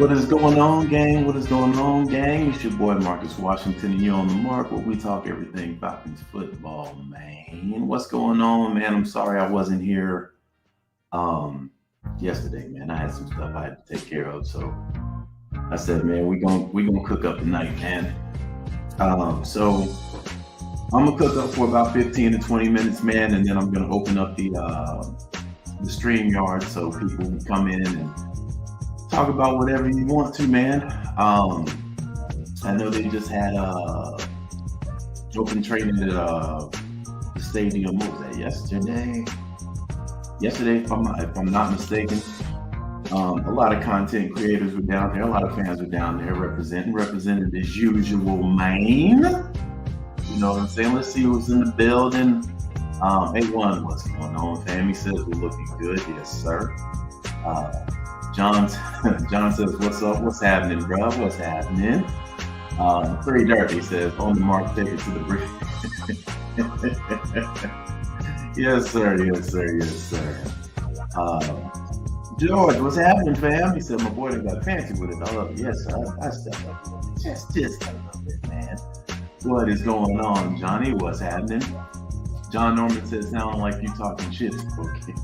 What is going on, gang? What is going on, gang? It's your boy Marcus Washington, and you're on the mark where we talk everything Falcons football, man. What's going on, man? I'm sorry I wasn't here yesterday, man. I had some stuff I had to take care of, so I said, man, we gonna cook up tonight, man. So I'm gonna cook up for about 15 to 20 minutes, man, and then I'm gonna open up the StreamYard so people can come in and talk about whatever you want to, man. I know they just had open training at the stadium. What was that, yesterday? Yesterday, if I'm not mistaken. A lot of content creators were down there. A lot of fans were down there represented as usual, man. You know what I'm saying? Let's see who's in the building. A1, what's going on, fam? He says we're looking good. Yes, sir. John says, what's up? What's happening, bro? What's happening? 3 Dirty says, on the mark, take it to the bridge. Yes, sir. Yes, sir. Yes, sir. George, what's happening, fam? He said, my boy done got fancy with it. I love it. Yes, sir. I stepped up a little bit. Just a little bit, man. What is going on, Johnny? What's happening? John Norman says, sound like you talking shit. Okay.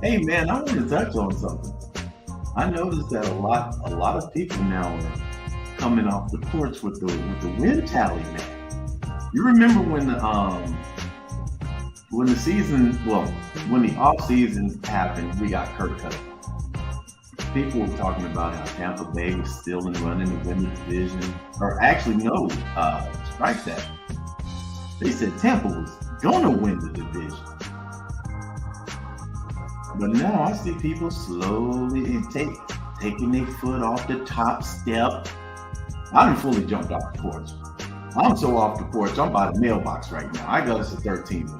Hey, man, I want to touch on something. I noticed that a lot of people now are coming off the porch with the win tally, man. You remember when the off season happened, we got Kirk cut. People were talking about how Tampa Bay was still in running to win the division, or actually no, strike that. They said Tampa was gonna win the division. But now I see people slowly taking their foot off the top step. I done fully jumped off the porch. I'm so off the porch, I'm by the mailbox right now. I got us a 13 win.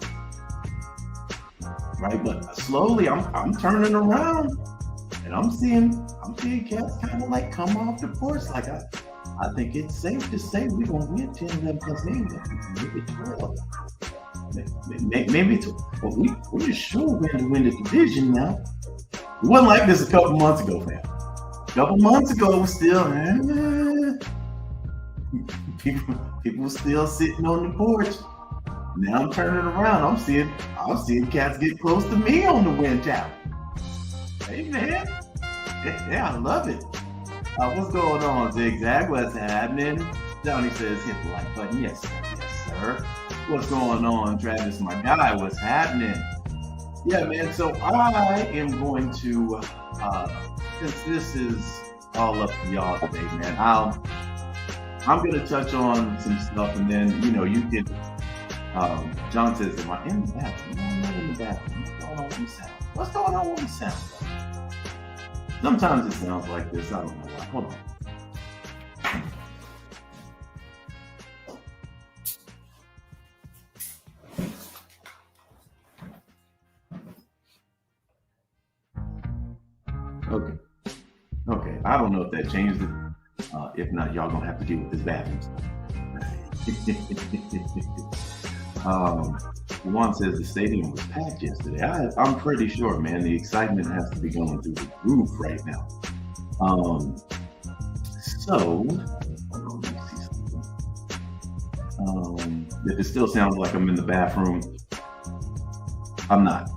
Right, but slowly I'm turning around and I'm seeing cats kind of like come off the porch. Like I think it's safe to say we're gonna win 10, 11 plus maybe 12. Maybe 12. But we're sure we're gonna win the division now. It wasn't like this a couple months ago, fam. A couple months ago, still, people were still sitting on the porch. Now I'm turning around. I'm seeing cats get close to me on the win tally. Hey, man. Yeah, I love it. What's going on, Zigzag? What's happening? Johnny says hit the like button. Yes, sir. Yes, sir. What's going on, Travis, my guy? What's happening? Yeah, man. So I am going to, since this is all up to y'all today, man, I'm going to touch on some stuff, and then, you can, John says, am I in the bathroom? No, I'm not in the bathroom. What's going on with the sound? What's going on with the sound? Sometimes it sounds like this. I don't know why. Hold on. Okay. I don't know if that changed it. If not, y'all gonna have to deal with this bathroom stuff. Juan says the stadium was packed yesterday. I'm pretty sure, man. The excitement has to be going through the roof right now. So, hold on, let me see something. If it still sounds like I'm in the bathroom, I'm not.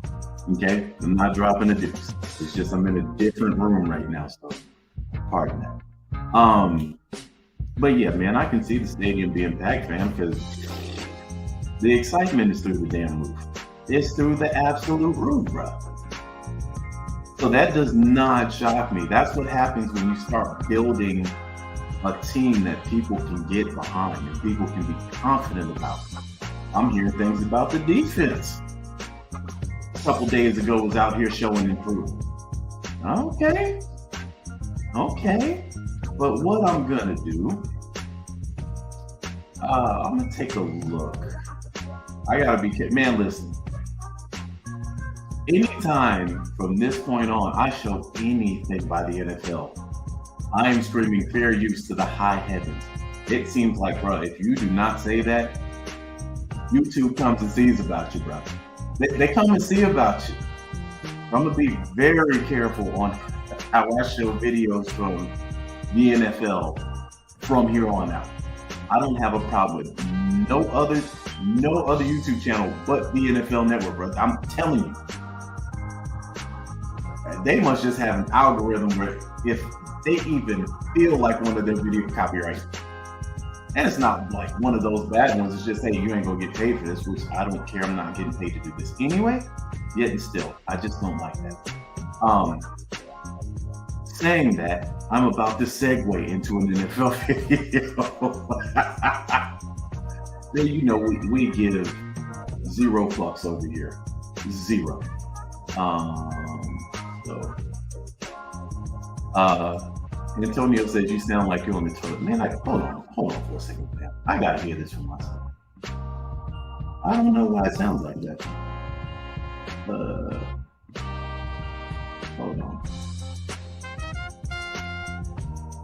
Okay, I'm not dropping a deuce. It's just I'm in a different room right now, so pardon that. But yeah, man, I can see the stadium being packed, fam, because the excitement is through the damn roof. It's through the absolute roof, bro. So that does not shock me. That's what happens when you start building a team that people can get behind and people can be confident about. I'm hearing things about the defense. A couple days ago was out here showing improvement. Okay. But what I'm gonna do, I'm gonna take a look. I gotta be kidding. Man, listen. Anytime from this point on, I show anything by the NFL, I am screaming fair use to the high heavens. It seems like, bro, if you do not say that, YouTube comes and sees about you, bro. They come and see about you. I'm gonna be very careful on how I show videos from the NFL from here on out. I don't have a problem with no other YouTube channel but the NFL Network, bro. I'm telling you. They must just have an algorithm where if they even feel like one of their videos copyrighted. And it's not like one of those bad ones. It's just, hey, you ain't gonna get paid for this, which I don't care. I'm not getting paid to do this anyway. Yet and still, I just don't like that. Saying that, I'm about to segue into an NFL video. Then you know we give zero fucks over here. Zero. Antonio says you sound like you're on the toilet. Man, hold on for a second, man. I gotta hear this for myself. I don't know why it sounds like that. Hold on.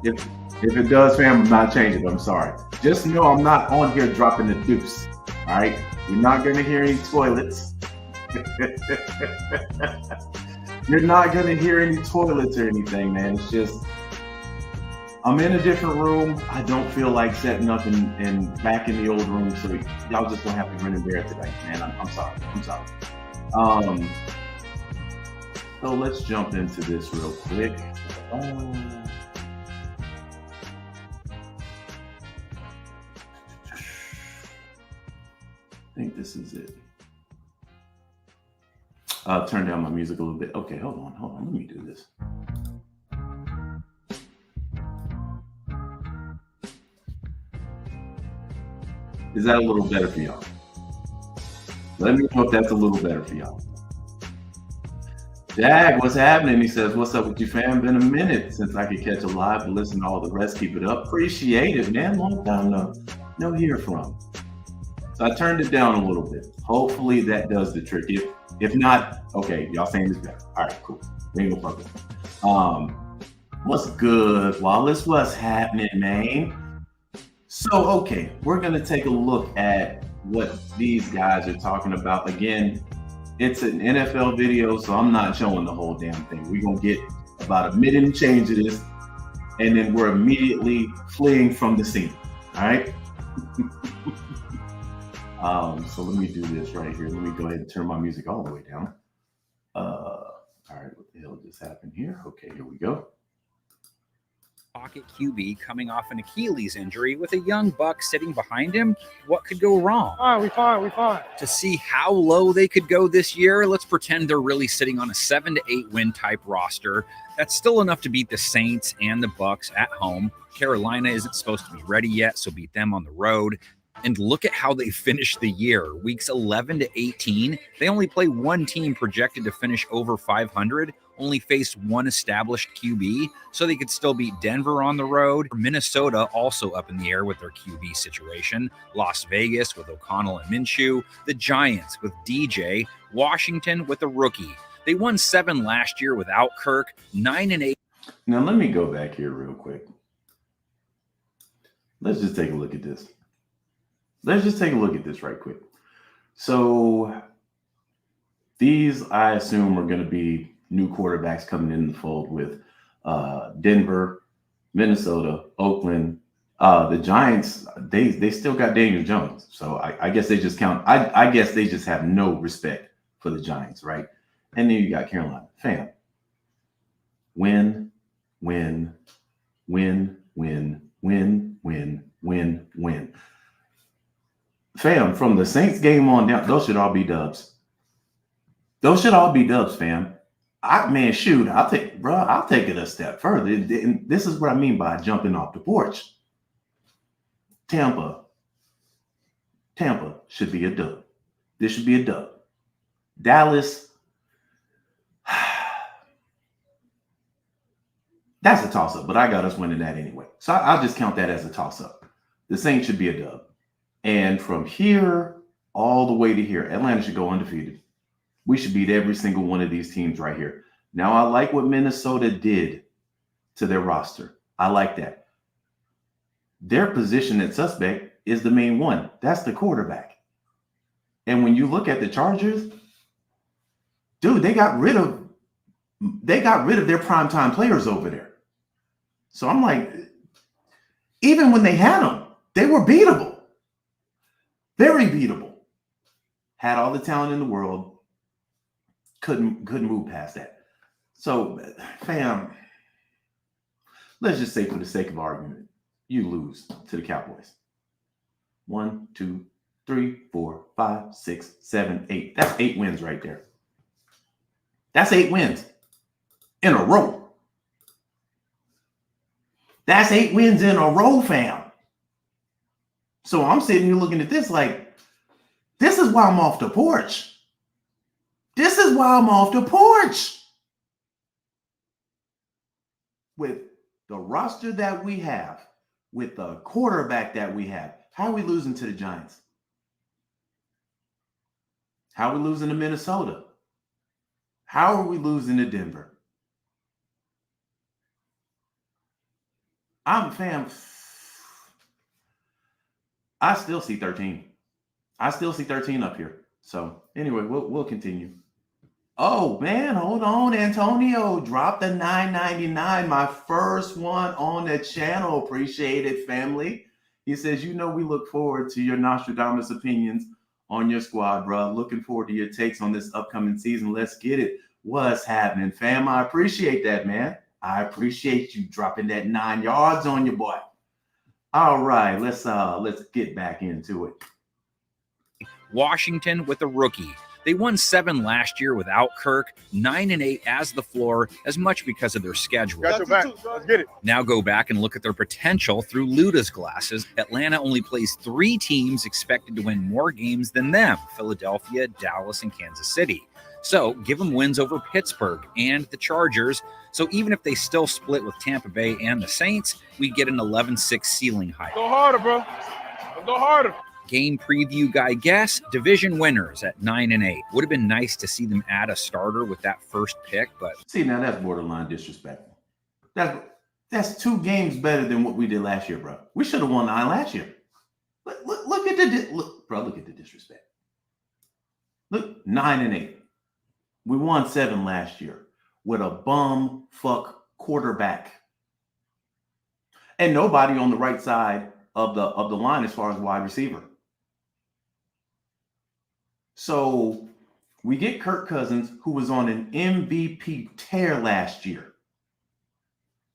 If it does, fam, I'm not changing it. I'm sorry. Just know I'm not on here dropping the deuce. All right, you're not gonna hear any toilets. You're not gonna hear any toilets or anything, man. It's just I'm in a different room. I don't feel like setting up and back in the old room, so y'all just gonna have to grin and bear it today, man. I'm sorry. So let's jump into this real quick. I think this is it. Turn down my music a little bit. Okay, hold on. Let me do this. Is that a little better for y'all? Let me know if that's a little better for y'all. Jag, what's happening? He says, what's up with you, fam? Been a minute since I could catch a live and listen to all the rest. Keep it up. Appreciate it, man. Long time no hear from. So I turned it down a little bit. Hopefully that does the trick. If not, okay, y'all saying this better. All right, cool. We ain't gonna fuck with it. What's good, Wallace? What's happening, man? So, okay, we're gonna take a look at what these guys are talking about. Again, it's an NFL video, so I'm not showing the whole damn thing. We're gonna get about a minute and change of this, and then we're immediately fleeing from the scene. All right. So let me do this right here. Let me go ahead and turn my music all the way down. All right, what the hell just happened here? Okay, here we go. Pocket QB coming off an Achilles injury with a young buck sitting behind him. What could go wrong? All right, we fine. To see how low they could go this year, let's pretend they're really sitting on a 7 to 8 win type roster. That's still enough to beat the Saints and the Bucks at home. Carolina isn't supposed to be ready yet, so beat them on the road. And look at how they finished the year. Weeks 11 to 18, they only play one team projected to finish over 500, only faced one established QB, so they could still beat Denver on the road. Minnesota also up in the air with their QB situation. Las Vegas with O'Connell and Minshew. The Giants with DJ. Washington with a rookie. They won 7 last year without Kirk, 9 and 8. Now let me go back here real quick. Let's just take a look at this. Let's just take a look at this right quick. So these, I assume, are going to be new quarterbacks coming in the fold with Denver, Minnesota, Oakland. The Giants, they still got Daniel Jones. So I guess they just count. I guess they just have no respect for the Giants, right? And then you got Carolina. Fam. Win. Fam, from the Saints game on down, those should all be dubs. Those should all be dubs, fam. I'll take it a step further. And this is what I mean by jumping off the porch. Tampa should be a dub. This should be a dub. Dallas, that's a toss-up, but I got us winning that anyway. So I'll just count that as a toss-up. The Saints should be a dub. And from here all the way to here, Atlanta should go undefeated. We should beat every single one of these teams right here. Now, I like what Minnesota did to their roster. I like that. Their position at suspect is the main one. That's the quarterback. And when you look at the Chargers, dude, they got rid of They got rid of their primetime players over there. So I'm like, even when they had them, they were beatable. Very beatable. Had all the talent in the world. Couldn't move past that. So, fam, let's just say for the sake of argument, you lose to the Cowboys. 1, 2, 3, 4, 5, 6, 7, 8. That's 8 wins right there. That's 8 wins in a row. That's 8 wins in a row, fam. So I'm sitting here looking at this like, this is why I'm off the porch. This is why I'm off the porch. With the roster that we have, with the quarterback that we have, how are we losing to the Giants? How are we losing to Minnesota? How are we losing to Denver? Fam, I still see 13. I still see 13 up here. So anyway, we'll continue. Oh man, hold on, Antonio. Drop the $9.99. My first one on the channel. Appreciate it, family. He says, we look forward to your Nostradamus opinions on your squad, bro. Looking forward to your takes on this upcoming season. Let's get it. What's happening, fam? I appreciate that, man. I appreciate you dropping that 9 yards on your boy. All right, let's get back into it. Washington with a rookie. They won 7 last year without Kirk, 9-8 as the floor, as much because of their schedule. Got your back. Let's get it. Now go back and look at their potential through Luda's glasses. Atlanta only plays 3 teams expected to win more games than them: Philadelphia, Dallas, and Kansas City. So give them wins over Pittsburgh and the Chargers. So even if they still split with Tampa Bay and the Saints, we get an 11-6 ceiling height. Go harder, bro. Go harder. Game preview guy guess, division winners at 9-8. Would have been nice to see them add a starter with that first pick, but see, now that's borderline disrespectful. That's 2 games better than what we did last year, bro. We should have won 9 last year. Look at the disrespect. Look, 9-8. We won 7 last year with a bum fuck quarterback, and nobody on the right side of the line as far as wide receiver. So we get Kirk Cousins, who was on an MVP tear last year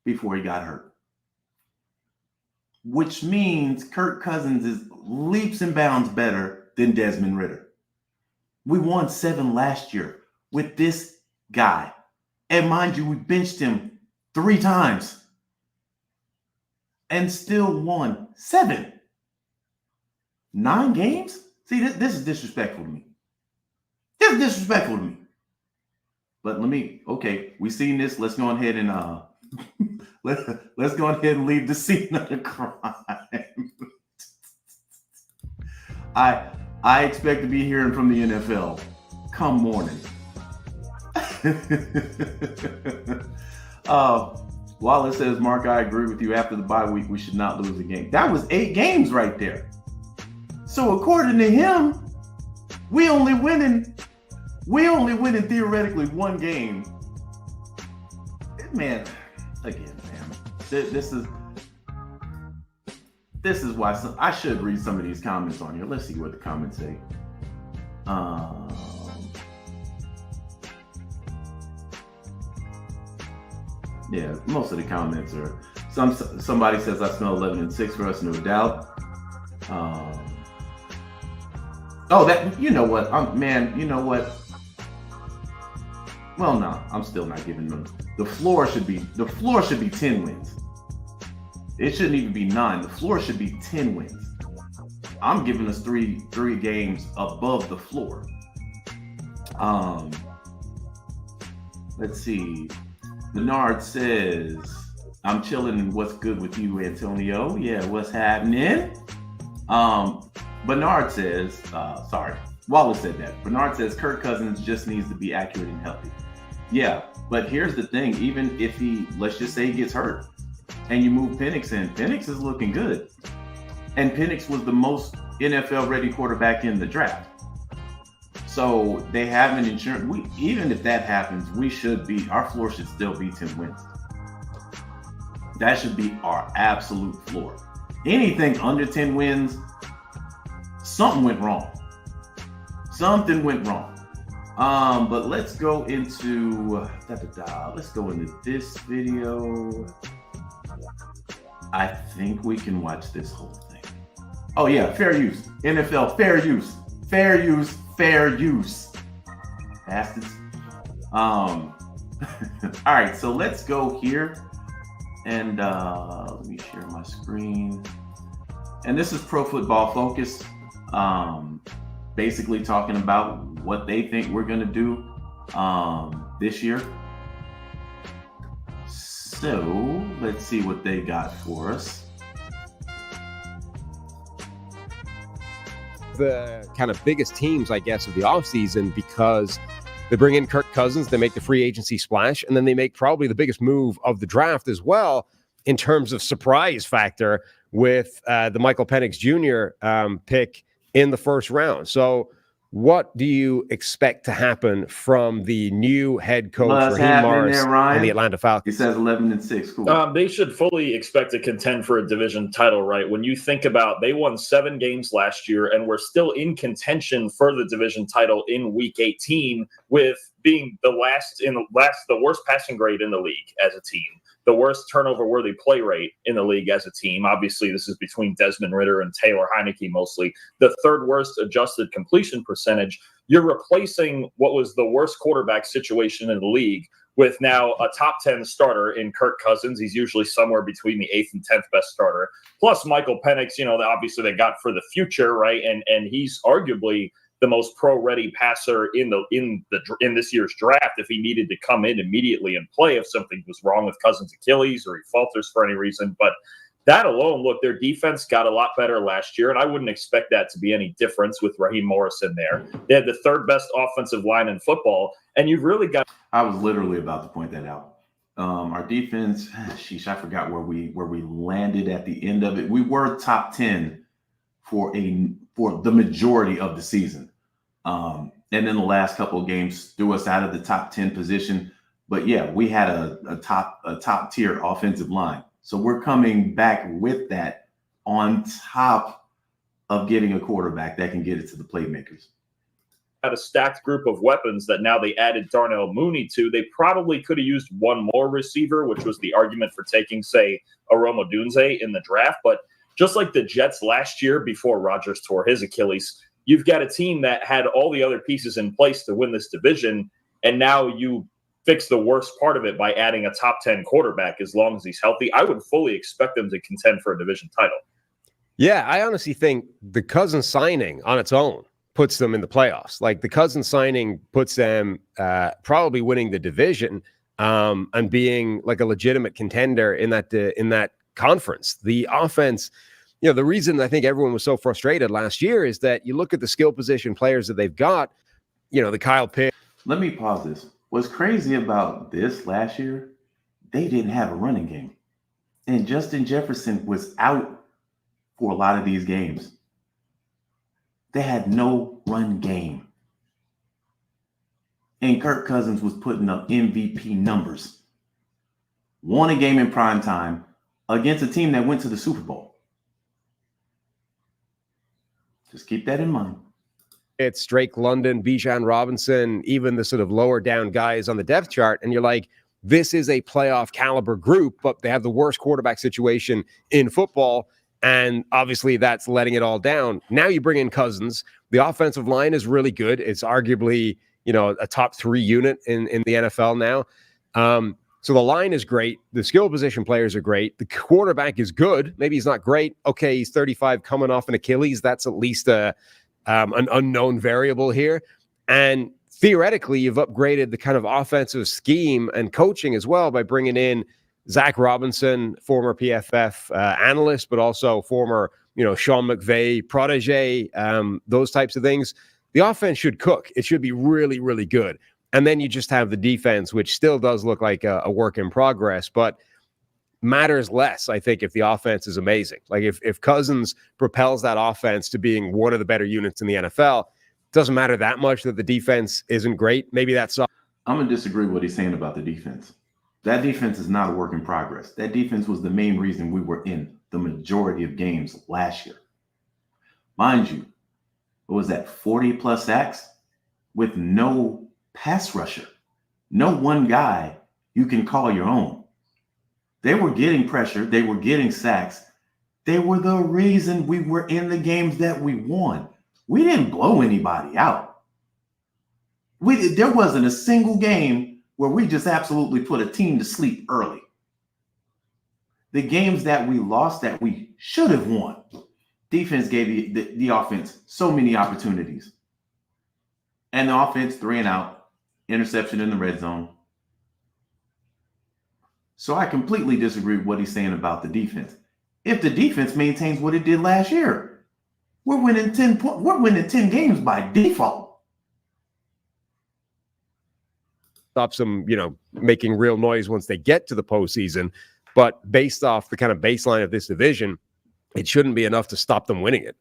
before he got hurt, which means Kirk Cousins is leaps and bounds better than Desmond Ridder. We won 7 last year with this guy. And mind you, we benched him 3 times and still won 7. 9 games? See, this is disrespectful to me. This is disrespectful to me. But we've seen this. Let's go ahead and let's go ahead and leave the scene of the crime. I expect to be hearing from the NFL come morning. Wallace says, Mark, I agree with you. After the bye week, we should not lose a game. That was 8 games right there. So according to him, we only winning theoretically 1 game. Man, again, man, this is why I should read some of these comments on here. Let's see what the comments say. Yeah, most of the comments are somebody says I smell 11-6 for us, no doubt. You know what? Well, no, I'm still not giving them. The floor should be 10 wins. It shouldn't even be 9. The floor should be 10 wins. I'm giving us three games above the floor. Let's see. Bernard says, I'm chilling. What's good with you, Antonio? Yeah, what's happening? Bernard says, Wallace said that. Bernard says Kirk Cousins just needs to be accurate and healthy. Yeah, but here's the thing. Even if let's just say he gets hurt and you move Penix in, Penix is looking good. And Penix was the most NFL-ready quarterback in the draft. So they have an insurance. Even if that happens, our floor should still be 10 wins. That should be our absolute floor. Anything under 10 wins, something went wrong. Something went wrong. But let's go into this video. I think we can watch this whole thing. Oh yeah, fair use. NFL, fair use. Fair use, fair use. Bastards. All right, so let's go here. And let me share my screen. And this is Pro Football Focus. Basically talking about what they think we're going to do this year. So let's see what they got for us. The kind of biggest teams, I guess, of the offseason, because they bring in Kirk Cousins, they make the free agency splash, and then they make probably the biggest move of the draft as well in terms of surprise factor with the Michael Penix Jr. Pick in the first round. So what do you expect to happen from the new head coach, Raheem Morris, and the Atlanta Falcons? He says 11-6. Cool. They should fully expect to contend for a division title, right? When you think about, they won 7 games last year, and we're still in contention for the division title in Week 18, with being the worst passing grade in the league as a team, the worst turnover-worthy play rate in the league as a team. Obviously, this is between Desmond Ridder and Taylor Heineke mostly. The 3rd worst adjusted completion percentage. You're replacing what was the worst quarterback situation in the league with now a top 10 starter in Kirk Cousins. He's usually somewhere between the 8th and 10th best starter. Plus Michael Penix, obviously they got for the future, right? And he's arguably the most pro-ready passer in this year's draft if he needed to come in immediately and play if something was wrong with Cousins' Achilles or he falters for any reason. But that alone, look, their defense got a lot better last year, and I wouldn't expect that to be any difference with Raheem Morris in there. They had the 3rd best offensive line in football, and you've really got... I was literally about to point that out. Our defense, I forgot where we landed at the end of it. We were top 10 for the majority of the season. And then the last couple of games threw us out of the top 10 position. But yeah, we had a top tier offensive line. So we're coming back with that on top of getting a quarterback that can get it to the playmakers. Had a stacked group of weapons that now they added Darnell Mooney to. They probably could have used one more receiver, which was the argument for taking, say, Aroma Dunze in the draft. But just like the Jets last year before Rodgers tore his Achilles, you've got a team that had all the other pieces in place to win this division, and now you fix the worst part of it by adding a top 10 quarterback as long as he's healthy. I would fully expect them to contend for a division title. Yeah, I honestly think the Cousins signing on its own puts them in the playoffs. Like the Cousins signing puts them probably winning the division and being like a legitimate contender in that conference. The offense, the reason I think everyone was so frustrated last year is that you look at the skill position players that they've got, the Kyle Pitts. Let me pause this. What's crazy about this last year, they didn't have a running game. And Justin Jefferson was out for a lot of these games. They had no run game. And Kirk Cousins was putting up MVP numbers. Won a game in prime time against a team that went to the Super Bowl. Just keep that in mind. It's Drake London, Bijan Robinson, even the sort of lower down guys on the depth chart. And you're like, this is a playoff caliber group, but they have the worst quarterback situation in football. And obviously that's letting it all down. Now you bring in Cousins. The offensive line is really good. It's arguably, a top 3 unit in the NFL now. So the line is great. The skill position players are great. The quarterback is good. Maybe he's not great. Okay, he's 35 coming off an Achilles. That's at least an unknown variable here. And theoretically, you've upgraded the kind of offensive scheme and coaching as well by bringing in Zach Robinson, former PFF analyst, but also former, Sean McVay protege, those types of things. The offense should cook. It should be really, really good. And then you just have the defense, which still does look like a work in progress, but matters less, I think, if the offense is amazing. Like if Cousins propels that offense to being one of the better units in the NFL, doesn't matter that much that the defense isn't great. Maybe that's I'm going to disagree with what he's saying about the defense. That defense is not a work in progress. That defense was the main reason we were in the majority of games last year. Mind you, what was that, 40-plus sacks with no pass rusher? No one guy you can call your own. They were getting pressure. They were getting sacks. They were the reason we were in the games that we won. We didn't blow anybody out. There wasn't a single game where we just absolutely put a team to sleep early. The games that we lost that we should have won, defense gave the offense so many opportunities. And the offense 3 and out, interception in the red zone. So I completely disagree with what he's saying about the defense. If the defense maintains what it did last year, we're winning 10 games by default. Stop some, making real noise once they get to the postseason. But based off the kind of baseline of this division, it shouldn't be enough to stop them winning it.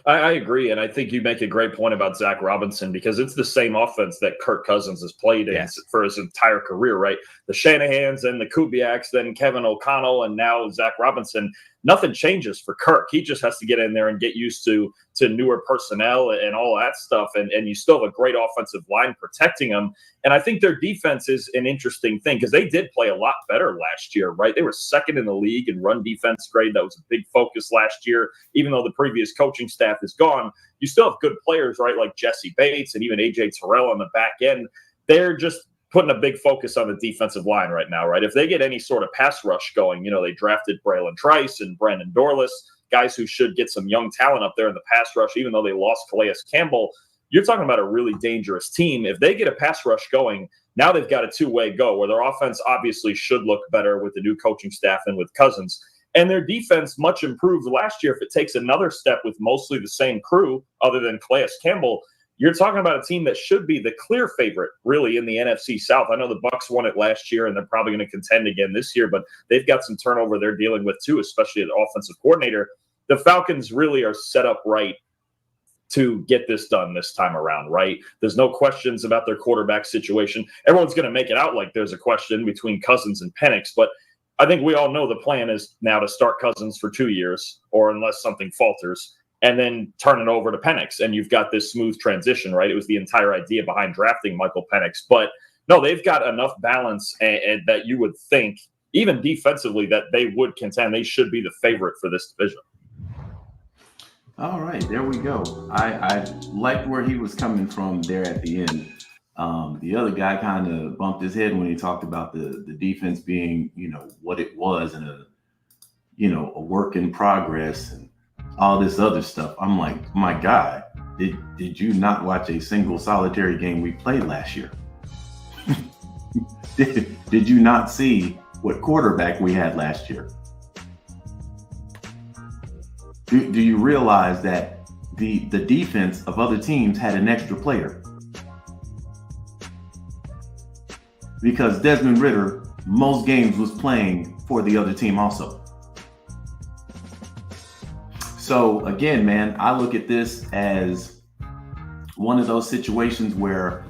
I agree, and I think you make a great point about Zach Robinson because it's the same offense that Kirk Cousins has played in for his entire career, right? The Shanahans and the Kubiaks, then Kevin O'Connell, and now Zach Robinson. Nothing changes for Kirk. He just has to get in there and get used to newer personnel and all that stuff, and you still have a great offensive line protecting him. And I think their defense is an interesting thing because they did play a lot better last year, right? They were second in the league in run defense grade. That was a big focus last year. Even though the previous coaching staff is gone, you still have good players, right? Like Jesse Bates and even A.J. Terrell on the back end. They're just putting a big focus on the defensive line right now, right? If they get any sort of pass rush going, they drafted Braylon Trice and Brandon Dorless, guys who should get some young talent up there in the pass rush, even though they lost Calais Campbell. You're talking about a really dangerous team. If they get a pass rush going, now they've got a two-way go where their offense obviously should look better with the new coaching staff and with Cousins. And their defense much improved last year. If it takes another step with mostly the same crew other than Calais Campbell, you're talking about a team that should be the clear favorite, really, in the NFC South. I know the Bucs won it last year, and they're probably going to contend again this year, but they've got some turnover they're dealing with too, especially the offensive coordinator. The Falcons really are set up right to get this done this time around, right? There's no questions about their quarterback situation. Everyone's going to make it out like there's a question between Cousins and Penix, but I think we all know the plan is now to start Cousins for 2 years, or unless something falters, and then turn it over to Penix. And you've got this smooth transition, right? It was the entire idea behind drafting Michael Penix. But no, they've got enough balance and that you would think, even defensively, that they would contend. They should be the favorite for this division. All right, there we go. I liked where he was coming from there at the end. The other guy kind of bumped his head when he talked about the defense being, what it was and a work in progress and all this other stuff. I'm like, my God, did you not watch a single solitary game we played last year? Did you not see what quarterback we had last year? Do you realize that the defense of other teams had an extra player? Because Desmond Ridder, most games, was playing for the other team also. So again, man, I look at this as one of those situations where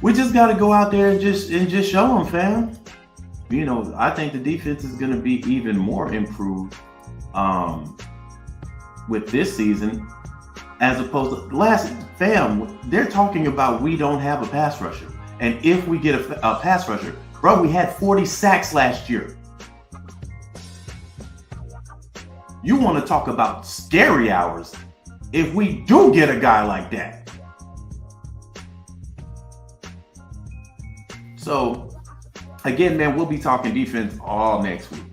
we just got to go out there and just show them, fam. I think the defense is going to be even more improved with this season as opposed to last. Fam, they're talking about we don't have a pass rusher. And if we get a pass rusher, bro, we had 40 sacks last year. You want to talk about scary hours if we do get a guy like that. So, again, man, we'll be talking defense all next week.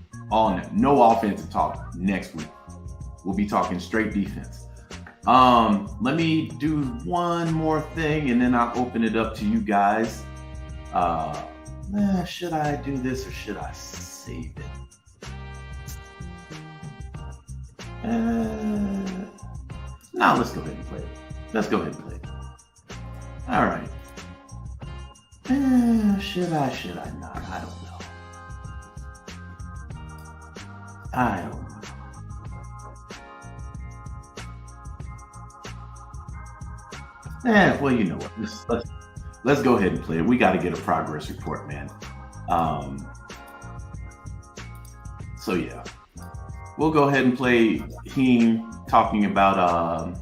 No offensive talk next week. We'll be talking straight defense. Let me do one more thing, and then I'll open it up to you guys. Should I do this or should I save it? No, let's go ahead and play it. All right. Should I not? I don't know. Yeah, well, you know what? Let's go ahead and play it. We got to get a progress report, man. So yeah, we'll go ahead and play him talking about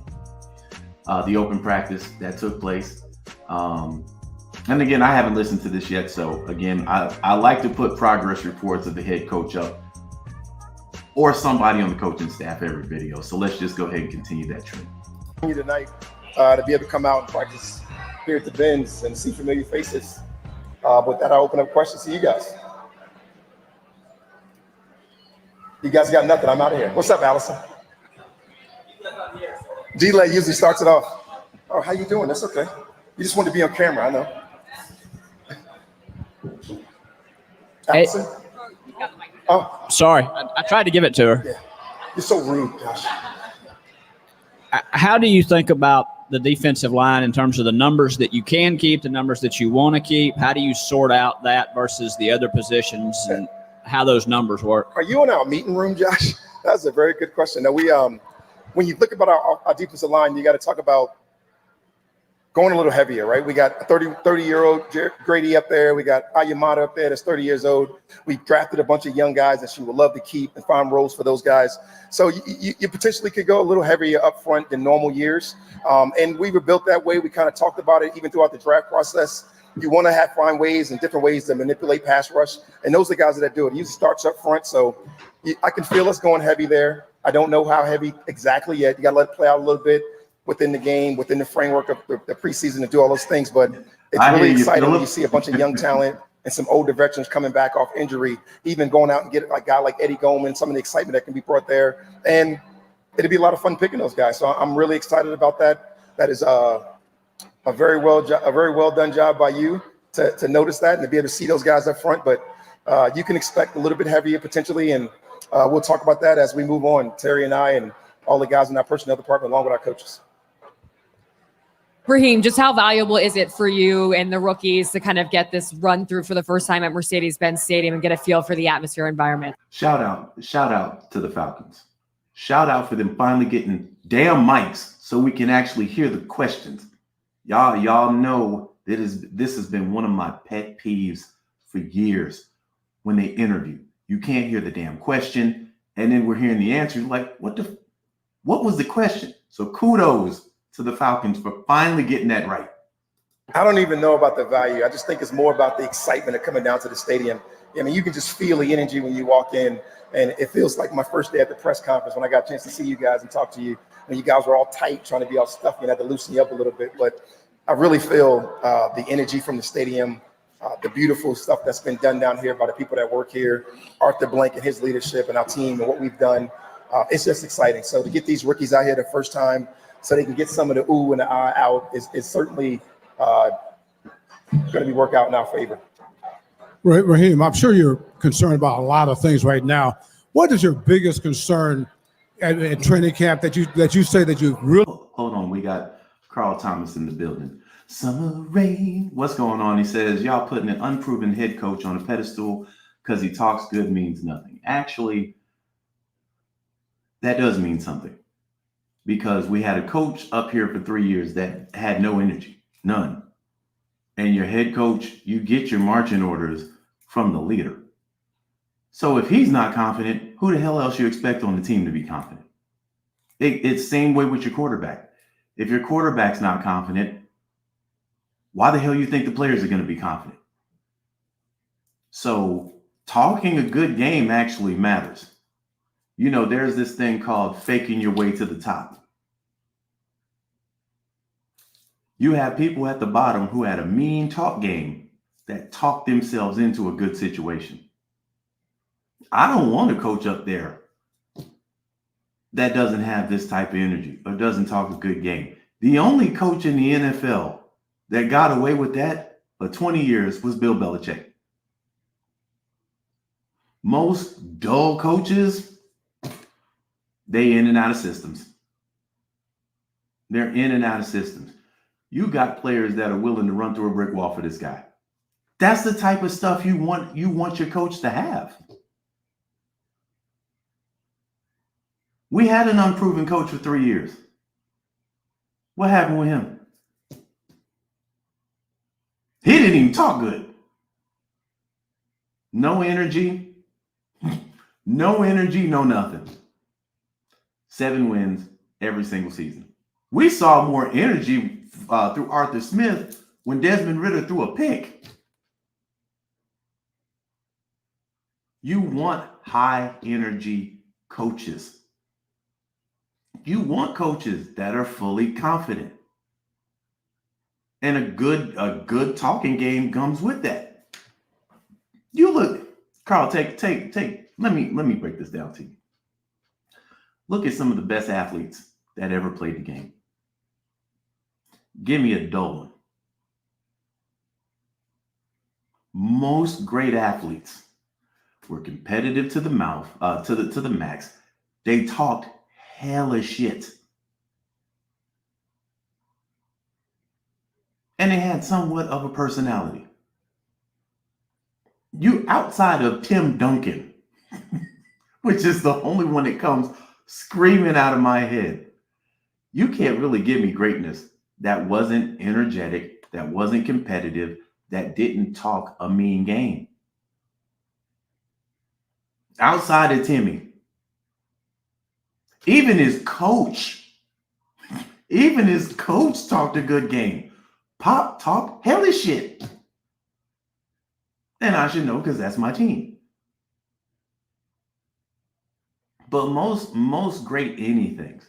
the open practice that took place. And again, I haven't listened to this yet, so again, I like to put progress reports of the head coach up or somebody on the coaching staff every video. So let's just go ahead and continue that trend. Tonight, to be able to come out and practice here at the Benz and see familiar faces. With that, I'll open up questions to you guys. You guys got nothing. I'm out of here. What's up, Allison? D-Lay usually starts it off. Oh, how you doing? That's okay. You just want to be on camera, I know. Allison? Oh, sorry. I tried to give it to her. Yeah. You're so rude, Josh. How do you think about the defensive line in terms of the numbers that you can keep, the numbers that you want to keep? How do you sort out that versus the other positions and how those numbers work? Are you in our meeting room, Josh? That's a very good question. Now, when you look about our defensive line, you got to talk about going a little heavier, right? We got a 30-year-old Grady up there. We got Ayamada up there that's 30 years old. We drafted a bunch of young guys that she would love to keep and find roles for those guys. So you potentially could go a little heavier up front than normal years. And we were built that way. We kind of talked about it even throughout the draft process. You want to find ways and different ways to manipulate pass rush. And those are the guys that do it. It usually starts up front. So I can feel us going heavy there. I don't know how heavy exactly yet. You got to let it play out a little bit within the game, within the framework of the preseason to do all those things. But it's really exciting when you see a bunch of young talent and some older veterans coming back off injury, even going out and get a guy like Eddie Goldman, some of the excitement that can be brought there. And it'll be a lot of fun picking those guys. So I'm really excited about that. That is a very well done job by you to notice that and to be able to see those guys up front. But you can expect a little bit heavier potentially. And we'll talk about that as we move on, Terry and I and all the guys in our personnel department along with our coaches. Raheem, just how valuable is it for you and the rookies to kind of get this run through for the first time at Mercedes-Benz Stadium and get a feel for the atmosphere environment? Shout out to the Falcons. Shout out for them finally getting damn mics so we can actually hear the questions. Y'all know this has been one of my pet peeves for years when they interview. You can't hear the damn question, and then we're hearing the answer. Like, what was the question? So kudos to the Falcons for finally getting that right. I don't even know about the value. I just think it's more about the excitement of coming down to the stadium. I mean, you can just feel the energy when you walk in, and it feels like my first day at the press conference when I got a chance to see you guys and talk to you. And you guys were all tight, trying to be all stuffy, and had to loosen you up a little bit. But I really feel the energy from the stadium, the beautiful stuff that's been done down here by the people that work here, Arthur Blank and his leadership and our team and what we've done. It's just exciting. So to get these rookies out here the first time so they can get some of the ooh and the ah out is certainly going to be work out in our favor. Raheem, I'm sure you're concerned about a lot of things right now. What is your biggest concern at training camp that you say that you really? Hold on, we got Carl Thomas in the building. Summer rain. What's going on? He says, y'all putting an unproven head coach on a pedestal because he talks good means nothing. Actually, that does mean something, because we had a coach up here for 3 years that had no energy, none. And your head coach, you get your marching orders from the leader. So if he's not confident, who the hell else you expect on the team to be confident? It's the same way with your quarterback. If your quarterback's not confident, why the hell you think the players are going to be confident? So talking a good game actually matters. You know, there's this thing called faking your way to the top. You have people at the bottom who had a mean talk game that talked themselves into a good situation. I don't want a coach up there that doesn't have this type of energy or doesn't talk a good game. The only coach in the NFL that got away with that for 20 years was Bill Belichick. Most dull coaches, they in and out of systems. They're in and out of systems. You got players that are willing to run through a brick wall for this guy. That's the type of stuff you want your coach to have. We had an unproven coach for 3 years. What happened with him? He didn't even talk good. No energy. No energy, no nothing. 7 wins every single season. We saw more energy through Arthur Smith when Desmond Ridder threw a pick. You want high energy coaches. You want coaches that are fully confident. And a good talking game comes with that. You look, Carl, take. Let me break this down to you. Look at some of the best athletes that ever played the game. Give me a dull one. Most great athletes were competitive to the mouth, to the max. They talked hella shit. And they had somewhat of a personality. You outside of Tim Duncan, which is the only one that comes screaming out of my head, you can't really give me greatness that wasn't energetic, that wasn't competitive, that didn't talk a mean game. Outside of Timmy, even his coach talked a good game. Pop talked hellish shit. And I should know because that's my team. But most great anythings,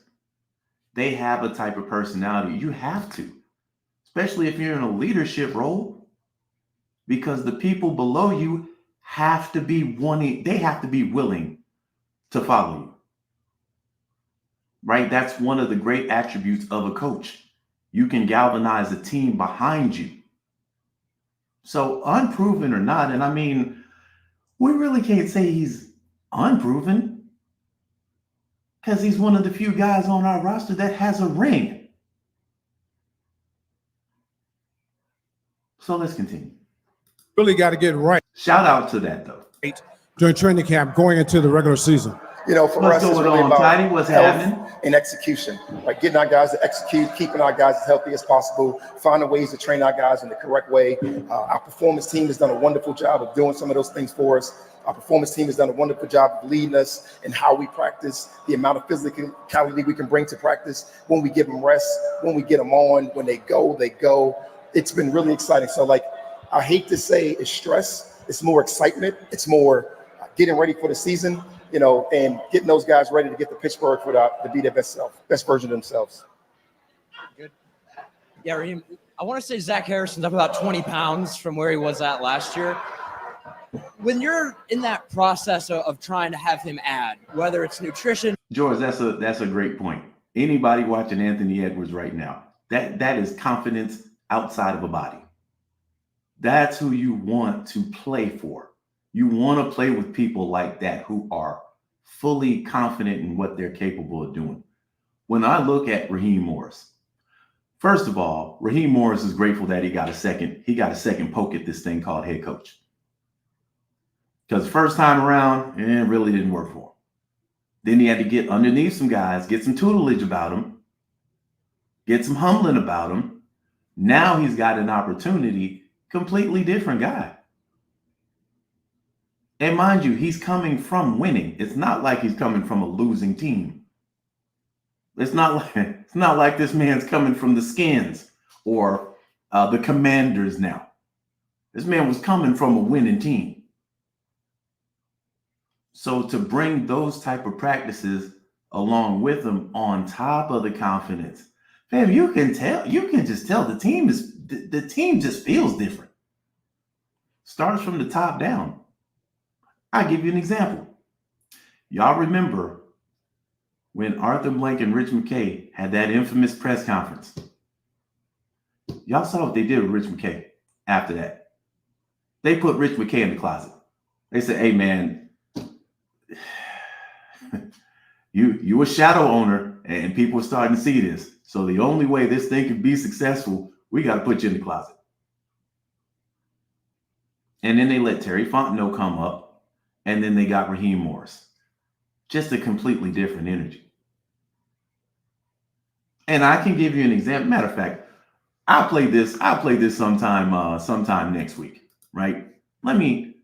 they have a type of personality. You have to, especially if you're in a leadership role, because the people below you have to be willing to follow you. Right? That's one of the great attributes of a coach. You can galvanize a team behind you. So unproven or not, and I mean, we really can't say he's unproven because he's one of the few guys on our roster that has a ring. So let's continue. Really got to get right. Shout out to that though. During training camp, going into the regular season. You know, for What's us, it's going really on, about Tidy? What's health happening? and execution. Like getting our guys to execute, keeping our guys as healthy as possible, finding ways to train our guys in the correct way. Our performance team has done a wonderful job of doing some of those things for us. Our performance team has done a wonderful job of leading us in how we practice, the amount of physicality we can bring to practice, when we give them rest, when we get them on, when they go, they go. It's been really exciting. So like, I hate to say it's stress. It's more excitement. It's more getting ready for the season, you know, and getting those guys ready to get to Pittsburgh to be their best version of themselves. Good. Yeah, Raheem, I want to say Zach Harrison's up about 20 pounds from where he was at last year. When you're in that process of trying to have him add, whether it's nutrition. George, that's a great point. Anybody watching Anthony Edwards right now, that is confidence outside of a body. That's who you want to play for. You want to play with people like that who are fully confident in what they're capable of doing. When I look at Raheem Morris, first of all, Raheem Morris is grateful that he got a second poke at this thing called head coach. Because first time around, it really didn't work for him. Then he had to get underneath some guys, get some tutelage about him, get some humbling about him. Now he's got an opportunity, completely different guy. And mind you, he's coming from winning. It's not like he's coming from a losing team. It's not like this man's coming from the Skins or the Commanders now. This man was coming from a winning team. So to bring those type of practices along with him on top of the confidence, fam, you can just tell the team just feels different. Starts from the top down. I'll give you an example. Y'all remember when Arthur Blank and Rich McKay had that infamous press conference? Y'all saw what they did with Rich McKay after that. They put Rich McKay in the closet. They said, hey, man, you a shadow owner and people are starting to see this. So the only way this thing can be successful, we got to put you in the closet. And then they let Terry Fontenot come up, and then they got Raheem Morris. Just a completely different energy. And I can give you an example. Matter of fact, I'll play this sometime next week, right? Let me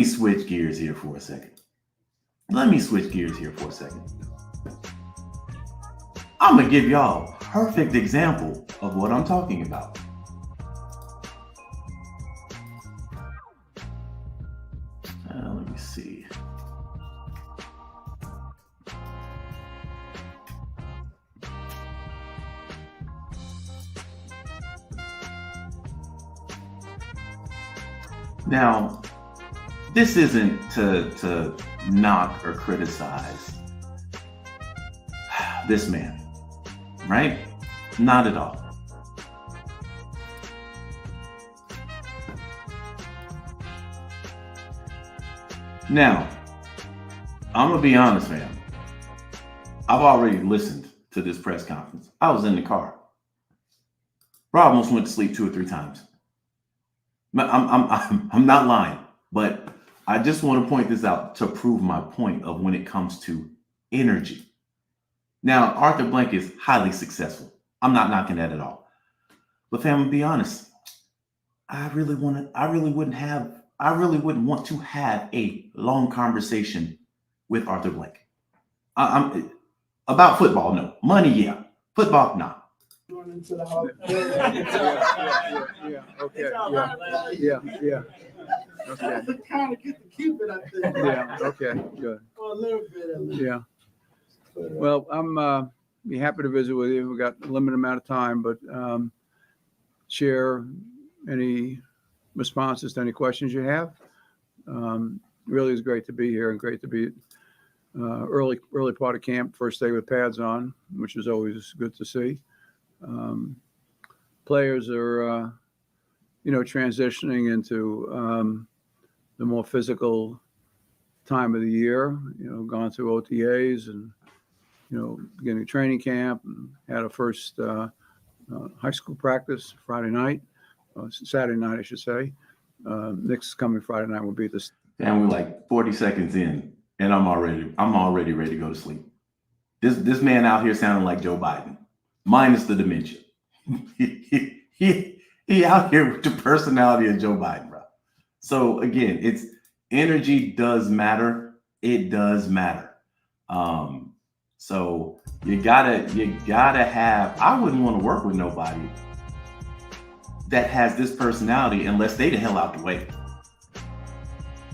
switch gears here for a second. I'm gonna give y'all a perfect example of what I'm talking about. Let me see. Now, this isn't to knock or criticize this man, right? Not at all. Now, I'm gonna be honest, man. I've already listened to this press conference. I was in the car. Bro, I almost went to sleep 2 or 3 times. I'm not lying, but I just want to point this out to prove my point of when it comes to energy. Now, Arthur Blank is highly successful. I'm not knocking that at all. But fam, to be honest, I really wouldn't want to have a long conversation with Arthur Blank. I'm about football, no. Money, yeah. Football, nah. Into the house. Yeah. Okay. To kind of get to keep it, I think. Yeah. Okay. Good. For a little bit at least. Yeah. Well, I'm be happy to visit with you. We got a limited amount of time, but share any responses to any questions you have. Really is great to be here and great to be early part of camp, first day with pads on, which is always good to see. Players are, transitioning into the more physical time of the year, gone through OTAs and, beginning of training camp, and had a first high school practice Friday night, Saturday night, I should say. Next coming Friday night will be this. And we're like 40 seconds in, and I'm already ready to go to sleep. This man out here sounding like Joe Biden, minus the dementia. he out here with the personality of Joe Biden, bro. So again, it's energy does matter. It does matter. So you gotta have. I wouldn't want to work with nobody that has this personality unless they the hell out the way.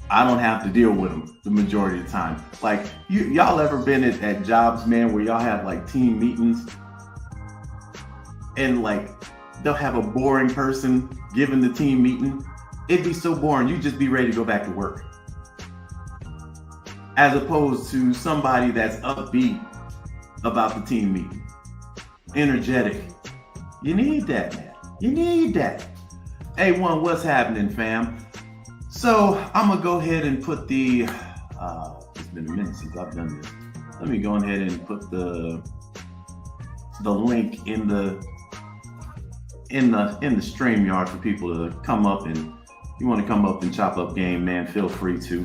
I don't have to deal with them the majority of the time. Like y'all ever been at jobs, man, where y'all have like team meetings and like they'll have a boring person giving the team meeting. It'd be so boring. You'd just be ready to go back to work. As opposed to somebody that's upbeat about the team meeting. Energetic. You need that, man. You need that. Hey, what's happening, fam? So I'm gonna go ahead and put the, it's been a minute since I've done this. Let me go ahead and put the link in the StreamYard for people to come up, and you want to come up and chop up game, man, feel free to.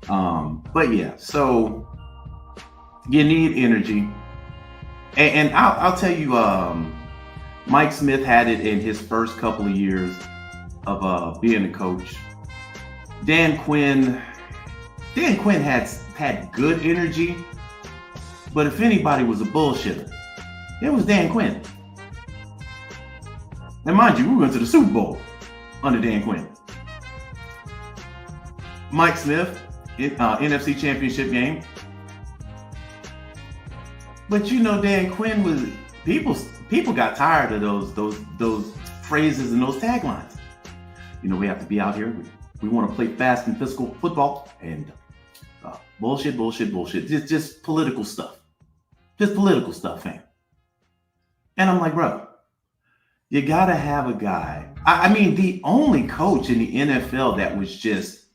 But yeah, so you need energy. And I'll tell you, Mike Smith had it in his first couple of years of being a coach. Dan Quinn had good energy, but if anybody was a bullshitter, it was Dan Quinn. And mind you, we went to the Super Bowl under Dan Quinn. Mike Smith, NFC Championship game. But Dan Quinn was people got tired of those phrases and those taglines. We have to be out here. We want to play fast and physical football and bullshit. Just political stuff. Just political stuff, fam. And I'm like, bro, you gotta have a guy. I mean, the only coach in the NFL that was just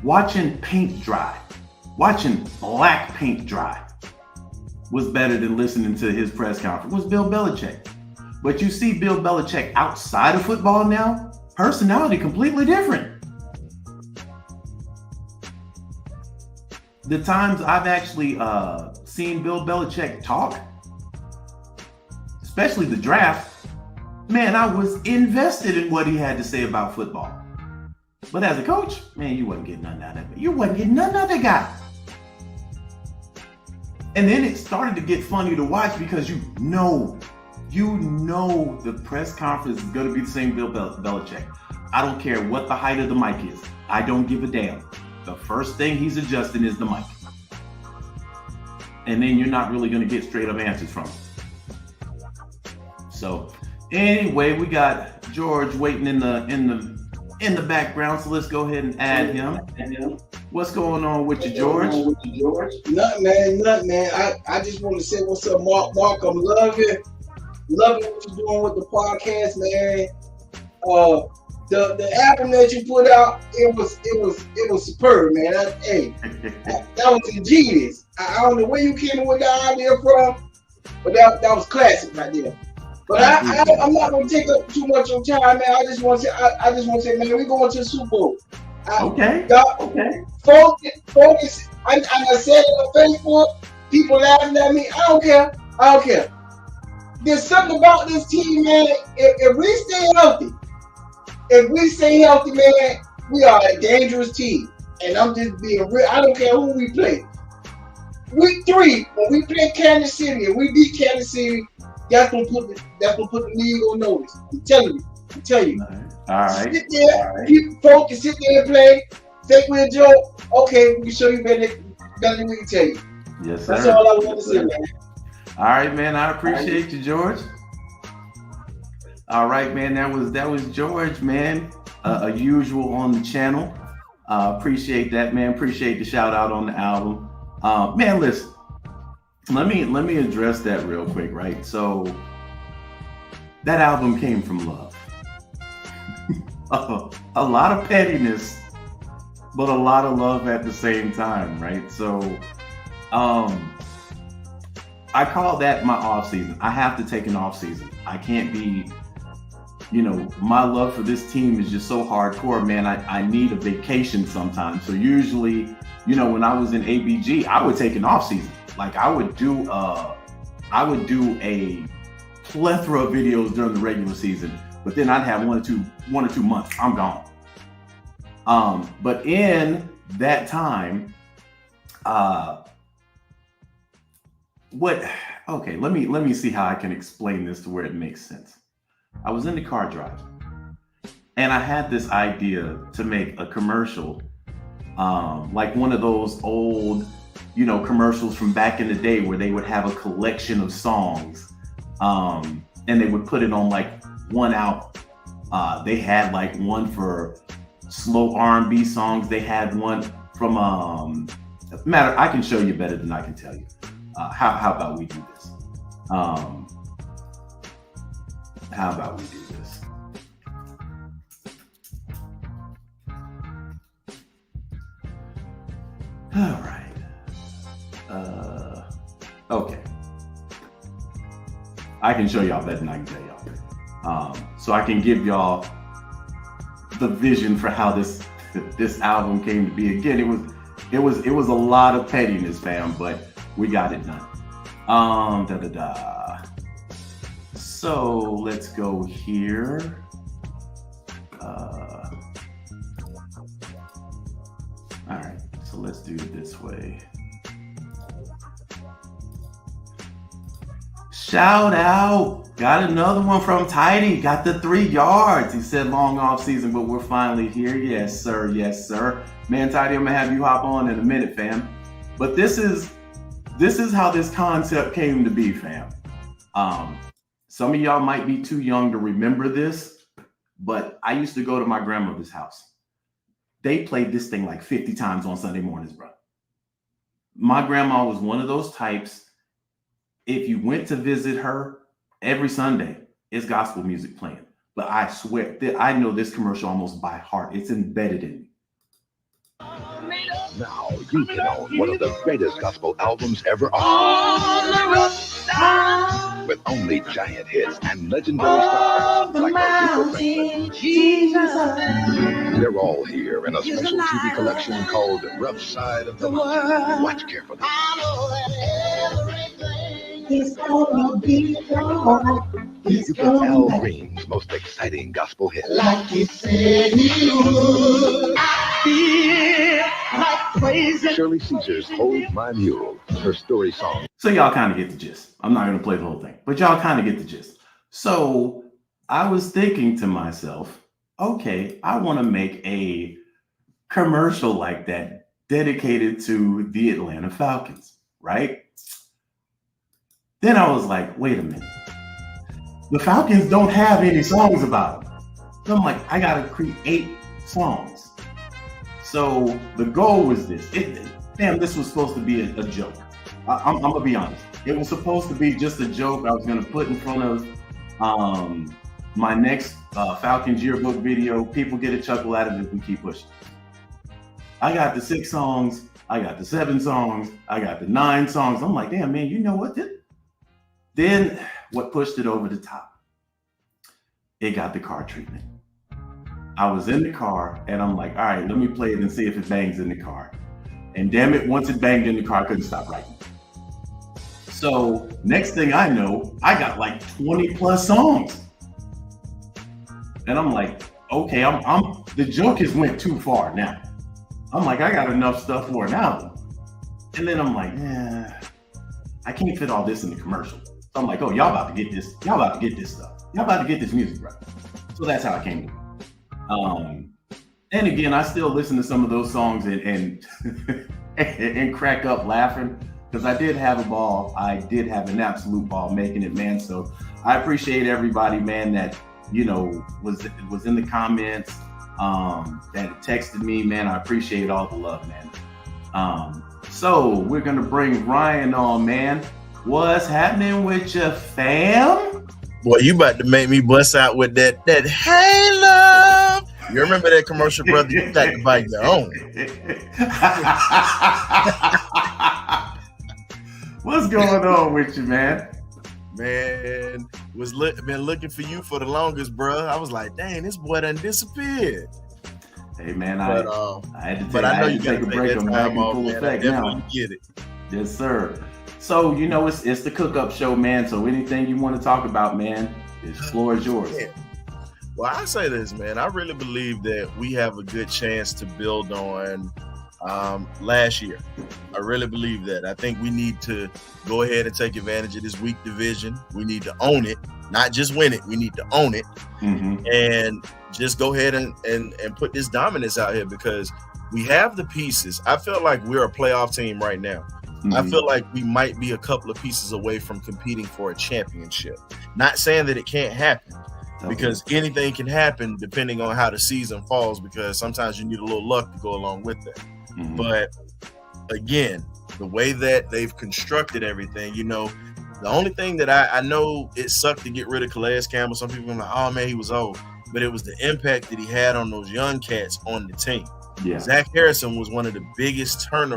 watching paint dry, watching black paint dry, was better than listening to his press conference was Bill Belichick. But you see Bill Belichick outside of football now, personality completely different. The times I've actually seen Bill Belichick talk, especially the draft, man, I was invested in what he had to say about football. But as a coach, man, you wasn't getting nothing out of it. You wasn't getting nothing out of that guy. And then it started to get funny to watch because you know the press conference is going to be the same Bill Belichick. I don't care what the height of the mic is. I don't give a damn. The first thing he's adjusting is the mic. And then you're not really going to get straight up answers from him. So anyway, we got George waiting in the background. So let's go ahead and add him. What's going on with you, George? Nothing, man. I just want to say what's up, Mark. I'm loving what you're doing with the podcast, man. The album that you put out, it was superb, man. That was ingenious. I don't know where you came up with the idea from, but that was classic right there. But I'm not gonna take up too much of time, man. I just want to say, man, we're going to the Super Bowl. Okay. Focus. I said it on Facebook. People laughing at me. I don't care. There's something about this team, man. If we stay healthy, man, we are a dangerous team. And I'm just being real. I don't care who we play. Week 3, when we play Kansas City and we beat Kansas City, that's gonna put the league on notice. I'm telling you. All right. Sit there, keep focused, sit there and play. Think we're a joke. Okay, we can show you better than we can tell you. Yes, sir. That's all I want to say, man. All right, man. I appreciate you, George. All right, man. That was George, man. A usual on the channel. Appreciate that, man. Appreciate the shout out on the album. Man, listen. Let me address that real quick, right? So that album came from love. A lot of pettiness, but a lot of love at the same time, right? So I call that my off season. I have to take an off season. I can't be, my love for this team is just so hardcore, man. I need a vacation sometimes. So usually, when I was in ABG, I would take an off season. Like I would do a plethora of videos during the regular season, but then I'd have one or two months. I'm gone. But in that time, let me see how I can explain this to where it makes sense. I was in the car driving and I had this idea to make a commercial, like one of those old, commercials from back in the day where they would have a collection of songs, and they would put it on like one album. They had like one for slow R&B songs. They had one from I can show you better than I can tell you. How about we do this? All right. Okay. I can show y'all better than I can tell y'all. So I can give y'all the vision for how this album came to be. Again, it was a lot of pettiness, fam, but we got it done. So let's go here. All right, so let's do it this way. Shout out. Got another one from Tidy. Got the 3 yards. He said long off season, but we're finally here. Yes, sir. Yes, sir. Man, Tidy, I'm gonna have you hop on in a minute, fam. But this is how this concept came to be, fam. Some of y'all might be too young to remember this, but I used to go to my grandmother's house. They played this thing like 50 times on Sunday mornings, bro. My grandma was one of those types. If you went to visit her every Sunday, it's gospel music playing. But I swear that I know this commercial almost by heart. It's embedded in me. Now you can own one of the greatest gospel albums ever offered. With only giant hits and legendary stars like Aretha Franklin. They're all here in a special CD collection called Rough Side of the Mountain. Watch carefully. It's gonna be alright. It's You put Al gonna Green's most exciting gospel hit. like he said he would. I feel like praising. Shirley Caesar's Hold My Mule, her story song. So y'all kind of get the gist. I'm not going to play the whole thing, but y'all kind of get the gist. So I was thinking to myself, okay, I want to make a commercial like that dedicated to the Atlanta Falcons, right? Then I was like, wait a minute. The Falcons don't have any songs about them. So I'm like, I got to create songs. So the goal was this. This was supposed to be a joke. I'm going to be honest. It was supposed to be just a joke I was going to put in front of my next Falcons yearbook video. People get a chuckle out of it if we keep pushing. I got the 6 songs. I got the 7 songs. I got the 9 songs. I'm like, damn, man, you know what? Then what pushed it over the top? It got the car treatment. I was in the car and I'm like, all right, let me play it and see if it bangs in the car. And damn it, once it banged in the car, I couldn't stop writing. So next thing I know, I got like 20 plus songs. And I'm like, okay, the joke has went too far now. I'm like, I got enough stuff for an album. And then I'm like, I can't fit all this in the commercial. So I'm like, oh, y'all about to get this. Y'all about to get this stuff. Y'all about to get this music right. So that's how I came to it. And again, I still listen to some of those songs and and crack up laughing because I did have a ball. I did have an absolute ball making it, man. So I appreciate everybody, man, that, you know, was in the comments, that texted me, man. I appreciate all the love, man. So we're going to bring Ryan on, man. What's happening with your fam? Boy, you about to make me bust out with that hey love. You remember that commercial, brother? You got to bite your own. What's going on with you, man? Man, been looking for you for the longest, bro. I was like, dang, this boy done disappeared. Hey, man, I had to take, but I know you take a break. I'm back in full effect now. Get it. Yes, sir. So, you know, it's the Cookup Show, man. So anything you want to talk about, man, the floor is yours. Yeah. Well, I say this, man. I really believe that we have a good chance to build on last year. I really believe that. I think we need to go ahead and take advantage of this weak division. We need to own it, not just win it. We need to own it, and just go ahead and put this dominance out here because we have the pieces. I feel like we're a playoff team right now. I feel like we might be a couple of pieces away from competing for a championship. Not saying that it can't happen, because anything can happen depending on how the season falls, because sometimes you need a little luck to go along with that. But again, the way that they've constructed everything, you know, the only thing that I know, it sucked to get rid of Calais Campbell. Some people are like, oh man, he was old. But it was the impact that he had on those young cats on the team. Yeah. Zach Harrison was one of the biggest one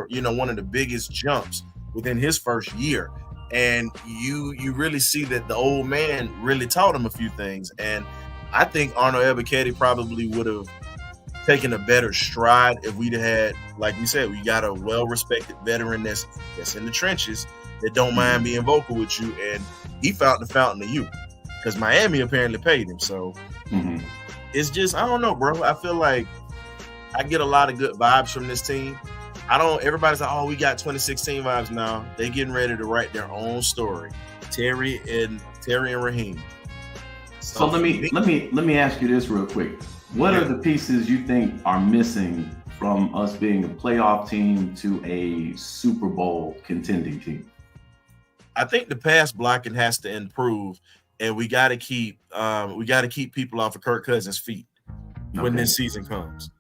of the biggest jumps within his first year. And you really see that the old man really taught him a few things. And I think Arnold Ebiketie probably would have taken a better stride if we'd had, like we said, we got a well-respected veteran that's in the trenches that don't mind being vocal with you. And he found the fountain of youth because Miami apparently paid him. So it's just, I don't know, bro. I feel like I get a lot of good vibes from this team. Everybody's like, oh, we got 2016 vibes now. They getting ready to write their own story. Terry and Raheem. So let me ask you this real quick. What are the pieces you think are missing from us being a playoff team to a Super Bowl contending team? I think the pass blocking has to improve, and we got to keep people off of Kirk Cousins' feet when this season comes.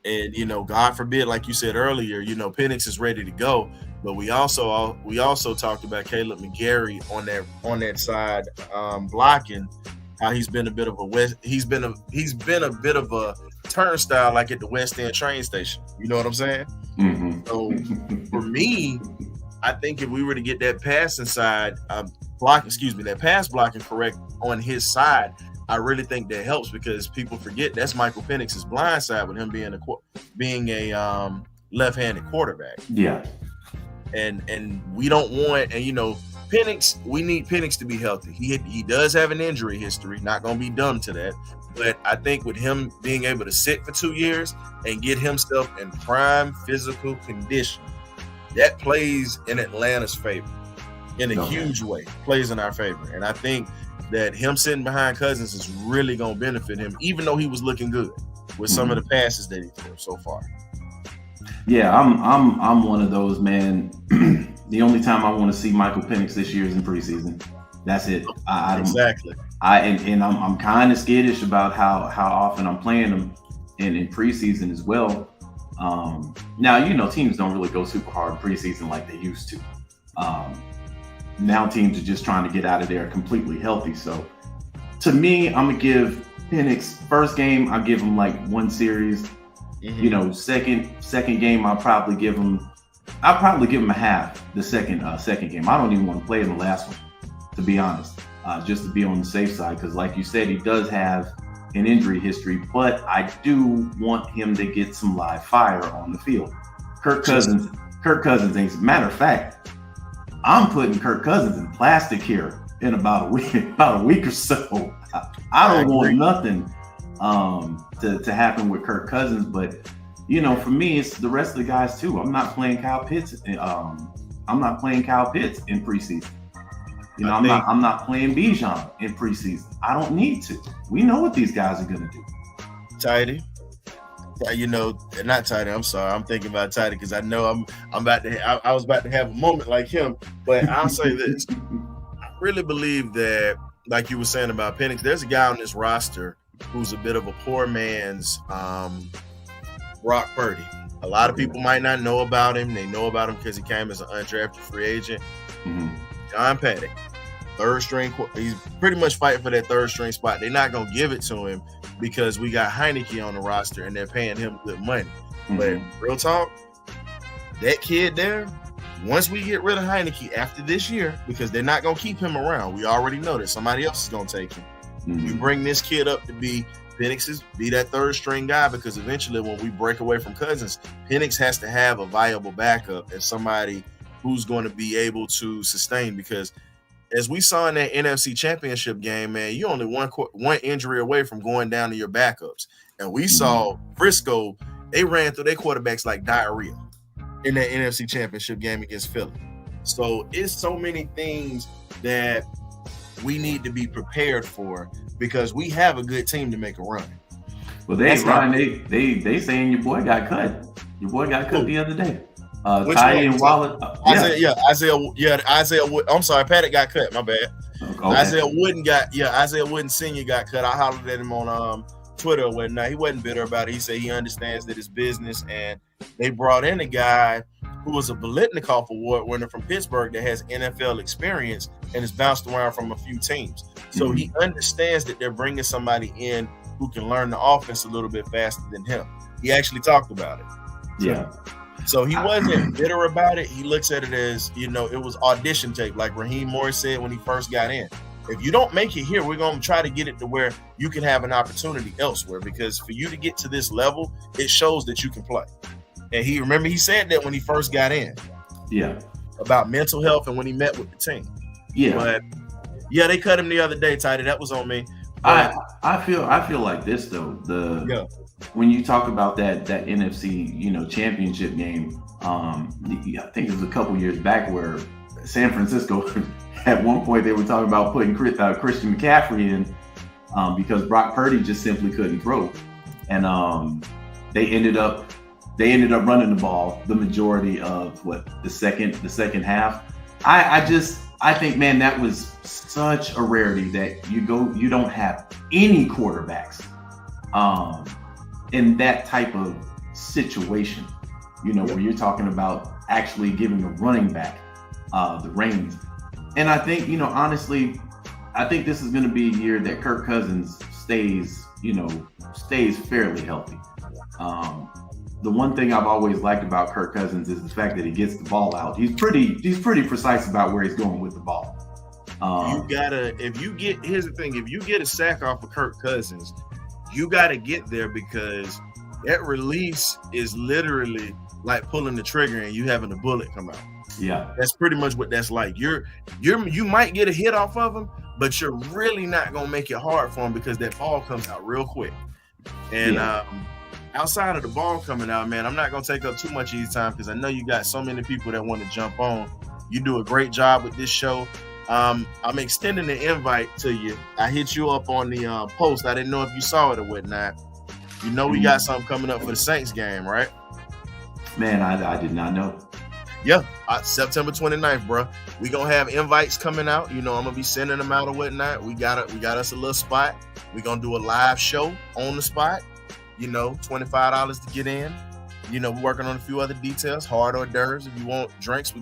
And, you know, God forbid, like you said earlier, you know, Penix is ready to go. But we also talked about Caleb McGarry on that side blocking, how he's been a bit of a turnstile, like at the West End train station. You know what I'm saying? So for me, I think if we were to get that passing side that pass blocking correct on his side, I really think that helps because people forget that's Michael Penix's blind side with him being a left-handed quarterback. Yeah. And we don't want, and you know, Penix, we need Penix to be healthy. He does have an injury history. Not going to be dumb to that. But I think with him being able to sit for 2 years and get himself in prime physical condition, that plays in Atlanta's favor in a huge way. Plays in our favor. And I think that him sitting behind Cousins is really going to benefit him, even though he was looking good with some of the passes that he threw so far. Yeah, I'm one of those, man. The only time I want to see Michael Penix this year is in preseason. That's it. Exactly. I'm kind of skittish about how often I'm playing him in preseason as well. Now, teams don't really go super hard in preseason like they used to. Now teams are just trying to get out of there completely healthy. So to me, I'm going to give Penix first game, I'll give him like one series. Second game, I'll probably give him a half the second game. I don't even want to play in the last one, to be honest, just to be on the safe side. Because like you said, he does have an injury history, but I do want him to get some live fire on the field. Kirk Cousins ain't. Matter of fact, I'm putting Kirk Cousins in plastic here in about a week or so. I don't want nothing to happen with Kirk Cousins, but for me, it's the rest of the guys too. I'm not playing Kyle Pitts. I'm not playing Kyle Pitts in preseason. I'm not playing Bijan in preseason. I don't need to. We know what these guys are going to do. Tidy. Not Tidy. I'm sorry. I'm thinking about Tidy because I know I'm about to. I was about to have a moment like him. But I'll say this: I really believe that, like you were saying about Penix, there's a guy on this roster who's a bit of a poor man's Brock Purdy. A lot of people might not know about him. They know about him because he came as an undrafted free agent. John Paddock, third string. He's pretty much fighting for that third string spot. They're not going to give it to him because we got Heineke on the roster and they're paying him good money. But real talk, that kid there, once we get rid of Heineke after this year, because they're not going to keep him around, we already know that somebody else is going to take him. You bring this kid up to be that third string guy, because eventually when we break away from Cousins, Penix has to have a viable backup and somebody who's going to be able to sustain, because as we saw in that NFC Championship game, man, you're only one injury away from going down to your backups. And we saw Frisco, they ran through their quarterbacks like diarrhea in that NFC Championship game against Philly. So it's so many things that we need to be prepared for, because we have a good team to make a run. Well, they saying your boy got cut. Your boy got cut the other day. Ty and Wallace. Isaiah Wood. I'm sorry, Paddock got cut. My bad. Okay. Isaiah Wooden Sr. got cut. I hollered at him on Twitter or whatnot. He wasn't bitter about it. He said he understands that it's business, and they brought in a guy who was a Biletnikoff Award winner from Pittsburgh that has NFL experience and has bounced around from a few teams. So he understands that they're bringing somebody in who can learn the offense a little bit faster than him. He actually talked about it. Yeah. So he wasn't bitter about it. He looks at it as, it was audition tape, like Raheem Morris said when he first got in. If you don't make it here, we're going to try to get it to where you can have an opportunity elsewhere, because for you to get to this level, it shows that you can play. And he said that when he first got in. Yeah. About mental health and when he met with the team. Yeah. But yeah, they cut him the other day, Tidy. That was on me. But I feel like this though. When you talk about that NFC, championship game, I think it was a couple years back where San Francisco at one point they were talking about putting Christian McCaffrey in because Brock Purdy just simply couldn't throw. And they ended up running the ball the majority of the second half. I think, man, that was such a rarity that you don't have any quarterbacks in that type of situation, where you're talking about actually giving a running back the reins. And I think, honestly, I think this is going to be a year that Kirk Cousins stays fairly healthy. The one thing I've always liked about Kirk Cousins is the fact that he gets the ball out. He's pretty precise about where he's going with the ball. Here's the thing, if you get a sack off of Kirk Cousins, you gotta get there, because that release is literally like pulling the trigger and you having a bullet come out. Yeah. That's pretty much what that's like. You might get a hit off of him, but you're really not gonna make it hard for him because that ball comes out real quick. And outside of the ball coming out, man, I'm not gonna take up too much of your time because I know you got so many people that want to jump on. You do a great job with this show. I'm extending the invite to you. I hit you up on the post. I didn't know if you saw it or whatnot. You know we got something coming up for the Saints game, right? Man, I did not know. Yeah, September 29th, bro. We gonna have invites coming out. You know, I'm gonna be sending them out or whatnot. We got us a little spot. We gonna do a live show on the spot. You know, $25 to get in. You know, we're working on a few other details, hard hors d'oeuvres. If you want drinks,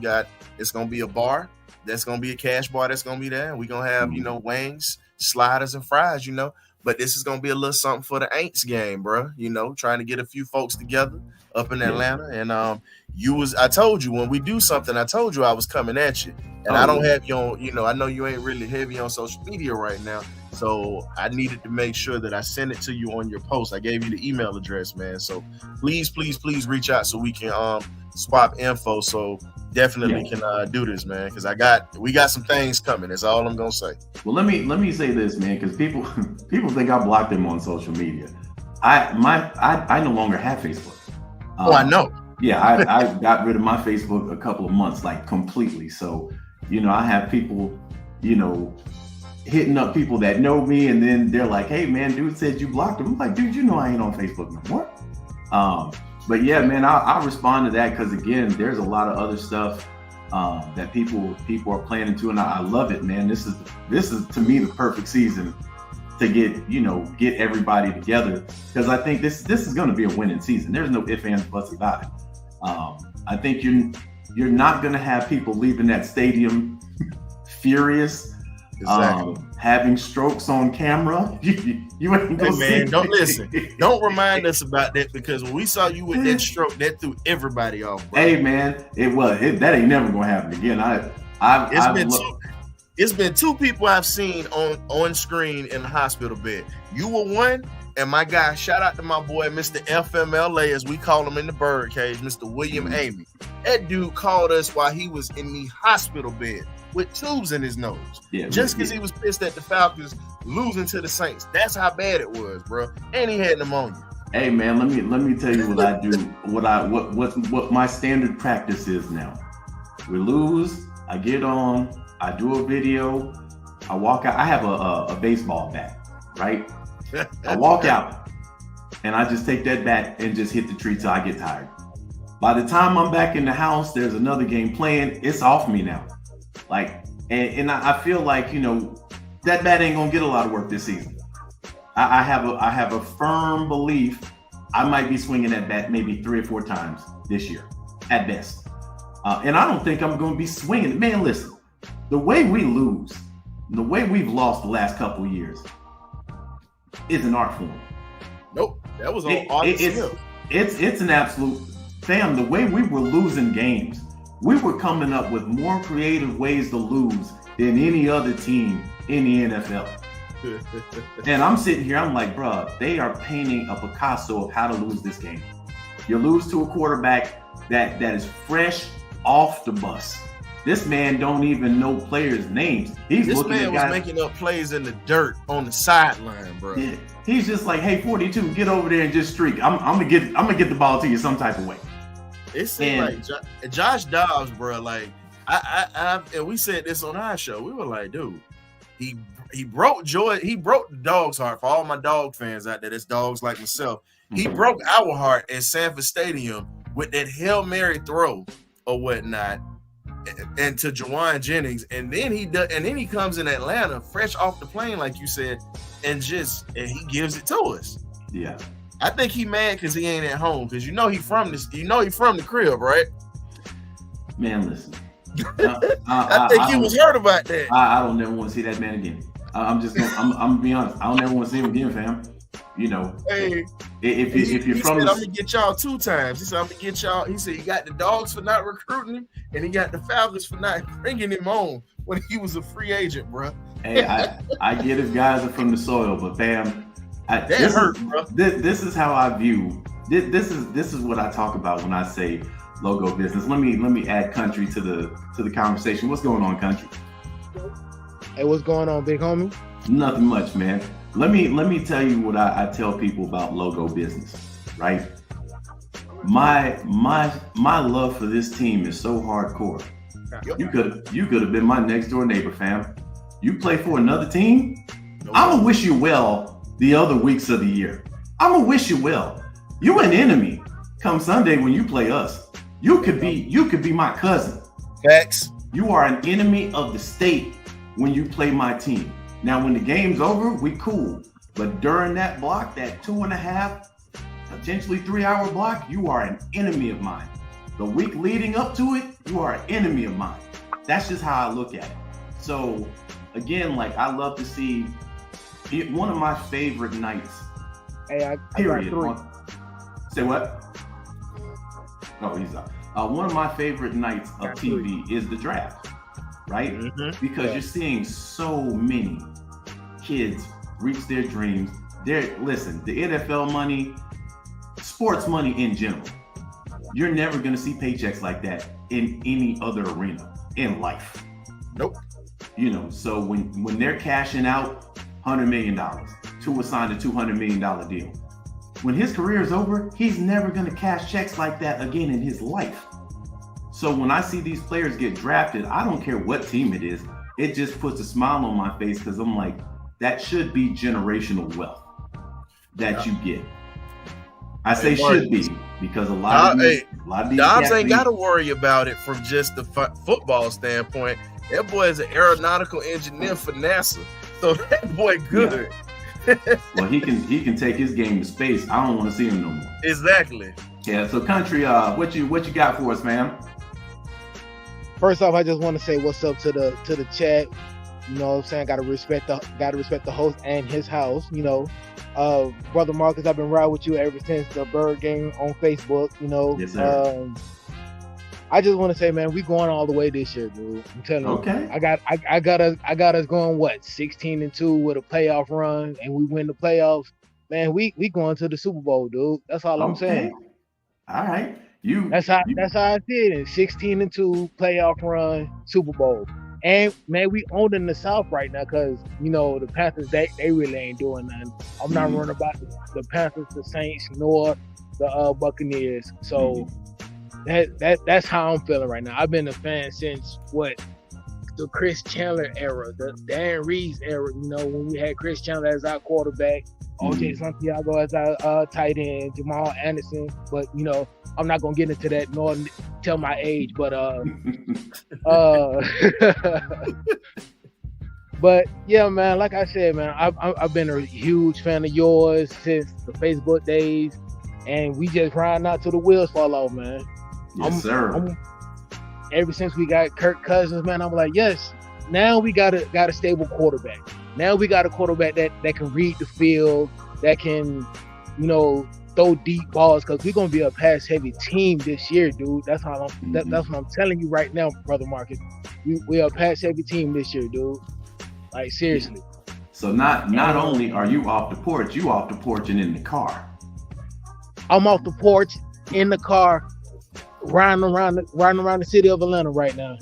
it's gonna be a bar. That's gonna be a cash bar. That's gonna be there. And we gonna have you know wings, sliders, and fries. You know, but this is gonna be a little something for the Aints game, bro. You know, trying to get a few folks together up in Atlanta. And I told you when we do something, I told you I was coming at you. And I don't have you on, you know, I know you ain't really heavy on social media right now. So I needed to make sure that I send it to you on your post. I gave you the email address, man. So please reach out so we can swap info. So definitely can do this, man. Because we got some things coming. That's all I'm gonna say. Well, let me say this, man, because people think I blocked them on social media. I no longer have Facebook. I know. Yeah, I got rid of my Facebook a couple of months, like completely. So, you know, I have people, you know, hitting up people that know me, and then they're like, "Hey, man, dude said you blocked him." I'm like, "Dude, you know I ain't on Facebook no more." But yeah, man, I'll respond to that because again, there's a lot of other stuff that people are planning to, and I love it, man. This is to me the perfect season to get everybody together because I think this is going to be a winning season. There's no ifs, ands, buts about it. I think you're not going to have people leaving that stadium furious, having strokes on camera. You ain't gonna see. Don't listen. Don't remind us about that because when we saw you with that stroke, that threw everybody off. Bro. Hey, man, that ain't never gonna happen again. It's been two people I've seen on screen in the hospital bed. You were one, and my guy, shout out to my boy, Mr. FMLA, as we call him in the birdcage, Mr. William Amy. That dude called us while he was in the hospital bed with tubes in his nose. Yeah, just because he was pissed at the Falcons losing to the Saints. That's how bad it was, bro. And he had pneumonia. Hey, man, let me tell you what I do. What my standard practice is now. We lose, I get on, I do a video, I walk out. I have a baseball bat, right? I walk out and I just take that bat and just hit the tree till I get tired. By the time I'm back in the house, there's another game playing. It's off me now. Like, and I feel like, you know, that bat ain't gonna get a lot of work this season. I have a firm belief I might be swinging that bat maybe 3 or 4 times this year at best. And I don't think I'm gonna be swinging it. Man, listen, the way we lose, the way we've lost the last couple of years is an art form. Nope, that was on it's an absolute fam. The way we were losing games, we were coming up with more creative ways to lose than any other team in the NFL. And I'm sitting here, I'm like, bro, they are painting a Picasso of how to lose this game. You lose to a quarterback that is fresh off the bus. This man don't even know players' names. This man was making up plays in the dirt on the sideline, bro. Yeah. He's just like, hey, 42, get over there and just streak. I'm gonna get the ball to you some type of way. It seemed like Josh Dobbs, bro. Like I and we said this on our show. We were like, dude, he broke joy. He broke the dog's heart for all my dog fans out there. That's dogs like myself. He broke our heart at Sanford Stadium with that Hail Mary throw or whatnot, and to Jawan Jennings, and then he comes in Atlanta fresh off the plane, like you said, and he gives it to us. Yeah. I think he mad because he ain't at home because he from the crib, right? Man, listen. I think he was hurt about that. I don't never want to see that man again. I'm gonna be honest. I don't ever want to see him again, fam. You know, hey, if you're from, I'm gonna get y'all 2 times. He said, I'm gonna get y'all. He said, he got the dogs for not recruiting him, and he got the Falcons for not bringing him on when he was a free agent, bro. Hey, I get if guys are from the soil, but fam, that hurt, bro. This is how I view. This is what I talk about when I say logo business. Let me add Country to the conversation. What's going on, Country? Hey, what's going on, big homie? Nothing much, man. Let me tell you what I tell people about logo business, right? My love for this team is so hardcore. You could have been my next door neighbor, fam. You play for another team, I'm gonna wish you well the other weeks of the year. I'm gonna wish you well. You an enemy come Sunday when you play us. You could be my cousin. Facts. You are an enemy of the state when you play my team. Now, when the game's over, we cool. But during that block, that 2.5, potentially 3-hour block, you are an enemy of mine. The week leading up to it, you are an enemy of mine. That's just how I look at it. So, again, like, I love to see it, one of my favorite nights. Hey, I period. got 3. Say what? Oh, he's up. One of my favorite nights of TV is the draft, right? Because you're seeing so many kids reach their dreams. Listen, the NFL money, sports money in general, you're never going to see paychecks like that in any other arena in life. Nope. You know, so when they're cashing out $100 million, Tua signed a $200 million deal. When his career is over, he's never going to cash checks like that again in his life. So when I see these players get drafted, I don't care what team it is. It just puts a smile on my face because I'm like, that should be generational wealth that you get. I say should be because a lot of these Dobbs ain't got to worry about it from just the football standpoint. That boy is an aeronautical engineer for NASA, so that boy good. Yeah. Well, he can take his game to space. I don't want to see him no more. Exactly. Yeah. So, Country, what you got for us, man? First off, I just want to say what's up to the chat. You know what I'm saying? Gotta respect the host and his house, you know. Brother Marcus, I've been riding with you ever since the Bird game on Facebook, you know. Yes, sir. I just want to say, man, we going all the way this year, dude. I'm telling you. Okay. I got us going 16-2 with a playoff run, and we win the playoffs. Man, we going to the Super Bowl, dude. That's all I'm saying. All right. That's how I see it. 16-2 playoff run, Super Bowl. And man, we own in the South right now because you know the Panthers they really ain't doing nothing. I'm not worrying about the Panthers, the Saints, nor the Buccaneers. So that's how I'm feeling right now. I've been a fan since the Chris Chandler era, the Dan Reeves era. You know when we had Chris Chandler as our quarterback, O.J. Santiago as our tight end, Jamal Anderson. But you know I'm not gonna get into that nor tell my age, but but yeah, man, like I said, man, I've been a huge fan of yours since the Facebook days, and we just riding out till the wheels fall off, man. Yes, sir. Ever since we got Kirk Cousins, man, I'm like, yes, now we got a stable quarterback. Now we got a quarterback that can read the field, that can, you know, throw deep balls, because we're gonna be a pass heavy team this year, dude. That's what I'm telling you right now, brother Marcus. We are a pass heavy team this year, dude. Like seriously. So not only are you off the porch, you off the porch and in the car. I'm off the porch, in the car, riding around the city of Atlanta right now.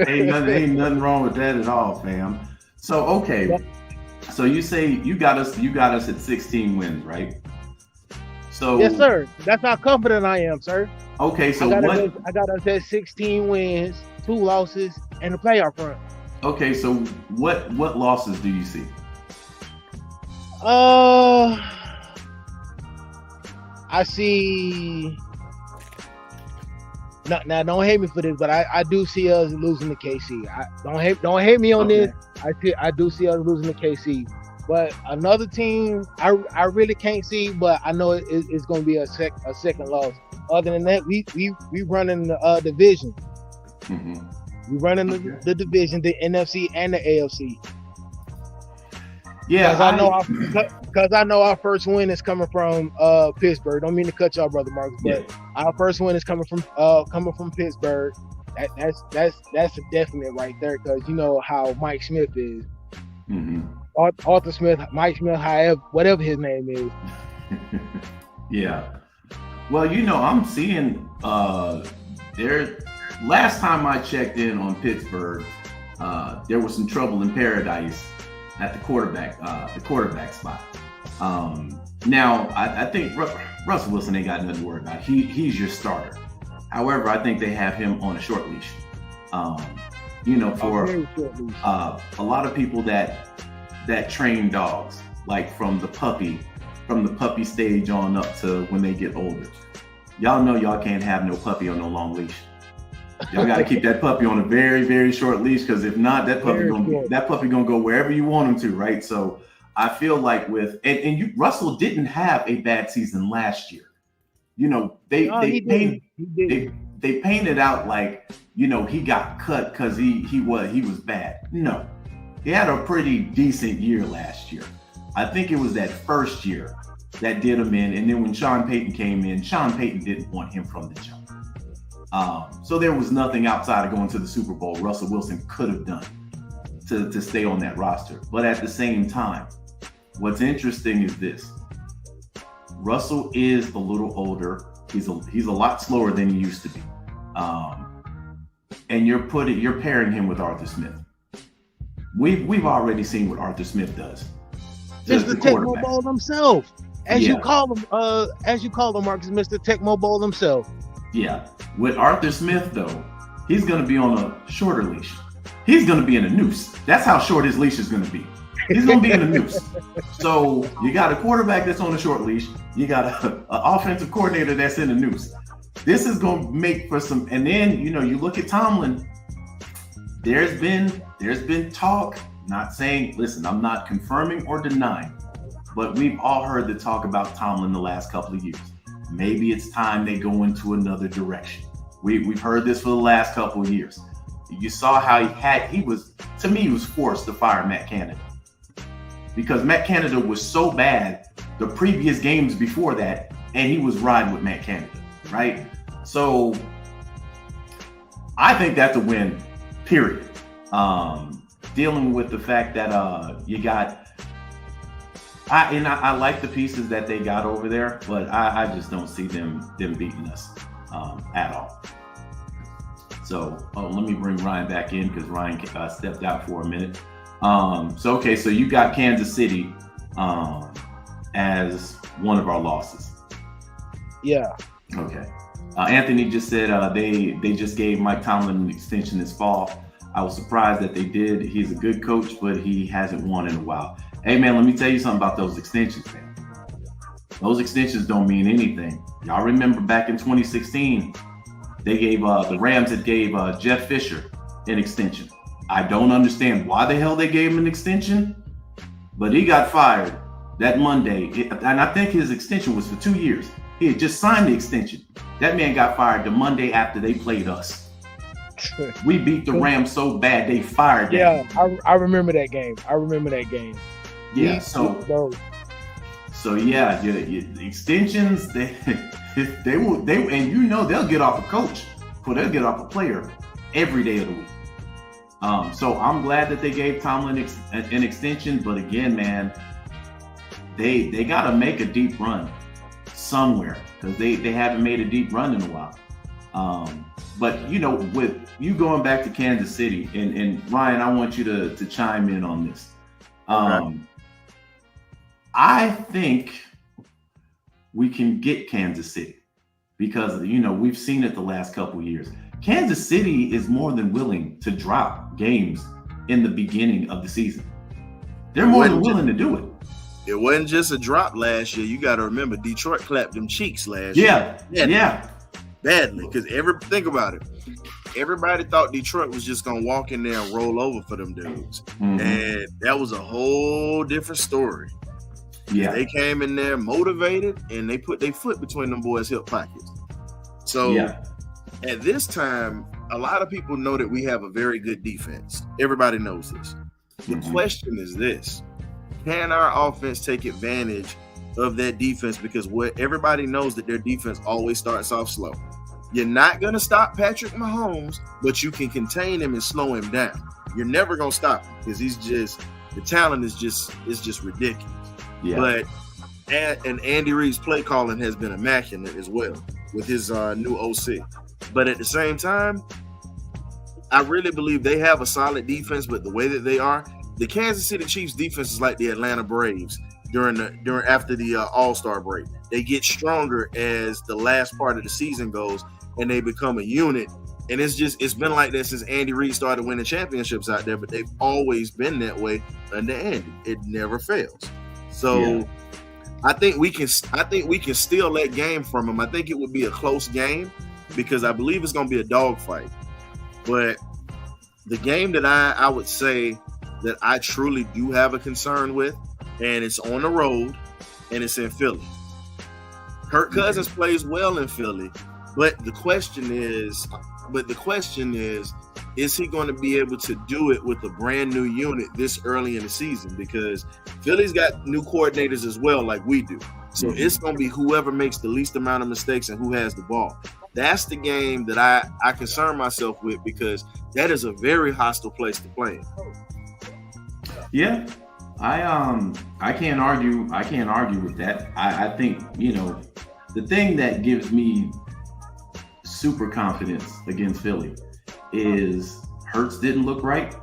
ain't nothing wrong with that at all, fam. So okay. So you say you got us at 16 wins, right? So yes, sir. That's how confident I am, sir. Okay, so I got us at 16 wins, 2 losses, and a playoff run. Okay, so what losses do you see? I see. Now don't hate me for this, but I do see us losing to KC. Don't hate me on this. I do see us losing to KC, but another team I really can't see, but I know it's going to be a second loss. Other than that, we running the division. We running the division, the NFC and the AFC. Yeah, because I know our first win is coming from Pittsburgh. Don't mean to cut y'all, brother Marcus, but our first win is coming from Pittsburgh. That's a definite right there, because you know how Mike Smith is. Arthur Smith, Mike Smith, whatever his name is. Yeah. Well, I'm seeing there. Last time I checked in on Pittsburgh, there was some trouble in paradise at the quarterback spot. Now I think Russell Wilson ain't got nothing to worry about. He's your starter. However, I think they have him on a short leash. For a lot of people that train dogs, like from the puppy stage on up to when they get older. Y'all know y'all can't have no puppy on no long leash. Y'all got to keep that puppy on a very, very short leash, because if not, that puppy gonna go wherever you want him to, right? So I feel like Russell didn't have a bad season last year. They painted out like he got cut because he was bad. No, he had a pretty decent year last year. I think it was that first year that did him in, and then when Sean Payton came in, Sean Payton didn't want him from the jump. So there was nothing outside of going to the Super Bowl Russell Wilson could have done to stay on that roster. But at the same time, what's interesting is this: Russell is a little older. He's a lot slower than he used to be. And you're pairing him with Arthur Smith. We've already seen what Arthur Smith does. Mr. Tecmo Bowl himself. As you call him, Marcus, Mr. Tecmo Bowl himself. Yeah. With Arthur Smith, though, he's going to be on a shorter leash. He's going to be in a noose. That's how short his leash is going to be. He's going to be in a noose. So you got a quarterback that's on a short leash. You got an offensive coordinator that's in a noose. This is going to make for some. And then, you look at Tomlin. There's been talk, not saying, listen, I'm not confirming or denying, but we've all heard the talk about Tomlin the last couple of years. Maybe it's time they go into another direction. We've heard this for the last couple of years. You saw how he was forced to fire Matt Canada, because Matt Canada was so bad the previous games before that, and he was riding with Matt Canada, right? So I think that's a win, period. Dealing with the fact that you got, I like the pieces that they got over there, but I just don't see them beating us at all. So let me bring Ryan back in, because Ryan stepped out for a minute. So you got Kansas City as one of our losses. Yeah. Okay. Anthony just said they just gave Mike Tomlin an extension this fall. I was surprised that they did. He's a good coach, but he hasn't won in a while. Hey, man, let me tell you something about those extensions, man. Those extensions don't mean anything. Y'all remember back in 2016, they gave the Rams had gave Jeff Fisher an extension. I don't understand why the hell they gave him an extension, but he got fired that Monday. And I think his extension was for 2 years. He had just signed the extension. That man got fired the Monday after they played us. We beat the Rams so bad they fired them. Yeah, I remember that game. Yeah, so yeah, the extensions they will, and they'll get off a coach, or they'll get off a player every day of the week. So I'm glad that they gave Tomlin an extension, but again, man, they got to make a deep run somewhere, because they haven't made a deep run in a while. But with you going back to Kansas City, and Ryan, I want you to chime in on this. I think we can get Kansas City, because we've seen it the last couple of years. Kansas City is more than willing to drop games in the beginning of the season. They're more than willing to do it. It wasn't just a drop last year. You got to remember, Detroit clapped them cheeks last year. Yeah. Badly, because think about it. Everybody thought Detroit was just gonna walk in there and roll over for them dudes, and that was a whole different story. Yeah, they came in there motivated, and they put their foot between them boys' hip pockets. So at this time, a lot of people know that we have a very good defense. Everybody knows this. The question is this: can our offense take advantage of that defense? Because everybody knows that their defense always starts off slow. You're not going to stop Patrick Mahomes, but you can contain him and slow him down. You're never going to stop him, because the talent is just ridiculous. Yeah. But and Andy Reid's play calling has been immaculate as well with his new OC. But at the same time, I really believe they have a solid defense, but the way that they are, the Kansas City Chiefs defense is like the Atlanta Braves after the All-Star break. They get stronger as the last part of the season goes, and they become a unit. And it's been like that since Andy Reid started winning championships out there, but they've always been that way under Andy. It never fails. So I think we can steal that game from them. I think it would be a close game because I believe it's going to be a dogfight. But the game that I would say that I truly do have a concern with, and it's on the road, and it's in Philly. Kirk Cousins plays well in Philly, but the question is, is he going to be able to do it with a brand new unit this early in the season? Because Philly's got new coordinators as well, like we do. So it's going to be whoever makes the least amount of mistakes and who has the ball. That's the game that I concern myself with because that is a very hostile place to play in. Yeah, I can't argue with that. I think, the thing that gives me super confidence against Philly is Hurts didn't look right,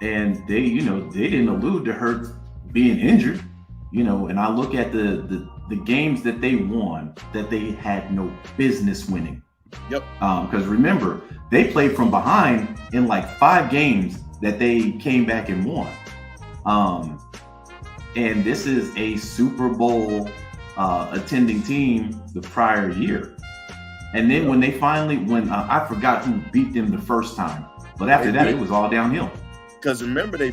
and they didn't allude to Hurts being injured, and I look at the games that they won that they had no business winning. Yep. Because remember, they played from behind in like 5 games that they came back and won. And this is a Super Bowl attending team the prior year. And then when I forgot who beat them the first time, but after that, it was all downhill. Because remember they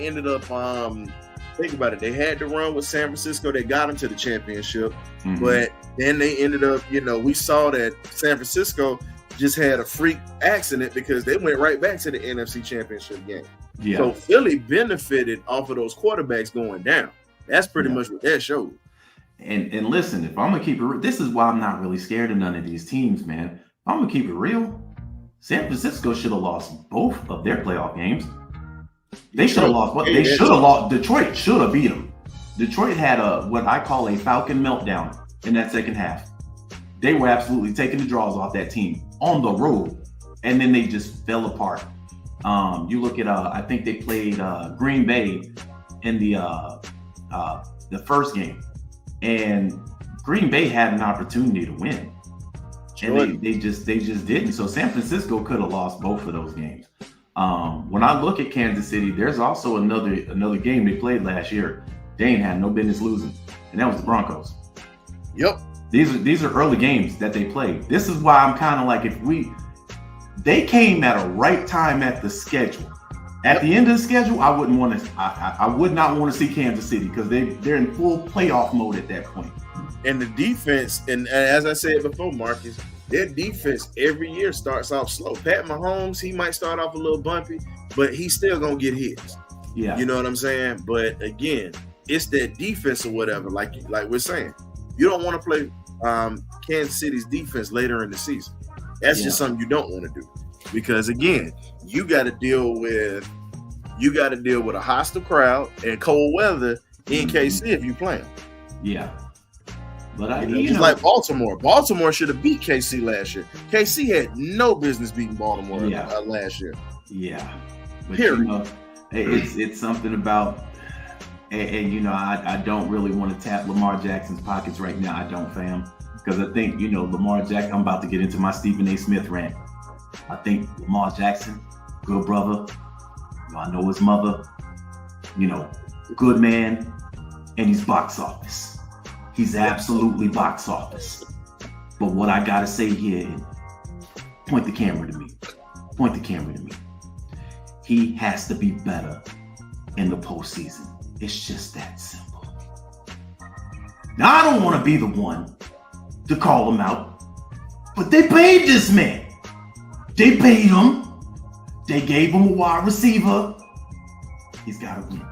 ended up, think about it, they had to run with San Francisco. They got them to the championship, but then they ended up, we saw that San Francisco just had a freak accident because they went right back to the NFC Championship game. Yeah. So Philly benefited off of those quarterbacks going down. That's pretty much what that showed. And listen, if I'm gonna keep it real, this is why I'm not really scared of none of these teams, man. If I'm gonna keep it real, San Francisco should have lost both of their playoff games. They should have lost. They should have lost. Detroit should have beat them. Detroit had what I call a Falcon meltdown in that second half. They were absolutely taking the draws off that team on the road, and then they just fell apart. You look at I think they played Green Bay in the first game, and Green Bay had an opportunity to win, and they just didn't. So San Francisco could have lost both of those games. When I look at Kansas City, there's also another game they played last year. They ain't had no business losing, and that was the Broncos. Yep. These are early games that they played. This is why I'm kind of like, they came at a right time at the schedule. At the end of the schedule, I would not want to see Kansas City because they're in full playoff mode at that point. And the defense, and as I said before, Marcus, their defense every year starts off slow. Pat Mahomes, he might start off a little bumpy, but he's still gonna get his. Yeah, you know what I'm saying. But again, it's that defense or whatever. Like we're saying, you don't want to play Kansas City's defense later in the season. That's just something you don't want to do, because again, you got to deal with a hostile crowd and cold weather in KC if you play them. Yeah. But like Baltimore. Baltimore should have beat KC last year. KC had no business beating Baltimore last year. Yeah. But period. It's something about, and I don't really want to tap Lamar Jackson's pockets right now. I don't, fam. Because I think, Lamar Jackson, I'm about to get into my Stephen A. Smith rant. I think Lamar Jackson, good brother. I know his mother, good man, and he's box office. He's absolutely box office. But what I gotta say here, point the camera to me. He has to be better in the postseason. It's just that simple. Now, I don't want to be the one to call him out, but they paid this man. They paid him. They gave him a wide receiver. He's got to win.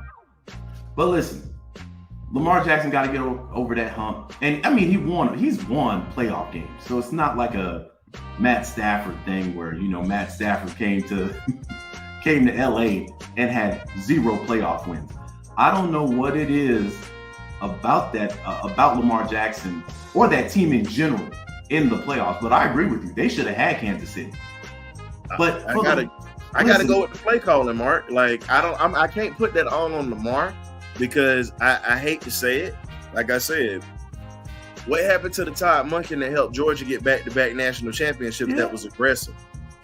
But listen, Lamar Jackson got to get over that hump. And I mean, he's won playoff games. So it's not like a Matt Stafford thing where, Matt Stafford came to LA and had 0 playoff wins. I don't know what it is about that, about Lamar Jackson or that team in general in the playoffs. But I agree with you; they should have had Kansas City. But I gotta go with the play calling, Mark. Like I can't put that all on Lamar because I hate to say it. Like I said, what happened to the Todd Monken that helped Georgia get back-to-back national championships? That was aggressive.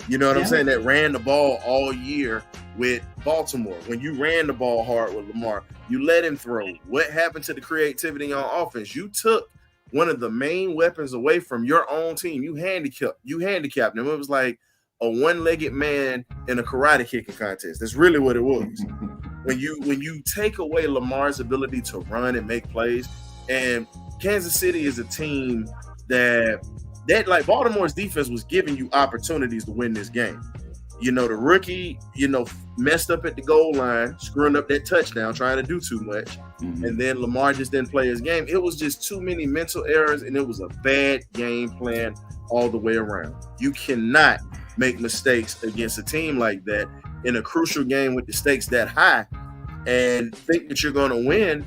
You know what I'm saying? That ran the ball all year with Baltimore. When you ran the ball hard with Lamar, you let him throw. What happened to the creativity on offense? You took one of the main weapons away from your own team. You handicapped him. It was like a one-legged man in a karate kicking contest. That's really what it was. When you take away Lamar's ability to run and make plays, and Kansas City is a team that like Baltimore's defense was giving you opportunities to win this game. The rookie, messed up at the goal line, screwing up that touchdown, trying to do too much. And then Lamar just didn't play his game. It was just too many mental errors, and it was a bad game plan all the way around. You cannot make mistakes against a team like that in a crucial game with the stakes that high and think that you're going to win,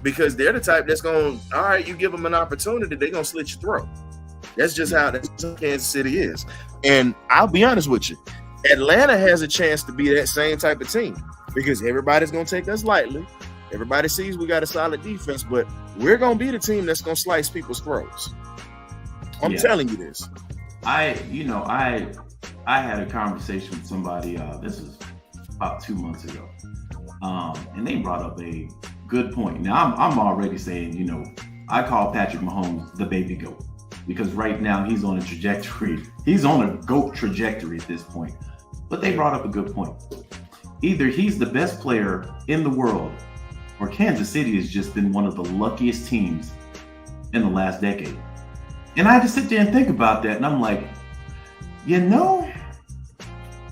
because they're the type that's going, all right, you give them an opportunity, they're going to slit your throat. That's just how Kansas City is. And I'll be honest with you, Atlanta has a chance to be that same type of team because everybody's going to take us lightly. Everybody sees we got a solid defense, but we're going to be the team that's going to slice people's throats. I'm telling you this. I had a conversation with somebody, this was about 2 months ago, and they brought up a good point. Now, I'm already saying, I call Patrick Mahomes the baby goat because right now he's on a trajectory. He's on a GOAT trajectory at this point. But they brought up a good point. Either he's the best player in the world or Kansas City has just been one of the luckiest teams in the last decade. And I had to sit there and think about that. And I'm like,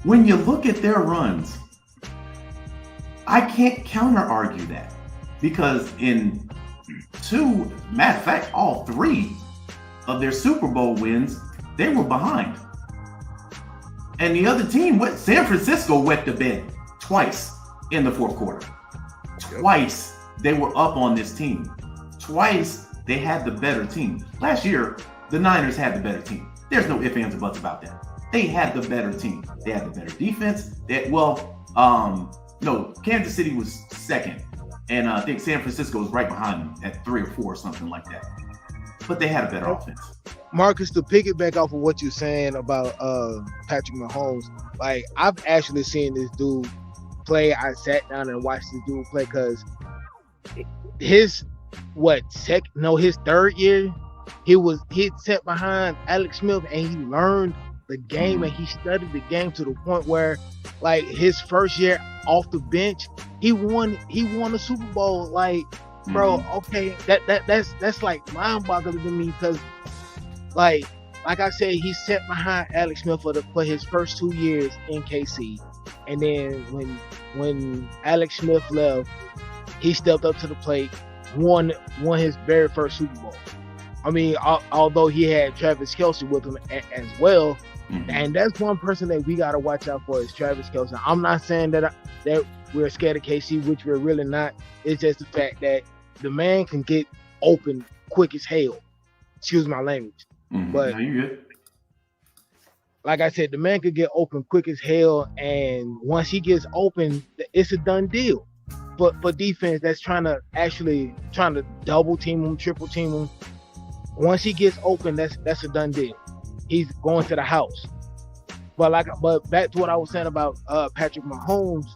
when you look at their runs, I can't counter argue that because in matter of fact, all 3 of their Super Bowl wins, they were behind. And the other team, San Francisco wet the bed twice in the fourth quarter. Twice they were up on this team. Twice they had the better team. Last year, the Niners had the better team. There's no ifs, ands, or buts about that. They had the better team. They had the better defense. Kansas City was second. And I think San Francisco was right behind them at 3 or 4 or something like that. But they had a better offense. Marcus, to piggyback off of what you're saying about Patrick Mahomes, like I've actually seen this dude play. I sat down and watched this dude play because his third year, he sat behind Alex Smith and he learned the game and he studied the game to the point where, like, his first year off the bench, he won a Super Bowl. Like, bro, okay, that's like mind-boggling to me because, like I said, he sat behind Alex Smith for his first 2 years in KC, and then when Alex Smith left, he stepped up to the plate, won his very first Super Bowl. I mean, although he had Travis Kelce with him as well, and that's one person that we got to watch out for is Travis Kelce. I'm not saying that we're scared of KC, which we're really not. It's just the fact that the man can get open quick as hell. Excuse my language. But no, you're good. Like I said, the man could get open quick as hell, and once he gets open, it's a done deal. But for defense that's trying to double team him, triple team him, once he gets open, that's a done deal. He's going to the house. But back to what I was saying about Patrick Mahomes,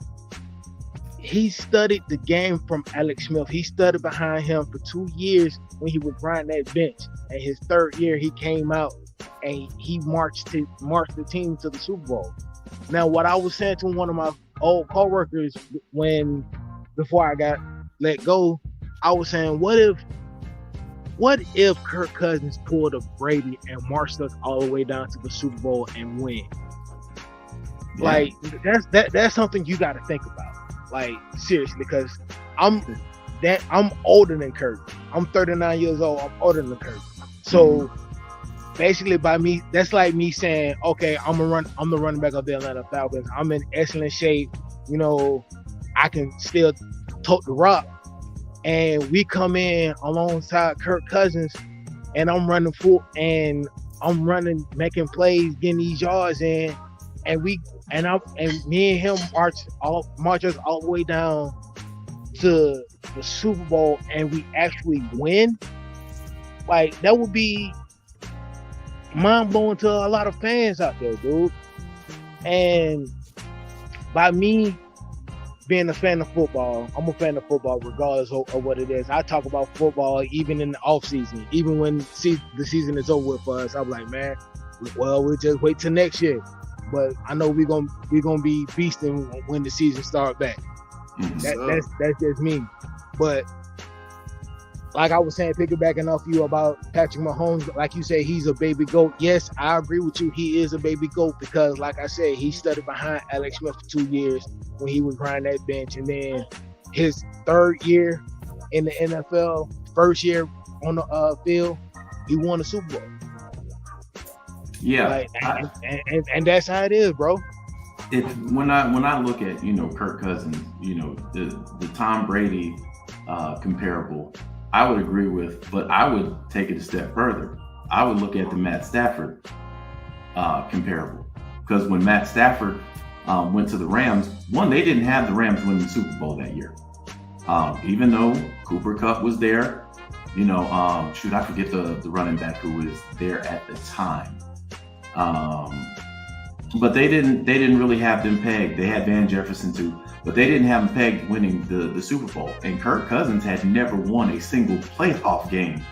he studied the game from Alex Smith. He studied behind him for 2 years when he was riding that bench. And his third year, he came out and he marched the team to the Super Bowl. Now, what I was saying to one of my old coworkers before I got let go, I was saying, what if Kirk Cousins pulled a Brady and marched us all the way down to the Super Bowl and win? Yeah. Like that's something you got to think about. Like, seriously, because I'm older than Kirk. I'm 39 years old. I'm older than Kirk. So basically, by me, that's like me saying, okay, I'm the running back of the Atlanta Falcons. I'm in excellent shape. I can still tote the rock. and we come in alongside Kirk Cousins, and I'm running full, and I'm running, making plays, getting these yards in, and me and him march us all the way down to the Super Bowl, and we actually win. Like, that would be mind blowing to a lot of fans out there, dude. And by me being a fan of football, I'm a fan of football regardless of what it is. I talk about football even in the off season, even when the season is over for us. I'm like, man, well, we'll just wait till next year. But I know we're gonna be feasting when the season starts back. That's just me. But like I was saying, piggybacking off you about Patrick Mahomes, like you say, he's a baby GOAT. Yes, I agree with you. He is a baby GOAT because, like I said, he studied behind Alex Smith for 2 years when he was behind that bench. And then his third year in the NFL, first year on the field, he won a Super Bowl. Yeah. Like, and that's how it is, bro. When I look at, Kirk Cousins, the Tom Brady comparable, I would agree with, but I would take it a step further. I would look at the Matt Stafford comparable, because when Matt Stafford went to the Rams, they didn't have the Rams win the Super Bowl that year. Even though Cooper Kupp was there, I forget the running back who was there at the time. But they didn't really have them pegged. They had Van Jefferson too, but they didn't have them pegged winning the Super Bowl. And Kirk Cousins had never won a single playoff game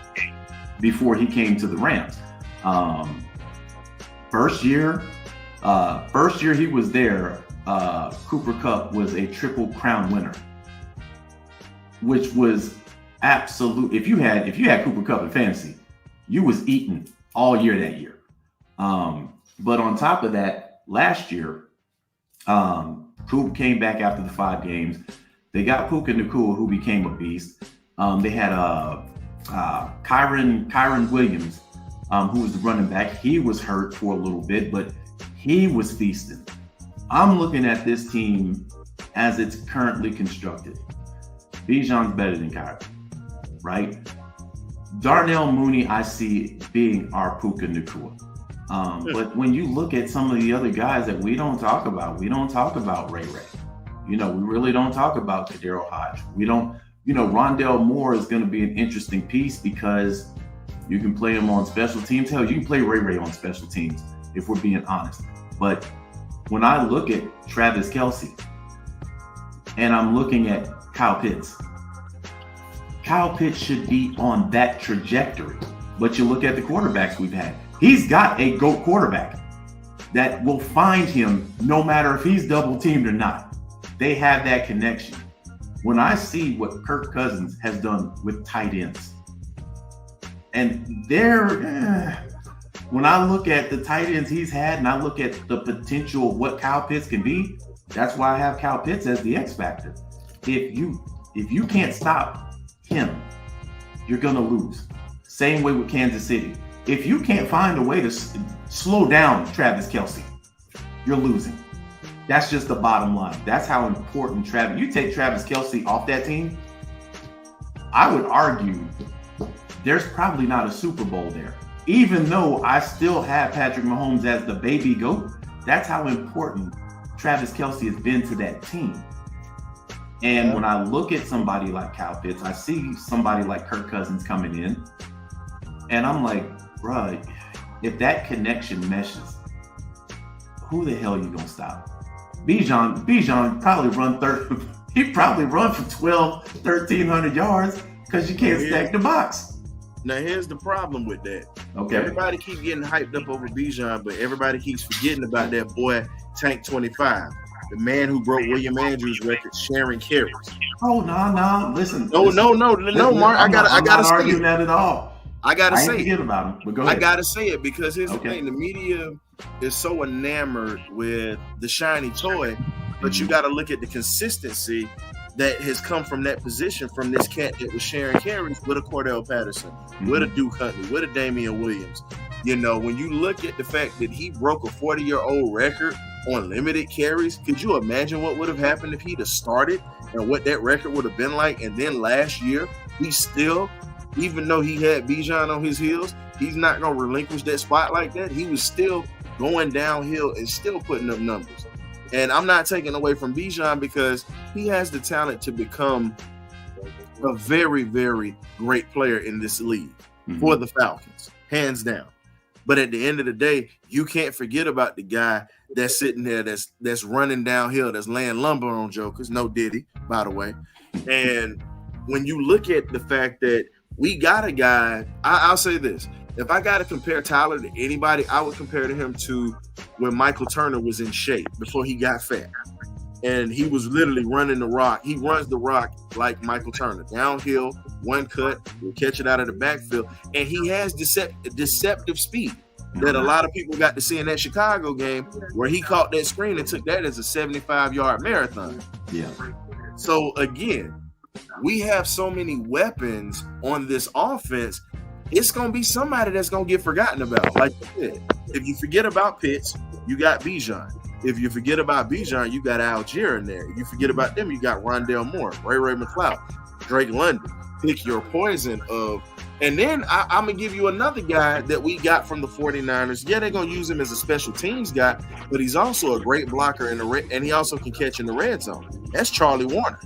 before he came to the Rams. First year he was there, Cooper Kupp was a Triple Crown winner, which was absolute. If you had Cooper Kupp in fantasy, you was eating all year that year. But on top of that, last year, Coop came back after the 5 games. They got Puka Nacua, who became a beast. They had Kyron Williams, who was the running back. He was hurt for a little bit, but he was feasting. I'm looking at this team as it's currently constructed. Bijan's better than Kyron, right? Darnell Mooney, I see being our Puka Nacua. But when you look at some of the other guys that we don't talk about Ray Ray. We really don't talk about Kadero Hodge. We don't, Rondell Moore is going to be an interesting piece because you can play him on special teams. Hell, you can play Ray Ray on special teams if we're being honest. But when I look at Travis Kelce and I'm looking at Kyle Pitts should be on that trajectory. But you look at the quarterbacks we've had. He's got a GOAT quarterback that will find him no matter if he's double teamed or not. They have that connection. When I see what Kirk Cousins has done with tight ends, and when I look at the tight ends he's had and I look at the potential of what Kyle Pitts can be, that's why I have Kyle Pitts as the X factor. If you can't stop him, you're gonna lose. Same way with Kansas City. If you can't find a way to slow down Travis Kelce, you're losing. That's just the bottom line. That's how important you take Travis Kelce off that team, I would argue there's probably not a Super Bowl there. Even though I still have Patrick Mahomes as the baby GOAT, that's how important Travis Kelce has been to that team. And when I look at somebody like Kyle Pitts, I see somebody like Kirk Cousins coming in, and I'm like, bruh, if that connection meshes, who the hell are you gonna stop? Bijan probably run for 1,300 yards because you can't stack the box. Now here's the problem with that. Okay. Everybody keeps getting hyped up over Bijan, but everybody keeps forgetting about that boy Tank 25, the man who broke William Andrews' record, sharing carries. Oh no! Listen. No, Mark. I gotta say argue that at all. I gotta say forget about him, but go ahead. I gotta say it because here's the thing: the media is so enamored with the shiny toy, but you got to look at the consistency that has come from that position, from this cat that was sharing carries with a Cordell Patterson, with a Duke Huntley, with a Damian Williams. When you look at the fact that he broke a 40-year-old record on limited carries. Could you imagine what would have happened if he'd have started and what that record would have been like? And then last year, he still, even though he had Bijan on his heels, he's not going to relinquish that spot like that. He was still going downhill and still putting up numbers. And I'm not taking away from Bijan because he has the talent to become a very, very great player in this league for the Falcons, hands down. But at the end of the day, you can't forget about the guy that's sitting there that's running downhill, that's laying lumber on jokers. No Diddy, by the way. And when you look at the fact that we got a guy, I'll say this. If I got to compare Tyler to anybody, I would compare to him to when Michael Turner was in shape before he got fat. And he was literally running the rock. He runs the rock like Michael Turner. Downhill, one cut, will catch it out of the backfield. And he has deceptive speed that a lot of people got to see in that Chicago game where he caught that screen and took that as a 75-yard marathon. Yeah. So, again, we have so many weapons on this offense. It's going to be somebody that's going to get forgotten about. Like you said, if you forget about Pitts, you got Bijan. If you forget about Bijan, you got Algier in there. If you forget about them, you got Rondale Moore, Ray McLeod, Drake London. Pick your poison of. And then I'm going to give you another guy that we got from the 49ers. Yeah, they're going to use him as a special teams guy, but he's also a great blocker in the and he also can catch in the red zone. That's Charlie Warner.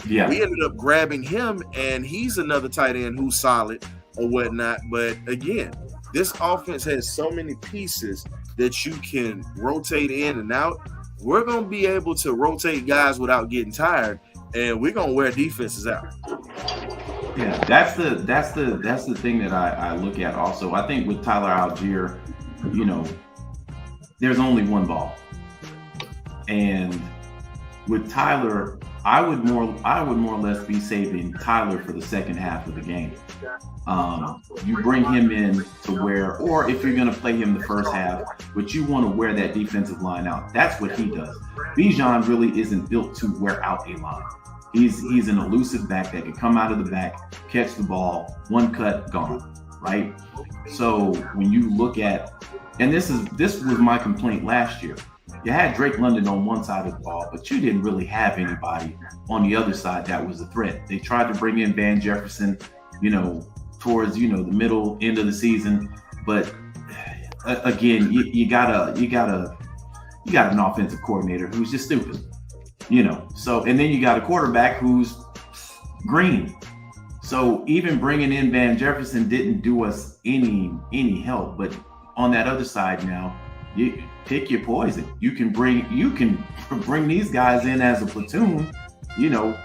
Yeah. We ended up grabbing him, and he's another tight end who's solid or whatnot. But again, this offense has so many pieces that you can rotate in and out. We're going to be able to rotate guys without getting tired, and we're going to wear defenses out. Yeah, that's the thing that I look at also. I think with Tyler Algier, there's only one ball. And with Tyler, I would more or less be saving Tyler for the second half of the game. You bring him in to where, or if you're going to play him the first half, but you want to wear that defensive line out. That's what he does. Bijan really isn't built to wear out a line. He's an elusive back that can come out of the back, catch the ball, one cut, gone, right? So when you look at, and this was my complaint last year. You had Drake London on one side of the ball, but you didn't really have anybody on the other side that was a threat. They tried to bring in Van Jefferson, towards the middle end of the season, but again, you got an offensive coordinator who's just stupid, So and then you got a quarterback who's green. So even bringing in Van Jefferson didn't do us any help. But on that other side now, you pick your poison. You can bring these guys in as a platoon,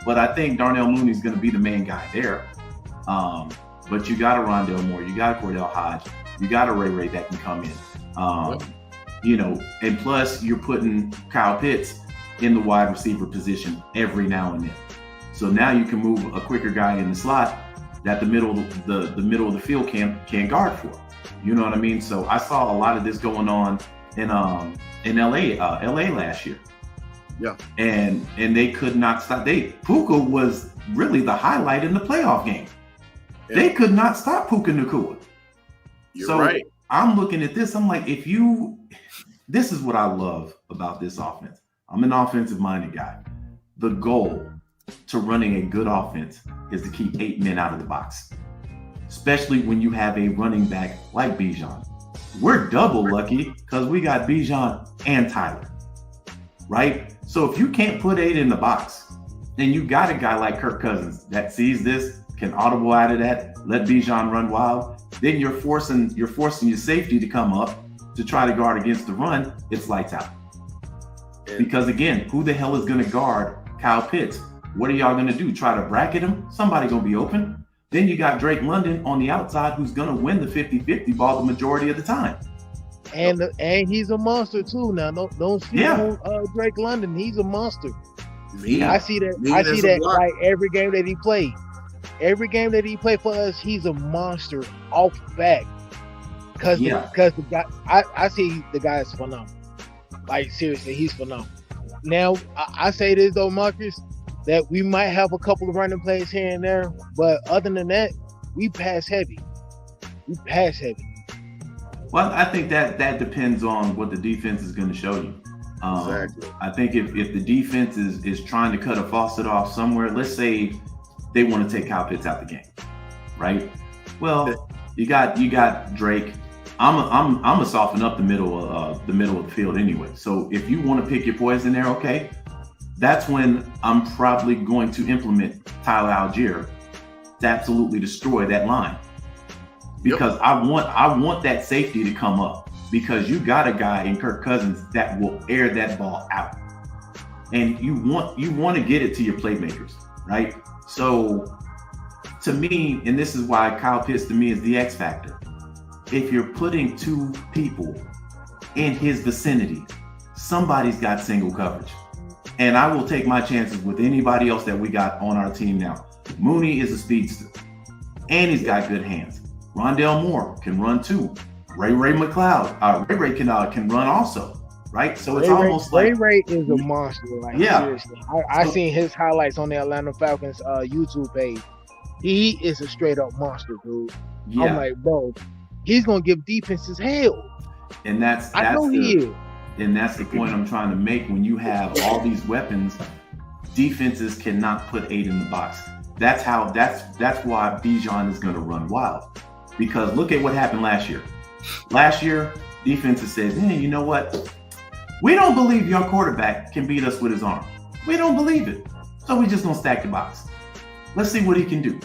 But I think Darnell Mooney's going to be the main guy there. But you got a Rondale Moore, you got a Cordell Hodge, you got a Ray that can come in. And plus you're putting Kyle Pitts in the wide receiver position every now and then. So now you can move a quicker guy in the slot that the middle of the field can guard for. You know what I mean? So I saw a lot of this going on in LA last year. Yeah. And they could not stop. Puka was really the highlight in the playoff game. Yeah. They could not stop Puka Nacua. You're right. I'm looking at this. I'm like, this is what I love about this offense. I'm an offensive-minded guy. The goal to running a good offense is to keep 8 men out of the box, especially when you have a running back like Bijan. We're double lucky because we got Bijan and Tyler, right? So if you can't put 8 in the box, and you got a guy like Kirk Cousins that sees this, can audible out of that, let Bijan run wild, then you're forcing your safety to come up to try to guard against the run. It's lights out. Because again, who the hell is going to guard Kyle Pitts? What are y'all going to do? Try to bracket him? Somebody going to be open. Then you got Drake London on the outside who's going to win the 50-50 ball the majority of the time. And he's a monster too. Now don't sleep on Drake London. He's a monster. I see that like every game that he played. Every game that he played for us, he's a monster off back. Because the guy, I see the guy is phenomenal. Like seriously, he's phenomenal. Now I say this though, Marcus, that we might have a couple of running plays here and there, but other than that, we pass heavy. Well, I think that depends on what the defense is going to show you. Exactly. I think if the defense is trying to cut a faucet off somewhere, let's say they want to take Kyle Pitts out the game, right? Well, you got Drake. I'm gonna soften up the middle of the field anyway. So if you want to pick your poison there, okay, that's when I'm probably going to implement Tyler Algier to absolutely destroy that line. Because I want that safety to come up, because you got a guy in Kirk Cousins that will air that ball out, and you want to get it to your playmakers, right? So to me, and this is why Kyle Pitts to me is the X factor. If you're putting two people in his vicinity, somebody's got single coverage, and I will take my chances with anybody else that we got on our team now. Mooney is a speedster, and he's got good hands. Rondale Moore can run too. Ray McLeod, Ray can run also, right? So it's almost like Ray is a monster. Like, seriously, I seen his highlights on the Atlanta Falcons YouTube page. He is a straight up monster, dude. Yeah. I'm like, bro, he's gonna give defenses hell. And that's I know he is. And that's the point I'm trying to make. When you have all these weapons, defenses cannot put 8 in the box. That's why Bijan is gonna run wild. Because look at what happened last year. Last year, defenses said, hey, you know what? We don't believe your quarterback can beat us with his arm. We don't believe it. So we're just going to stack the box. Let's see what he can do.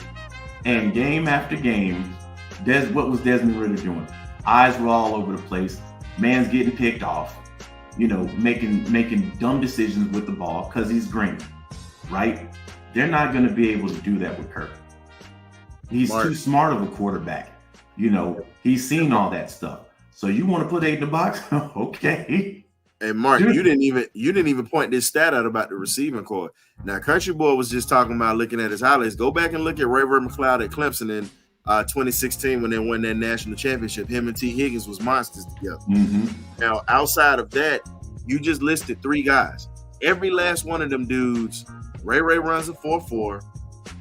And game after game, what was Desmond Ridder doing? Eyes were all over the place. Man's getting picked off, making dumb decisions with the ball because he's green, right? They're not going to be able to do that with Kirk. He's too smart of a quarterback. He's seen all that stuff. So you want to put 8 in the box? Okay. And Mark, you didn't even point this stat out about the receiving core. Now, Country Boy was just talking about looking at his highlights. Go back and look at Ray McLeod at Clemson in 2016 when they won that national championship. Him and T. Higgins was monsters together. Mm-hmm. Now, outside of that, you just listed 3 guys. Every last one of them dudes, Ray runs a 4.4.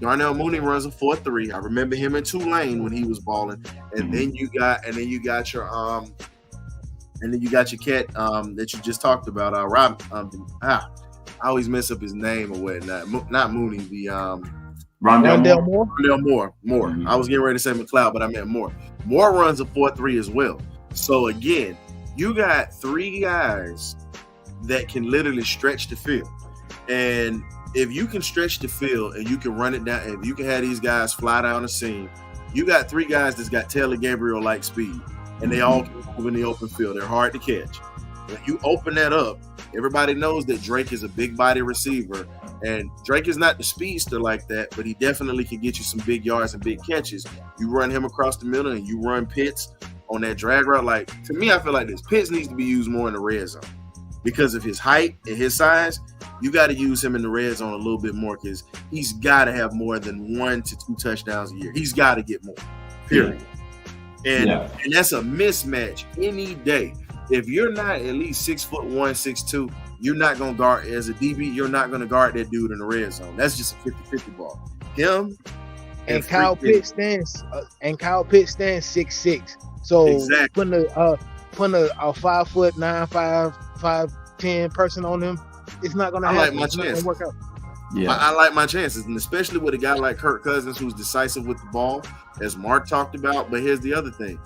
Darnell Mooney runs a 4.3. I remember him in Tulane when he was balling. And then you got your cat that you just talked about, Rob. I always mess up his name or whatnot. Not Mooney, the Rondale Moore. Rondale Moore. Mm-hmm. I was getting ready to say McLeod, but I meant Moore. Moore runs a 4.3 as well. So again, you got 3 guys that can literally stretch the field. And if you can stretch the field and you can run it down, and you can have these guys fly down the seam, you got 3 guys that's got Taylor Gabriel-like speed, and they all can move in the open field. They're hard to catch. When you open that up, everybody knows that Drake is a big body receiver, and Drake is not the speedster like that, but he definitely can get you some big yards and big catches. You run him across the middle and you run Pitts on that drag route. Like, to me, I feel like this. Pitts needs to be used more in the red zone because of his height and his size. You got to use him in the red zone a little bit more because he's got to have more than 1 to 2 touchdowns a year. He's got to get more, period. Yeah. And that's a mismatch any day. If you're not at least 6'1", 6'2", you're not going to guard as a DB. You're not going to guard that dude in the red zone. That's just a 50-50 ball. Him and Kyle Pitts stands 6'6". So exactly. putting a 5'9", 5'10" person on him, it's not going to happen. I like my chances. Work out. Yeah, I like my chances, and especially with a guy like Kirk Cousins who's decisive with the ball, as Mark talked about. But here's the other thing: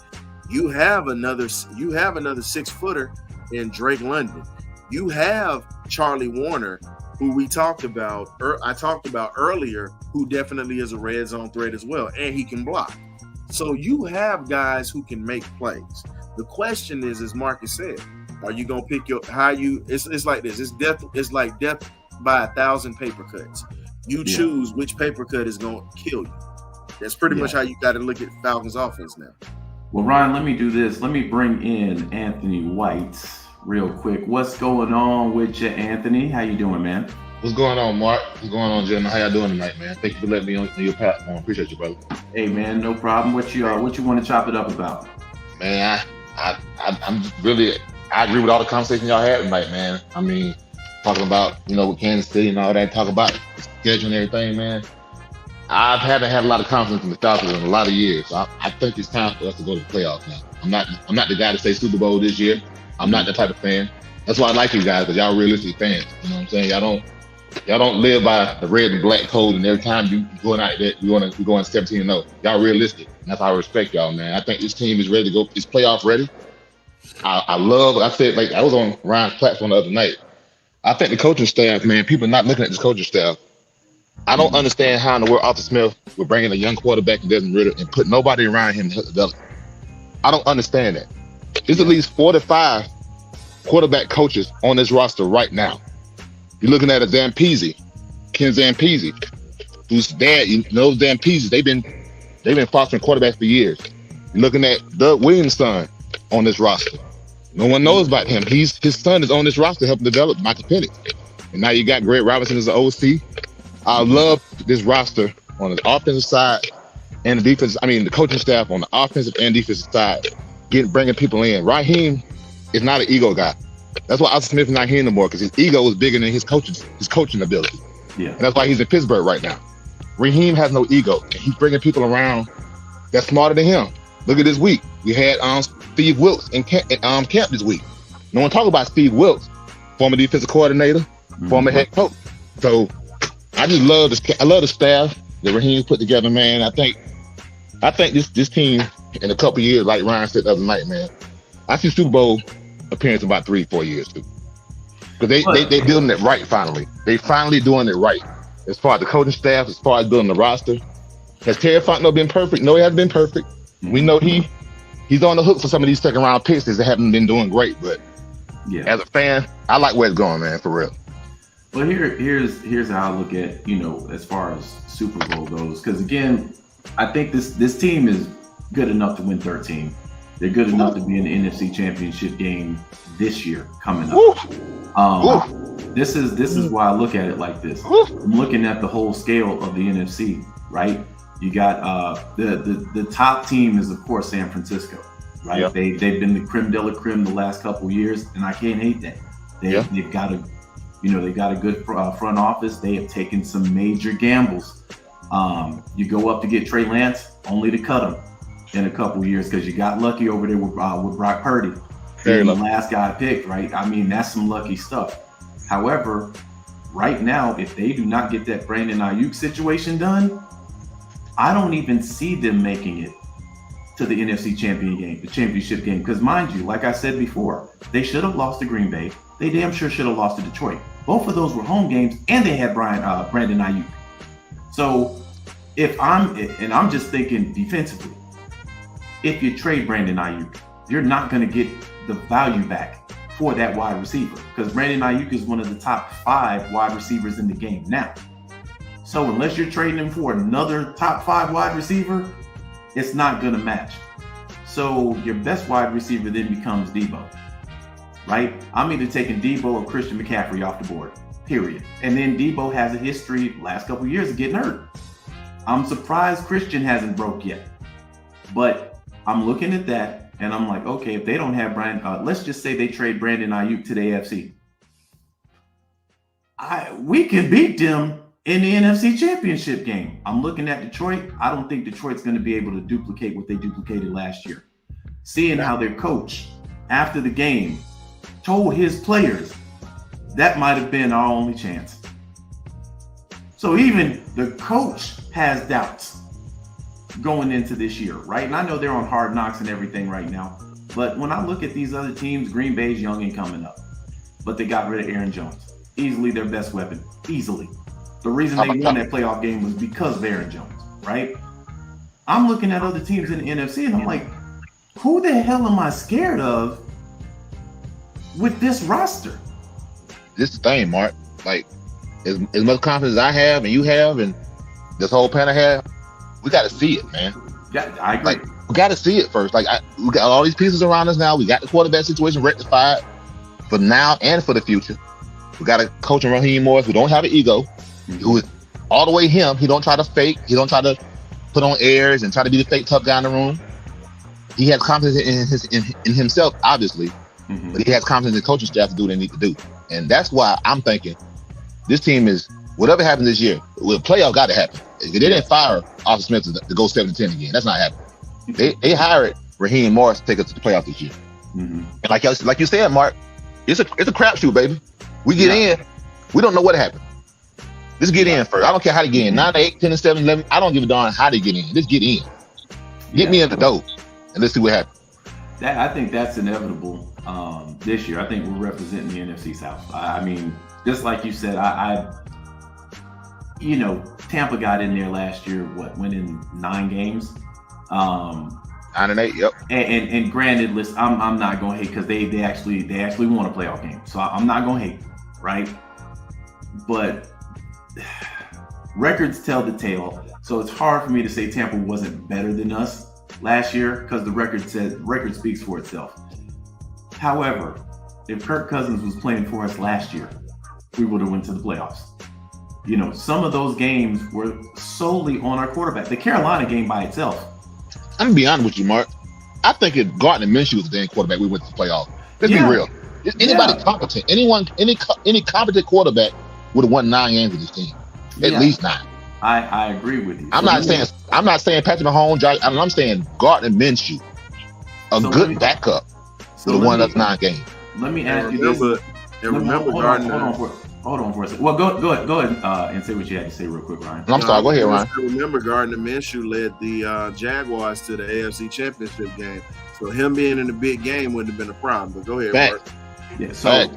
you have another 6-footer in Drake London. You have Charlie Warner, who we talked about. I talked about earlier, who definitely is a red zone threat as well, and he can block. So you have guys who can make plays. The question is, as Marcus said, are you gonna pick your it's like this? It's like death by 1,000 paper cuts. You choose which paper cut is gonna kill you. That's pretty much how you got to look at Falcons offense now. Well, Ryan, let me do this. Let me bring in Anthony White real quick. What's going on with you, Anthony? How you doing, man? What's going on, Mark? What's going on, Jen? How y'all doing tonight, man? Thank you for letting me on your platform. Appreciate you, brother. Hey, man, no problem. What you want to chop it up about? Man, I'm just really, I agree with all the conversation y'all had tonight, man. I mean, talking about, with Kansas City and all that, talk about scheduling and everything, man. I haven't had a lot of confidence in the Falcons in a lot of years. So I think it's time for us to go to the playoffs now. I'm not the guy to say Super Bowl this year. I'm not that type of fan. That's why I like you guys, because y'all realistic fans. You know what I'm saying? Y'all don't live by the red and black code, and every time you going out there, we going 17-0. Y'all realistic, and that's how I respect y'all, man. I think this team is ready to go. It's playoff ready. I said, like, I was on Ryan's platform the other night. I think the coaching staff, man, people are not looking at this coaching staff. I don't understand how in the world Arthur Smith would bring in a young quarterback and Desmond Ridder and put nobody around him to help develop. I don't understand that. There's at least 45 quarterback coaches on this roster right now. You're looking at a Ken Zampese, whose dad, Zampese, they've been fostering quarterbacks for years. You're looking at Doug Williams' son on this roster. No one knows about him. His son is on this roster helping develop Michael Penix. And now you got Greg Robinson as the OC. I love this roster on the offensive side and the defense. I mean, the coaching staff on the offensive and defensive side, bringing people in. Raheem is not an ego guy. That's why Arthur Smith is not here no more, because his ego is bigger than his coaching ability. Yeah. And that's why he's in Pittsburgh right now. Raheem has no ego, and he's bringing people around that's smarter than him. Look at this week. We had Steve Wilkes in camp this week. No one talk about Steve Wilkes, former defensive coordinator, former head coach. So I just love the staff that Raheem put together, man. I think this team in a couple years, like Ryan said the other night, man, I see Super Bowl appearance in about 3-4 years too. Because they building it right finally. They finally doing it right. As far as the coaching staff, as far as building the roster. Has Terry Fontenot been perfect? No, he hasn't been perfect. We know he's on the hook for some of these second round picks that haven't been doing great. But as a fan, I like where it's going, man, for real. Well, here's how I look at, as far as Super Bowl goes. Because again, I think this team is good enough to win 13. They're good enough to be in the NFC Championship game this year coming up. This is why I look at it like this. I'm looking at the whole scale of the NFC, right? You got the top team is of course San Francisco, right? Yep. They've been the creme de la creme the last couple of years, and I can't hate that. They've got a good front office. They have taken some major gambles. You go up to get Trey Lance, only to cut him in a couple of years because you got lucky over there with Brock Purdy. The last guy picked, right? I mean, that's some lucky stuff. However, right now, if they do not get that Brandon Ayuk situation done, I don't even see them making it to the NFC championship game. Because mind you, like I said before, they should have lost to Green Bay. They damn sure should have lost to Detroit. Both of those were home games, and they had Brandon Ayuk. So I'm just thinking defensively, if you trade Brandon Ayuk, you're not going to get the value back for that wide receiver, because Brandon Ayuk is one of the top 5 wide receivers in the game now. So unless you're trading him for another top 5 wide receiver, it's not going to match. So your best wide receiver then becomes Debo, right? I'm either taking Debo or Christian McCaffrey off the board, period. And then Debo has a history last couple of years of getting hurt. I'm surprised Christian hasn't broke yet, but I'm looking at that and I'm like, okay, if they don't have let's just say they trade Brandon Ayuk to the AFC. We can beat them in the NFC Championship game. I'm looking at Detroit. I don't think Detroit's going to be able to duplicate what they duplicated last year. Seeing how their coach, after the game, told his players that might have been our only chance. So even the coach has doubts going into this year, right? And I know they're on Hard Knocks and everything right now, but when I look at these other teams, Green Bay's young and coming up, but they got rid of Aaron Jones. Easily their best weapon, easily. The reason they won that playoff game was because of Aaron Jones, right? I'm looking at other teams in the NFC and I'm like, who the hell am I scared of with this roster? This is the thing, Mark. Like, as much confidence as I have and you have and this whole panel have, we got to see it, man. Yeah, I agree. Like, we got to see it first. Like, we got all these pieces around us now. We got the quarterback situation rectified for now and for the future. We got a coach in Raheem Morris who don't have an ego, who is all the way him. He don't try to fake. He don't try to put on airs and try to be the fake tough guy in the room. He has confidence in himself, obviously, but he has confidence in the coaching staff to do what they need to do. And that's why I'm thinking this team is, whatever happens this year, the playoff got to happen. They didn't fire Arthur Smith to go 7-10 again. That's not happening. They hired Raheem Morris take us to the playoffs this year. Mm-hmm. And like you said, Mark, it's a crapshoot, baby. We get in, we don't know what happened. Just get in first. I don't care how to get in. 9, 8, 10, 7, 11. I don't give a darn how they get in. Just get in. Get me in the door, and let's see what happens. I think that's inevitable this year. I think we're representing the NFC South. I mean, just like you said, Tampa got in there last year. Winning 9 games. 9 and 8. Yep. And granted, listen, I'm not gonna hate because they actually won a playoff game, so I'm not gonna hate, right? But records tell the tale, so it's hard for me to say Tampa wasn't better than us last year because the record speaks for itself. However, if Kirk Cousins was playing for us last year, we would have went to the playoffs. Some of those games were solely on our quarterback. The Carolina game by itself. I'm gonna be honest with you, Mark. I think if Gardner Minshew was the damn quarterback, we went to the playoffs. Let's be real. Anybody competent, any competent quarterback would have won 9 games with this team. At least 9. I agree with you. I'm not saying Patrick Mahomes, I'm saying Gardner Minshew, a good backup would have won us 9 games. Let me ask you this. Remember Gardner. Hold on for a second. Well, go ahead and say what you had to say real quick, Ryan. I'm sorry. Go ahead, Ryan. Remember, Gardner Minshew led the Jaguars to the AFC Championship game. So him being in the big game wouldn't have been a problem. But go ahead, Mark. Yeah. So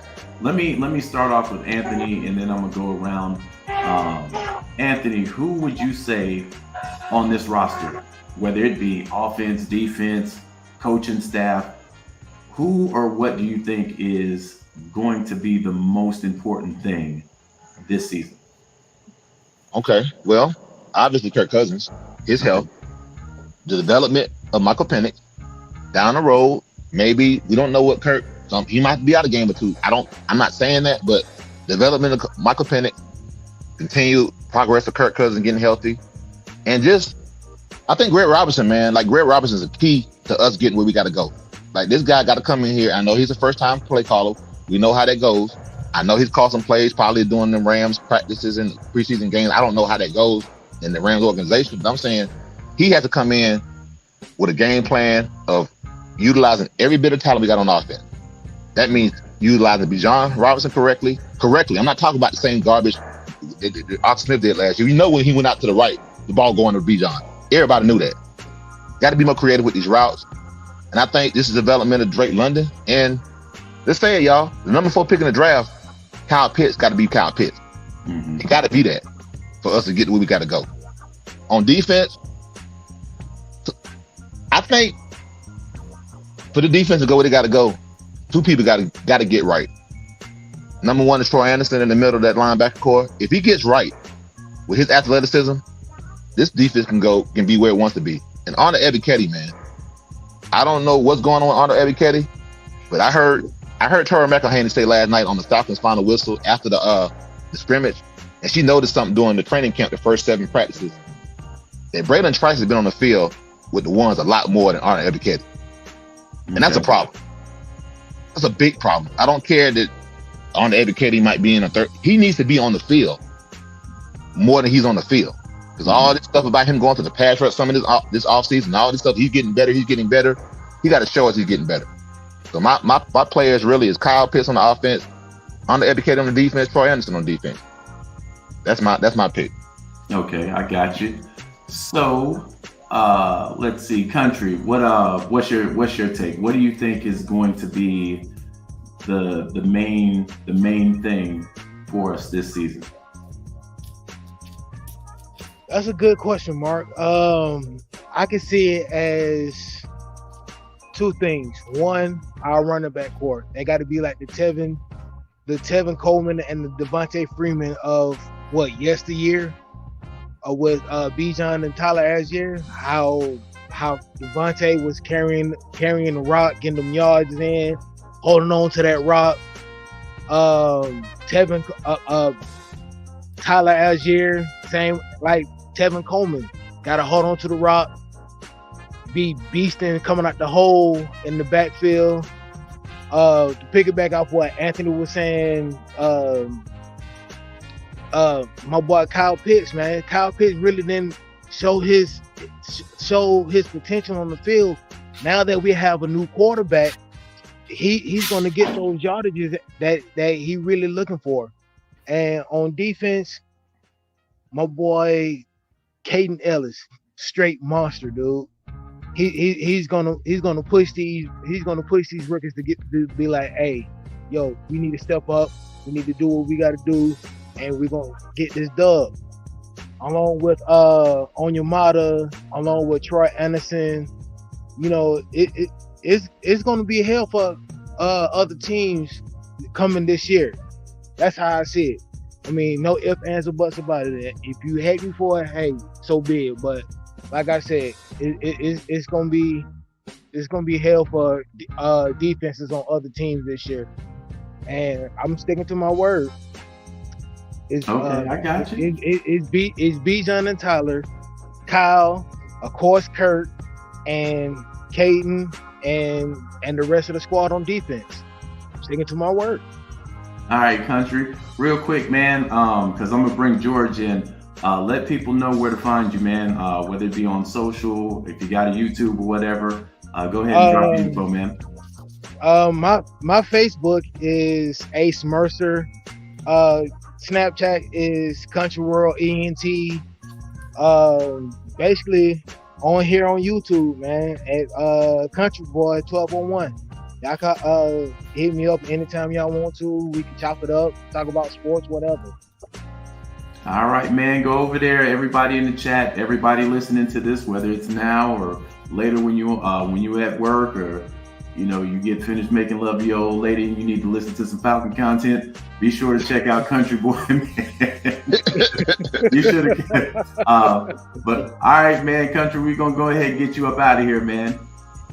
let me start off with Anthony, and then I'm gonna go around. Anthony, who would you say on this roster, whether it be offense, defense, coaching staff, who or what do you think is going to be the most important thing this season? Okay, well, obviously Kirk Cousins, his health, the development of Michael Penix. Down the road, maybe we don't know what Kirk. He might be out a game or 2. I'm not saying that, but development of Michael Penix, continued progress of Kirk Cousins getting healthy, and just I think Greg Robinson, man, Greg Robinson is a key to us getting where we got to go. This guy got to come in here. I know he's a first-time play caller. We know how that goes. I know he's called some plays, probably doing them Rams practices and preseason games. I don't know how that goes in the Rams organization, but I'm saying he has to come in with a game plan of utilizing every bit of talent we got on offense. That means utilizing Bijan Robinson correctly. I'm not talking about the same garbage that Ox Smith did last year. When he went out to the right, the ball going to Bijan. Everybody knew that. Got to be more creative with these routes. And I think this is development of Drake London. And let's say it, y'all. The number 4 pick in the draft, Kyle Pitts, got to be Kyle Pitts. Mm-hmm. It got to be that for us to get to where we got to go. On defense, I think for the defense to go where they got to go, 2 people got to get right. Number 1 is Troy Anderson in the middle of that linebacker core. If he gets right with his athleticism, this defense can be where it wants to be. And Arnold Ebiketie, man, I don't know what's going on with Arnold Ebiketie, but I heard Tara McElhaney say last night on the Falcons final whistle after the scrimmage, and she noticed something during the training camp, the first 7 practices, that Braylon Trice has been on the field with the ones a lot more than Arnold Ebiketie. And that's a problem. That's a big problem. I don't care that Arnold Ebiketie might be in a third. He needs to be on the field more than he's on the field. Because all this stuff about him going to the pass rush, some of this offseason, all this stuff, he's getting better. He got to show us he's getting better. So my players really is Kyle Pitts on the offense, Arnold Ebiketie on the defense, Troy Anderson on defense. That's my pick. Okay, I got you. So let's see, Country. What's your take? What do you think is going to be the main thing for us this season? That's a good question, Mark. I can see it as 2 things. 1, our running back core. They got to be like the Tevin Coleman and the Devontae Freeman of yesteryear, with Bijan and Tyler Algier. How Devontae was carrying the rock, getting them yards in, holding on to that rock. Tyler Algier, same like Tevin Coleman, got to hold on to the rock, be beasting coming out the hole in the backfield. To pick it back off what Anthony was saying, my boy Kyle Pitts, man. Kyle Pitts really didn't show his potential on the field now that we have a new quarterback, he's going to get those yardages that he really looking for. And on defense, my boy Caden Ellis, straight monster, dude. He's gonna push these rookies to be like, hey, yo, we need to step up. We need to do what we got to do, and we're gonna get this dub. Along with Onyemata, along with Troy Anderson, you know, it's gonna be hell for other teams coming this year. That's how I see it. I mean, no ifs, ands, or buts about it. If you hate me for it, hey, so be it. But like I said, it's gonna be hell for defenses on other teams this year, and I'm sticking to my word. It's, okay, I got you. It's Bijan and Tyler, Kyle, of course, Kurt, and Caden, and the rest of the squad on defense. I'm sticking to my word. All right, Country. Real quick, man, because I'm gonna bring George in. Let people know where to find you, man. Whether it be on social, if you got a YouTube or whatever. Go ahead and drop the info, man. My Facebook is Ace Mercer. Snapchat is Country World ENT. Basically on here on YouTube, man, at Country Boy 1201. Y'all can hit me up anytime y'all want to. We can chop it up, talk about sports, whatever. All right, man. Go over there. Everybody in the chat, everybody listening to this, whether it's now or later when you at work, or you get finished making love to your old lady and you need to listen to some Falcon content, be sure to check out Country Boy, man. You should have. But all right, man, Country, we're gonna go ahead and get you up out of here, man.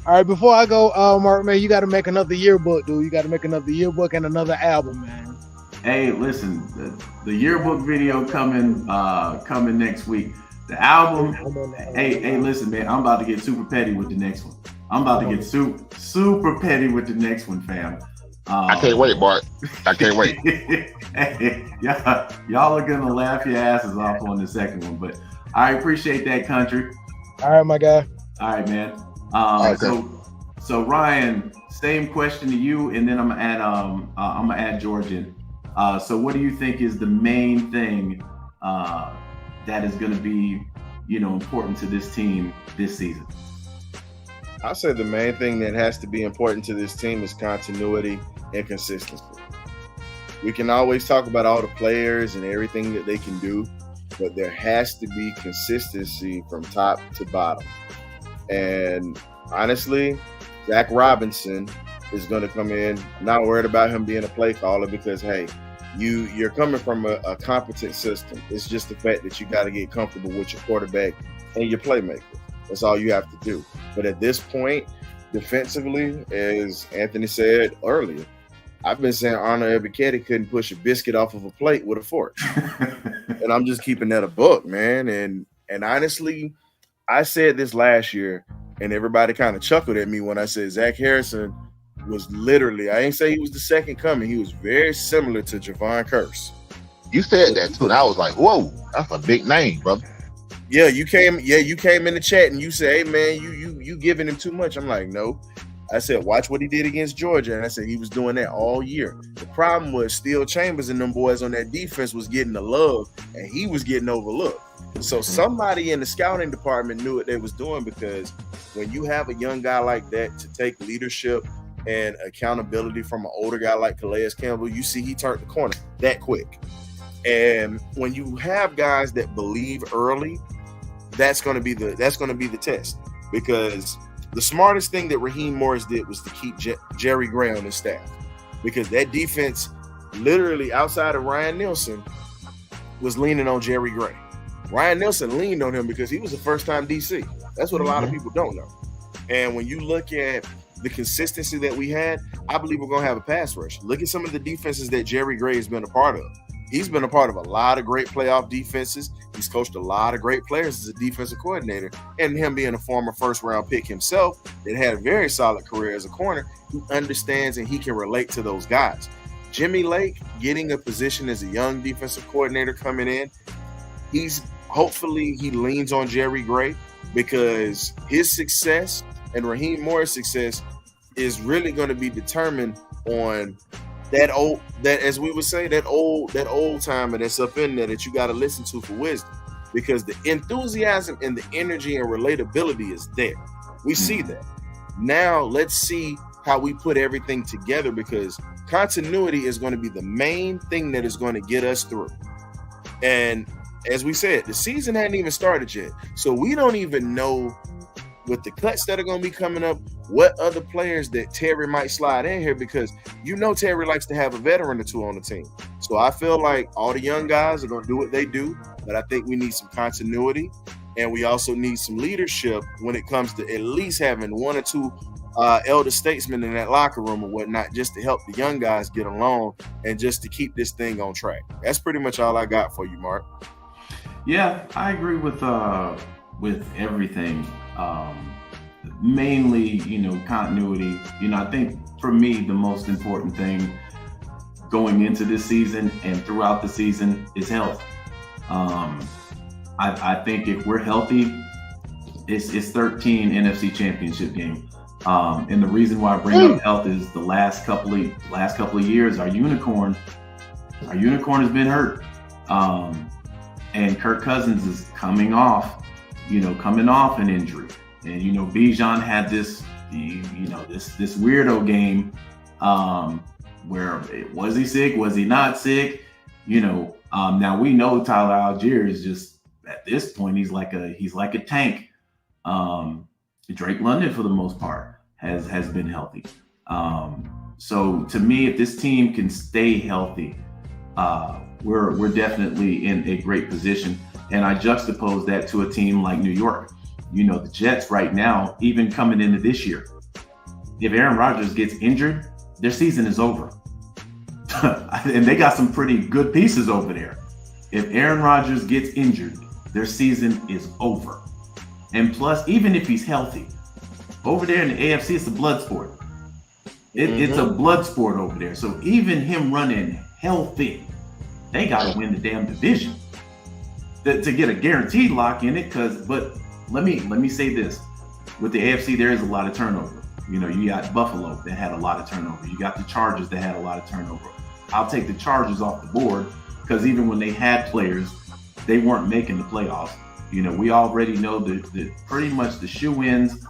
All right, before I go, Mark, man, you got to make another yearbook, dude. You got to make another yearbook and another album, man. Hey, listen, the yearbook video coming next week. The album, hey, listen, man, I'm about to get super petty with the next one. I'm about to get super petty with the next one, fam. I can't wait, Bart. I can't wait. Hey, y'all are gonna laugh your asses off on the second one, but I appreciate that, Country. All right, my guy. All right, man. Okay. So Ryan, same question to you, and then I'm gonna add George in. So what do you think is the main thing that is going to be, important to this team this season? I'll say the main thing that has to be important to this team is continuity and consistency. We can always talk about all the players and everything that they can do, but there has to be consistency from top to bottom. And honestly, Zach Robinson is going to come in. I'm not worried about him being a play caller because, hey, you're coming from a competent system. It's just the fact that you got to get comfortable with your quarterback and your playmaker. That's all you have to do. But at this point, defensively, as Anthony said earlier, I've been saying Arnold Ebiketie couldn't push a biscuit off of a plate with a fork. And I'm just keeping that a book, man. And honestly, I said this last year, and everybody kind of chuckled at me when I said Zach Harrison was literally, I ain't say he was the second coming. He was very similar to Javon Curse. You said that too, and I was like, whoa, that's a big name, brother. Yeah, you came in the chat and you said, hey man, you giving him too much. I'm like, no. I said, watch what he did against Georgia. And I said he was doing that all year. The problem was Steele Chambers and them boys on that defense was getting the love and he was getting overlooked. So somebody in the scouting department knew what they was doing, because when you have a young guy like that to take leadership and accountability from an older guy like Calais Campbell, you see he turned the corner that quick. And when you have guys that believe early, that's going to be the test, because the smartest thing that Raheem Morris did was to keep Jerry Gray on his staff, because that defense, literally outside of Ryan Nielsen, was leaning on Jerry Gray. Ryan Nielsen leaned on him because he was a first-time DC. That's what a lot of people don't know. And when you look at the consistency that we had, I believe we're going to have a pass rush. Look at some of the defenses that Jerry Gray has been a part of. He's been a part of a lot of great playoff defenses. He's coached a lot of great players as a defensive coordinator, and him being a former first-round pick himself that had a very solid career as a corner, he understands and he can relate to those guys. Jimmy Lake getting a position as a young defensive coordinator coming in, hopefully he leans on Jerry Gray, because his success and Raheem Morris' success is really going to be determined on that as we would say, that old timer that's up in there that you got to listen to for wisdom, because the enthusiasm and the energy and relatability is there. We see that. Now let's see how we put everything together, because continuity is going to be the main thing that is going to get us through. And as we said, the season hadn't even started yet, so we don't even know with the cuts that are going to be coming up what other players that Terry might slide in here, because Terry likes to have a veteran or two on the team. So I feel like all the young guys are going to do what they do, but I think we need some continuity, and we also need some leadership when it comes to at least having one or two elder statesmen in that locker room or whatnot, just to help the young guys get along and just to keep this thing on track. That's pretty much all I got for you, Mark. Yeah, I agree with everything. Mainly, continuity. I think for me, the most important thing going into this season and throughout the season is health. I think if we're healthy, it's 13 NFC Championship game. And the reason why I bring up health is the last couple of years, our unicorn has been hurt. And Kirk Cousins is coming off an injury. And Bijan had this weirdo game where was he sick? Was he not sick? Now we know Tyler Algier is just, at this point, he's like a tank. Drake London, for the most part, has been healthy. So to me, if this team can stay healthy, we're definitely in a great position. And I juxtapose that to a team like New York. The Jets right now, even coming into this year, if Aaron Rodgers gets injured, their season is over. And they got some pretty good pieces over there. If Aaron Rodgers gets injured, their season is over. And plus, even if he's healthy, over there in the AFC, it's a blood sport. It's a blood sport over there. So even him running healthy, they got to win the damn division to get a guaranteed lock in it. But let me say this: with the AFC, there is a lot of turnover. You got Buffalo that had a lot of turnover. You got the Chargers that had a lot of turnover. I'll take the Chargers off the board, because even when they had players, they weren't making the playoffs. We already know that pretty much the shoe-ins: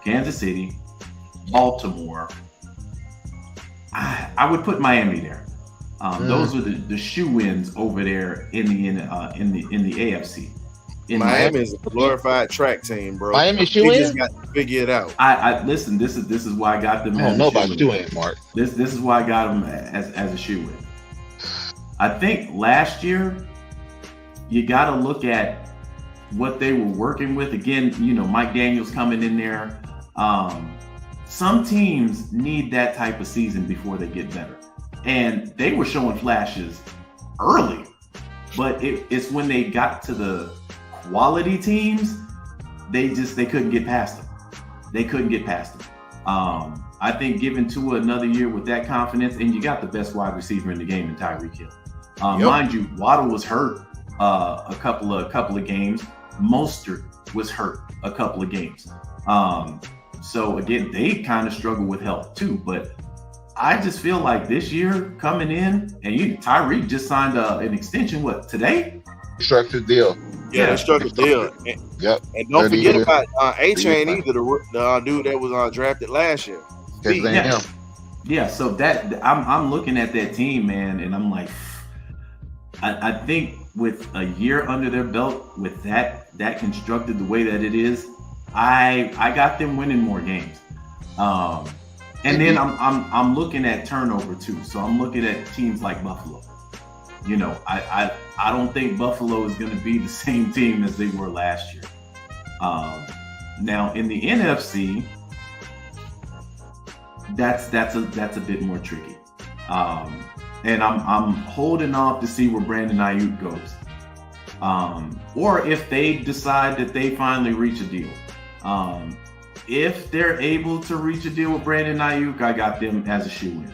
Kansas City, Baltimore. I would put Miami there. Those are the shoe-ins over there in the AFC. Miami is a glorified track team, bro. Miami shoe-in? They just got to figure it out. I listen. This is why I got them. I don't know about shoe-in, Mark. This is why I got them as a shoe-in. I think last year you got to look at what they were working with. Again, Mike Daniels coming in there. Some teams need that type of season before they get better, and they were showing flashes early, but it's when they got to the quality teams, they couldn't get past them. I think giving Tua another year with that confidence, and you got the best wide receiver in the game in Tyreek Hill. Mind you, Waddle was hurt a couple of games. Mostert was hurt a couple of games. So again, they kind of struggle with health too. But I just feel like this year coming in, and Tyreek just signed an extension. What, today? Structured deal. Yeah, they struck a deal. Yep. And don't forget about A-Chain either, the dude that was drafted last year. Yeah, so that I'm looking at that team, man, and I'm like, I think with a year under their belt, with that constructed the way that it is, I got them winning more games. And then I'm looking at turnover too. So I'm looking at teams like Buffalo. I don't think Buffalo is going to be the same team as they were last year. Now in the NFC, that's a bit more tricky. And I'm holding off to see where Brandon Ayuk goes. Or if they decide that they finally reach a deal. If they're able to reach a deal with Brandon Ayuk, I got them as a shoe-in.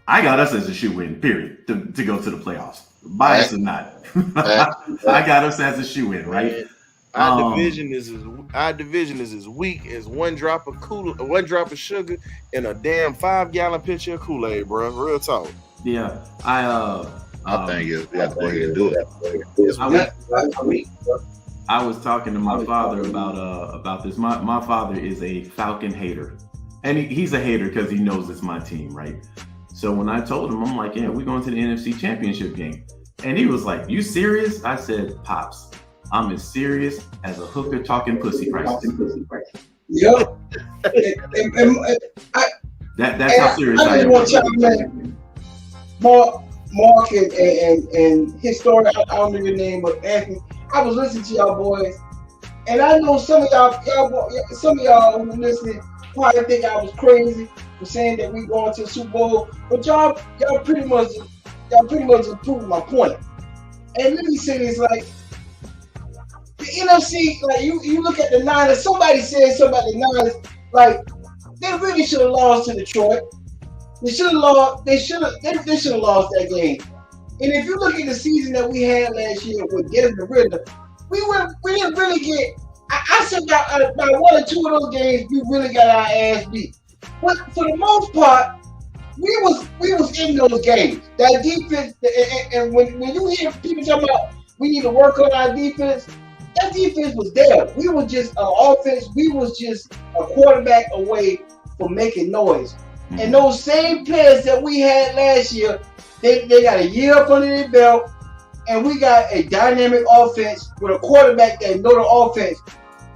I got us as a shoe-in, period, to go to the playoffs. Bias or not. I got us as a shoe-in, right? Our division is as weak as one drop of sugar in a damn 5-gallon pitcher of Kool-Aid, bro. Real talk. Yeah, I think you have to go ahead and do it. I was talking to my father about this. My father is a Falcon hater, and he's a hater because he knows it's my team, right? So when I told him, I'm like, yeah, we're going to the NFC Championship game, and he was like, "You serious?" I said, "Pops, I'm as serious as a hooker talking pussy prices." Yep. That's how serious I am. Want to Mark and his story. I don't know your name, but Anthony. I was listening to y'all boys, and I know some of y'all who were listening probably think I was crazy for saying that we going to the Super Bowl, but y'all pretty much proved my point. And let me say this, like the NFC, like you look at the Niners. Somebody said something about the Niners, like they really should have lost to Detroit. They should have lost that game. And if you look at the season that we had last year with Desmond Ritter, we didn't really get. I said about 1 or 2 of those games, we really got our ass beat. But for the most part, we was in those games. That defense, and when you hear people talking about we need to work on our defense, that defense was there. We were just an offense. We was just a quarterback away from making noise. And those same players that we had last year, they got a year up under their belt, and we got a dynamic offense with a quarterback that know the offense.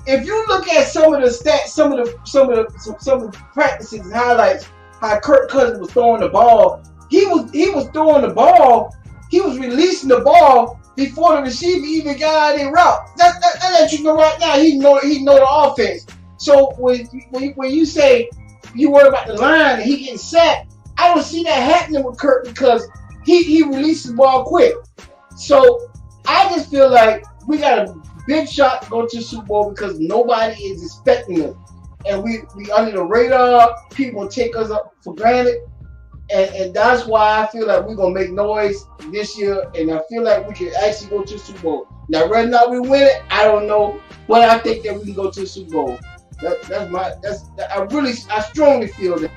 If you look at some of the stats, some of the practices and highlights, how Kirk Cousins was throwing the ball, he was throwing the ball, he was releasing the ball before the receiver even got out of route. That lets you know right now he know the offense. So when you say you worry about the line and he getting sacked, I don't see that happening with Kirk because he releases the ball quick. So I just feel like we got a big shot to go to the Super Bowl because nobody is expecting us. And we under the radar, people take us up for granted. And that's why I feel like we're going to make noise this year. And I feel like we can actually go to the Super Bowl. Now, whether or not we win it, I don't know. But I think that we can go to the Super Bowl. I strongly feel that.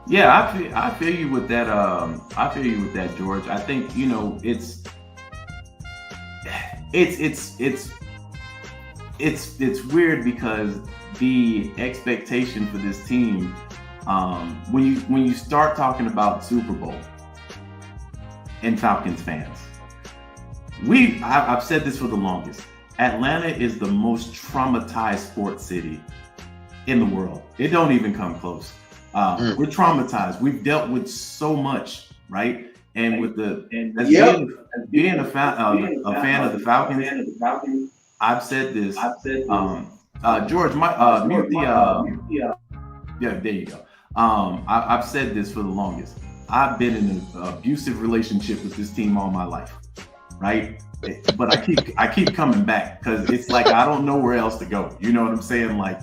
Yeah, I feel you with that. I feel you with that, George. I think it's weird because the expectation for this team, when you start talking about Super Bowl and Falcons fans, I've said this for the longest. Atlanta is the most traumatized sports city in the world. It don't even come close. We're traumatized. We've dealt with so much, right? And with being a fan of the Falcons, I've said this. George, mute the. Yeah, there you go. I've said this for the longest. I've been in an abusive relationship with this team all my life, right? But I keep coming back because it's like I don't know where else to go. You know what I'm saying? Like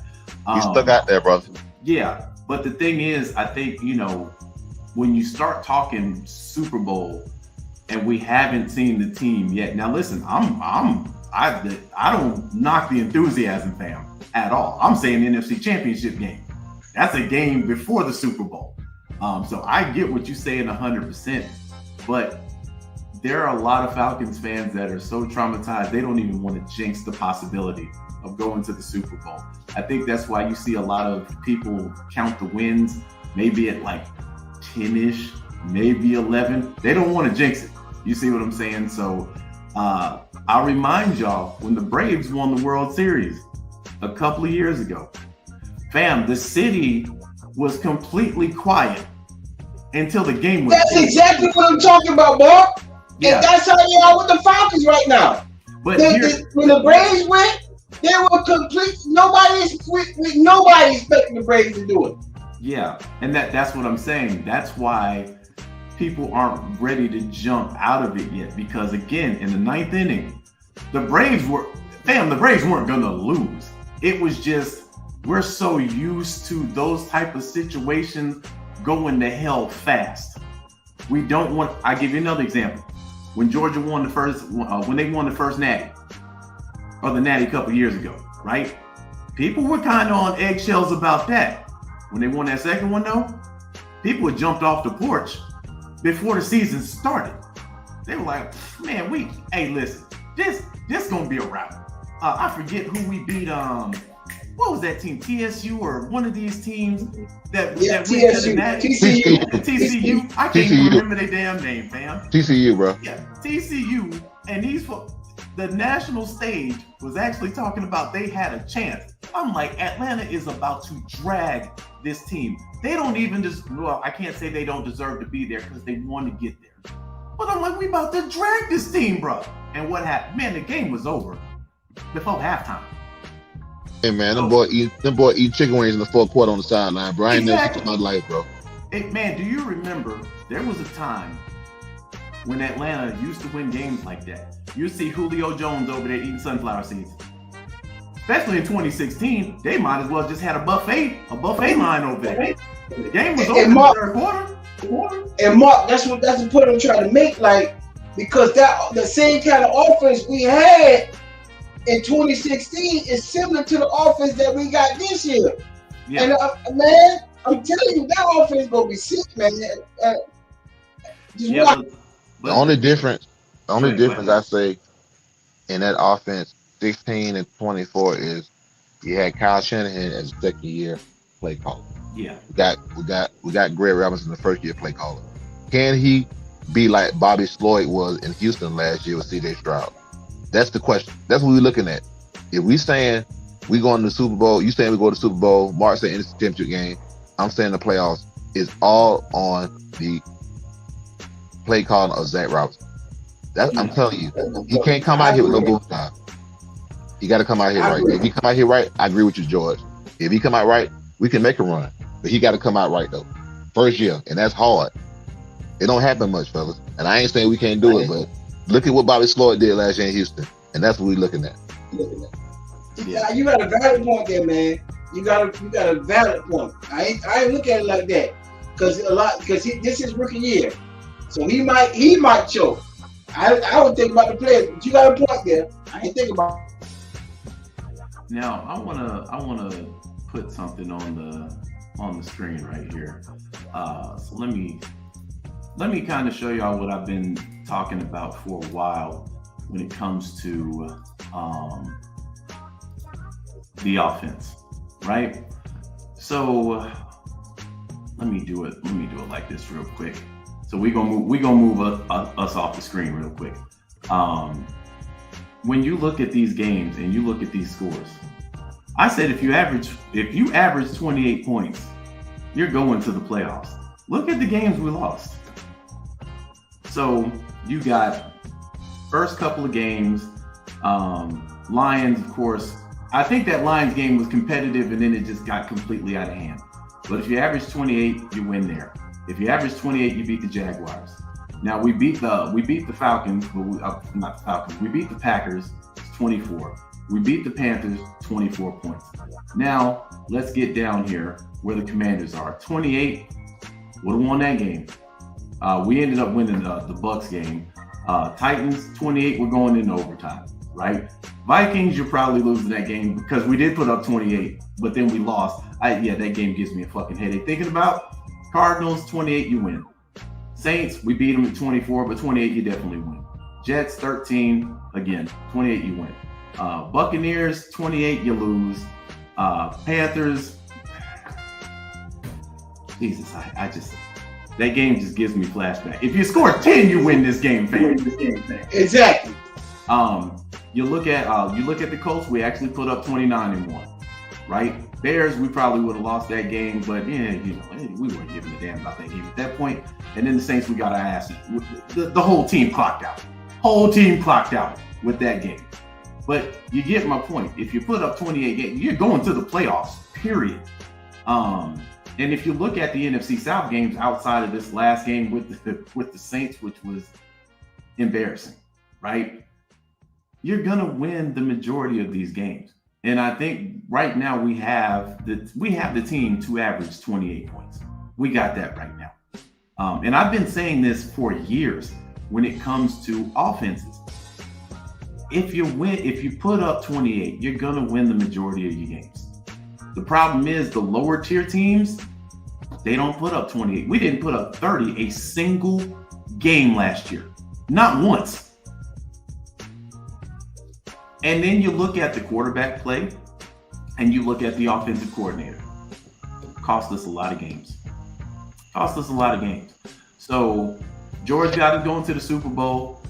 you stuck out there, brother. Yeah, but the thing is, I think when you start talking Super Bowl and we haven't seen the team yet. Now, listen, I don't knock the enthusiasm, fam, at all. I'm saying the NFC Championship game. That's a game before the Super Bowl. So I get what you're saying 100%, but there are a lot of Falcons fans that are so traumatized they don't even want to jinx the possibility of going to the Super Bowl. I think that's why you see a lot of people count the wins maybe at like 10-ish, maybe 11. They don't want to jinx it. You see what I'm saying? So I'll remind y'all, when the Braves won the World Series a couple of years ago, fam, the city was completely quiet until the game was. That's exactly what I'm talking about, Mark. Yeah. And that's how they are with the Falcons right now. But when the Braves went, they were complete. Nobody expecting the Braves to do it. Yeah, and that's what I'm saying. That's why people aren't ready to jump out of it yet. Because again, in the 9th inning, the Braves weren't gonna lose. It was just we're so used to those type of situations going to hell fast. We don't want. I give you another example. when Georgia won the first, when they won the first Natty, or the Natty a couple years ago, right? People were kind of on eggshells about that. When they won that second one, though, people had jumped off the porch before the season started. They were like, man, hey, listen, this gonna be a wrap. I forget who we beat. What was that team? TSU or one of these teams that TSU. TCU. I can't even remember their damn name, fam. TCU, bro. Yeah, TCU. And the national stage was actually talking about they had a chance. I'm like, Atlanta is about to drag this team. They don't even well, I can't say they don't deserve to be there because they want to get there. But I'm like, we about to drag this team, bro. And what happened? Man, the game was over before halftime. Hey man, them boy eat chicken wings in the fourth quarter on the sideline, bro. I ain't never seen in my life, bro. Hey man, do you remember there was a time when Atlanta used to win games like that? You see Julio Jones over there eating sunflower seeds. Especially in 2016, they might as well just had a buffet line over there. The game was over in the third quarter. And Mark, that's the point I'm trying to make, like, because the same kind of offense we had in 2016 is similar to the offense that we got this year. Yeah. And man, I'm telling you, that offense gonna be sick, man. The only difference I say in that offense, 16 and 24, is you had Kyle Shanahan as a second year play caller. Yeah. We got Greg Robinson, the first year play caller. Can he be like Bobby Sloyd was in Houston last year with CJ Stroud? That's the question. That's what we're looking at. If we saying we going to the Super Bowl, you saying we go to the Super Bowl, Mark saying it's a championship game, I'm saying the playoffs, is all on the play calling of Zach Robinson. I'm telling you, he can't come out here with no bull time. He got to come out here right. If he come out here right, I agree with you, George. If he come out right, we can make a run. But he got to come out right though. First year, and that's hard. It don't happen much, fellas. And I ain't saying we can't do it, but look at what Bobby Sloyd did last year in Houston, and that's what we're looking at. Yeah, you got a valid point there, man. You got a valid point. I ain't look at it like that because this is rookie year, so he might choke. I would think about the players, but you got a point there. I ain't think about it. Now I wanna put something on the screen right here. So let me kind of show y'all what I've been talking about for a while when it comes to the offense, right? So let me do it like this real quick. So we gonna move us off the screen real quick. When you look at these games and you look at these scores, I said if you average 28 points, you're going to the playoffs. Look at the games we lost. So you got first couple of games, Lions, of course. I think that Lions game was competitive and then it just got completely out of hand. But if you average 28, you win there. If you average 28, you beat the Jaguars. Now we beat the Falcons, but not the Falcons. We beat the Packers, 24. We beat the Panthers, 24 points. Now let's get down here where the Commanders are. 28 would have won that game. We ended up winning the Bucs game. Titans, 28, we're going into overtime, right? Vikings, you're probably losing that game because we did put up 28, but then we lost. That game gives me a fucking headache thinking about. Cardinals, 28, you win. Saints, we beat them at 24, but 28, you definitely win. Jets, 13, again, 28, you win. Buccaneers, 28, you lose. Panthers, Jesus, that game just gives me flashback. If you score 10, you win this game, fam. Exactly. You look at the Colts, we actually put up 29 and 1, right? Bears, we probably would have lost that game, but we weren't giving a damn about that game at that point. And then the Saints, we got our asses. The whole team clocked out with that game. But you get my point. If you put up 28 games, you're going to the playoffs, period. And if you look at the NFC South games outside of this last game with the Saints, which was embarrassing, right? You're gonna win the majority of these games. And I think right now we have the team to average 28 points. We got that right now. And I've been saying this for years. when it comes to offenses. If you put up 28, you're gonna win the majority of your games. The problem is the lower tier teams, they don't put up 28. We didn't put up 30 a single game last year, not once. And then you look at the quarterback play, and you look at the offensive coordinator. Cost us a lot of games. So George got us going to the Super Bowl,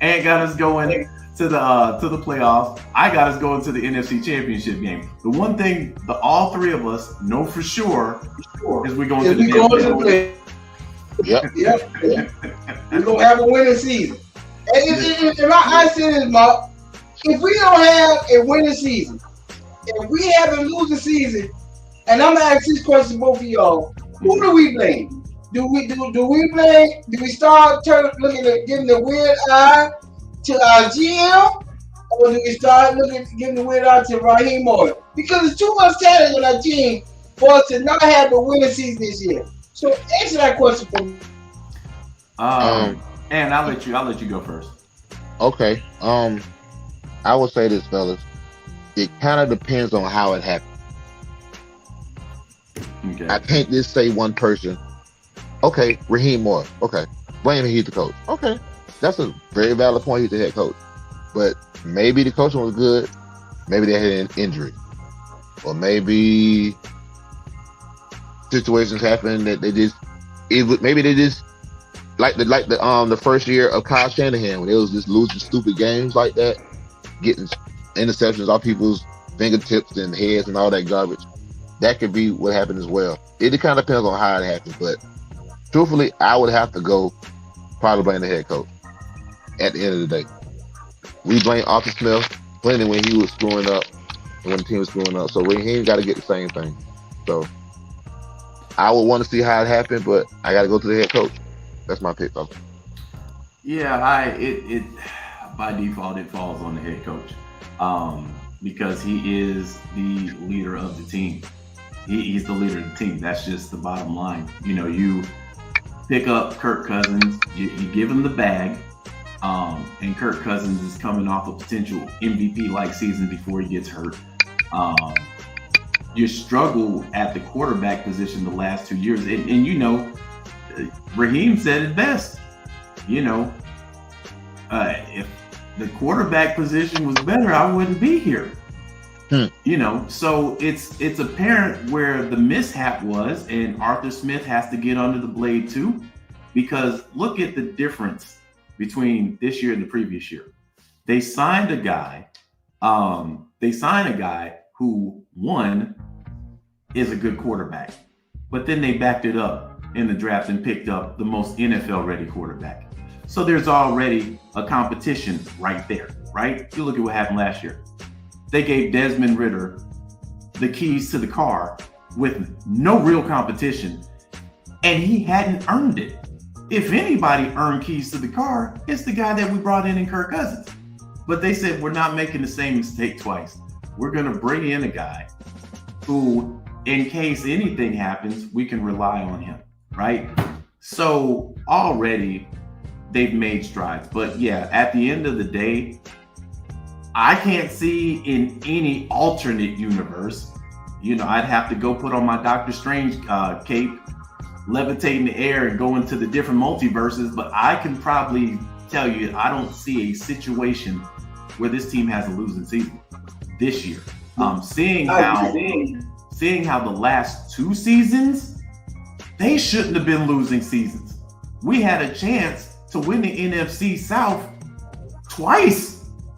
and got us going to the playoffs. I got us going to the NFC Championship game. The one thing that all three of us know for sure is we're going to the play. Yep. We're gonna have a winning season. And if I say this, Mark, if we don't have a winning season, if we have a losing season, and I'm gonna ask this question to both of y'all, who do we blame? Do we blame? Do we start looking at giving the weird eye to our GM, or do we start giving the weird eye to Raheem Morgan? Because there's too much talent on our team for us to not have a winning season this year. So answer that question for me. And I'll let you go first. Okay. I will say this, fellas. It kind of depends on how it happened. Okay. I can't just say one person. Okay, Raheem Moore. Okay, blame him. He's the coach. Okay, that's a very valid point. He's the head coach, but maybe the coaching was good. Maybe they had an injury, or maybe situations happened that maybe they just like the first year of Kyle Shanahan when they was just losing stupid games like that, getting interceptions off people's fingertips and heads and all that garbage. That could be what happened as well. It kind of depends on how it happened, but truthfully, I would have to go probably blame the head coach at the end of the day. We blame Arthur Smith plenty when he was screwing up and when the team was screwing up. So Raheem got to get the same thing. So I would want to see how it happened, but I got to go to the head coach. That's my pick, though. Yeah, it by default it falls on the head coach because he is the leader of the team. He's the leader of the team. That's just the bottom line. You pick up Kirk Cousins, you give him the bag, and Kirk Cousins is coming off a potential MVP-like season before he gets hurt. You struggle at the quarterback position the last 2 years, and Raheem said it best. If the quarterback position was better, I wouldn't be here. So it's apparent where the mishap was, and Arthur Smith has to get under the blade too, because look at the difference between this year and the previous year. They signed a guy who, one, is a good quarterback, but then they backed it up in the draft and picked up the most NFL-ready quarterback. So there's already a competition right there, right? You look at what happened last year. They gave Desmond Ridder the keys to the car with no real competition, and he hadn't earned it. If anybody earned keys to the car, it's the guy that we brought in Kirk Cousins. But they said, we're not making the same mistake twice. We're going to bring in a guy who, in case anything happens, we can rely on him, right? So already they've made strides. But yeah, at the end of the day, I can't see in any alternate universe, I'd have to go put on my Doctor Strange cape, levitate in the air and go into the different multiverses. But I can probably tell you, I don't see a situation where this team has a losing season this year. Seeing how the last two seasons, they shouldn't have been losing seasons. We had a chance to win the NFC South twice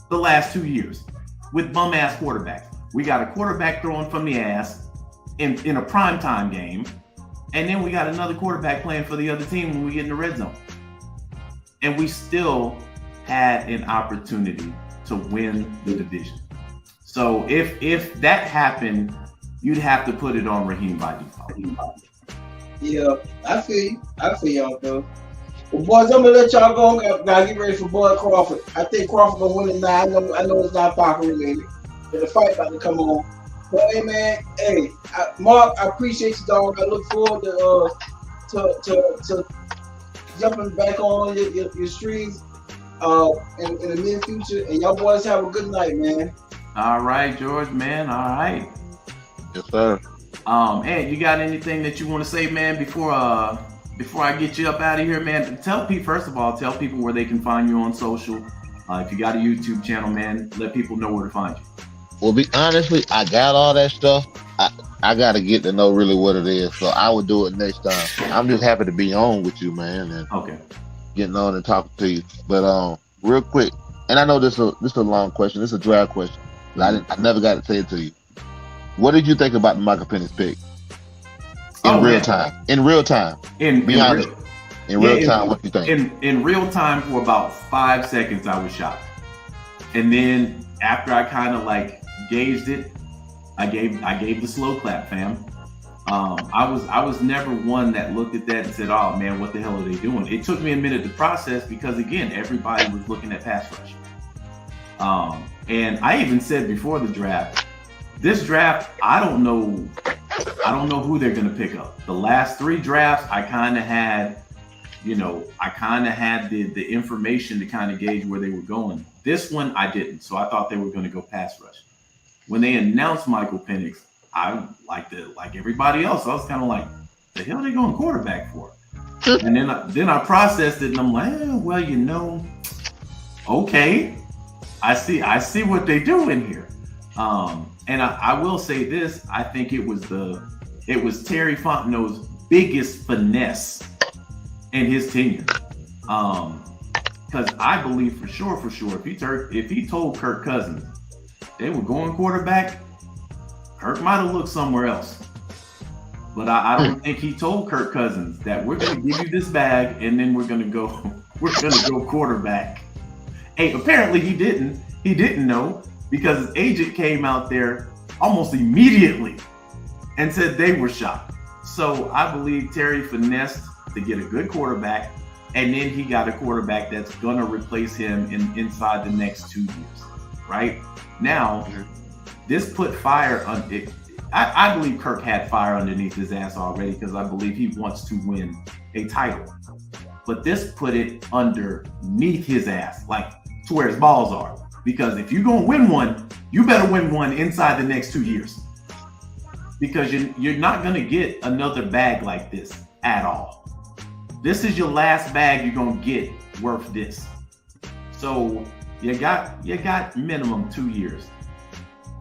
the last 2 years with bum-ass quarterbacks. We got a quarterback throwing from the ass in a primetime game, and then we got another quarterback playing for the other team when we get in the red zone. And we still had an opportunity to win the division. So if that happened, you'd have to put it on Raheem by default. Yeah, I feel y'all, though. Well, boys, I'm gonna let y'all go. Gotta get ready for Bud Crawford. I think Crawford gonna win it now. I know it's not Parker related, but the fight about to come on. But hey, man, Mark, I appreciate you, dog. I look forward to jumping back on your streets in the near future. And y'all boys have a good night, man. All right, George, man. All right. Yes, sir. Ed, you got anything that you want to say, man, before I get you up out of here, man? Tell people where they can find you on social. If you got a YouTube channel, man, let people know where to find you. Well, honestly, I got all that stuff. I got to get to know really what it is, so I will do it next time. I'm just happy to be on with you, man, and getting on and talking to you. But real quick, and I know this is a long question. This is a draft question. I never got to say it to you. What did you think about the Michael Penix pick? In real time. In real time. In real time, what do you think? In real time, for about 5 seconds, I was shocked, and then after I kind of like gauged it, I gave the slow clap, fam. I was never one that looked at that and said, "Oh man, what the hell are they doing?" It took me a minute to process because again, everybody was looking at pass rush. And I even said before the draft, this draft, I don't know who they're going to pick up. The last 3 drafts, I kind of had the information to kind of gauge where they were going. This one, I didn't. So I thought they were going to go pass rush. When they announced Michael Penix, I like everybody else. I was kind of like, the hell are they going quarterback for? And then I processed it and I'm like, okay, I see what they do in here. And I will say this, I think it was Terry Fontenot's biggest finesse in his tenure. Because I believe for sure, if he told Kirk Cousins they were going quarterback, Kirk might have looked somewhere else. But I don't think he told Kirk Cousins that we're going to give you this bag and then we're going to go quarterback. Hey, apparently he didn't know, because his agent came out there almost immediately and said they were shocked. So I believe Terry finessed to get a good quarterback, and then he got a quarterback that's going to replace him inside the next 2 years. Right now, this put fire on it. I believe Kirk had fire underneath his ass already, because I believe he wants to win a title. But this put it underneath his ass, like to where his balls are. Because if you're going to win one, you better win one inside the next 2 years. Because you're not going to get another bag like this at all. This is your last bag you're going to get worth this. So you got minimum 2 years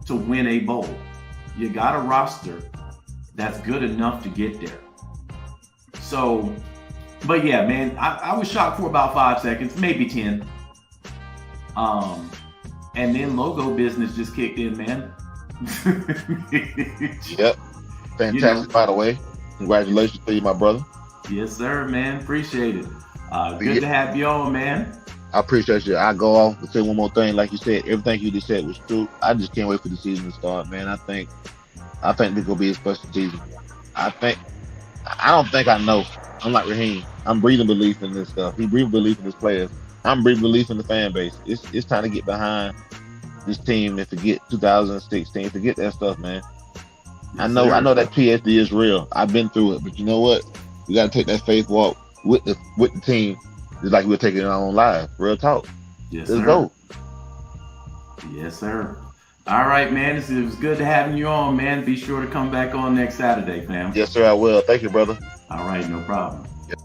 to win a bowl. You got a roster that's good enough to get there. So, but yeah, man, I was shocked for about 5 seconds, maybe 10. And then logo business just kicked in, man. Yep. Fantastic, by the way. Congratulations to you, my brother. Yes, sir, man. Appreciate it. Good to have you on, man. I appreciate you. I go off and say one more thing. Like you said, everything you just said was true. I just can't wait for the season to start, man. I think this will be a special season. I don't think I know. I'm like Raheem. I'm breathing belief in this stuff. He breathing belief in his players. I'm breathing belief in the fan base. It's time to get behind this team and forget 2016. Forget that stuff, man. Yes, I know that PSD is real. I've been through it, but you know what? We got to take that faith walk with the team, just like we're taking our own lives. Real talk. Yes, Let's sir. go. Yes, sir. All right, man. It was good having you on, man. Be sure to come back on next Saturday, fam. Yes, sir. I will. Thank you, brother. All right, no problem. Yep.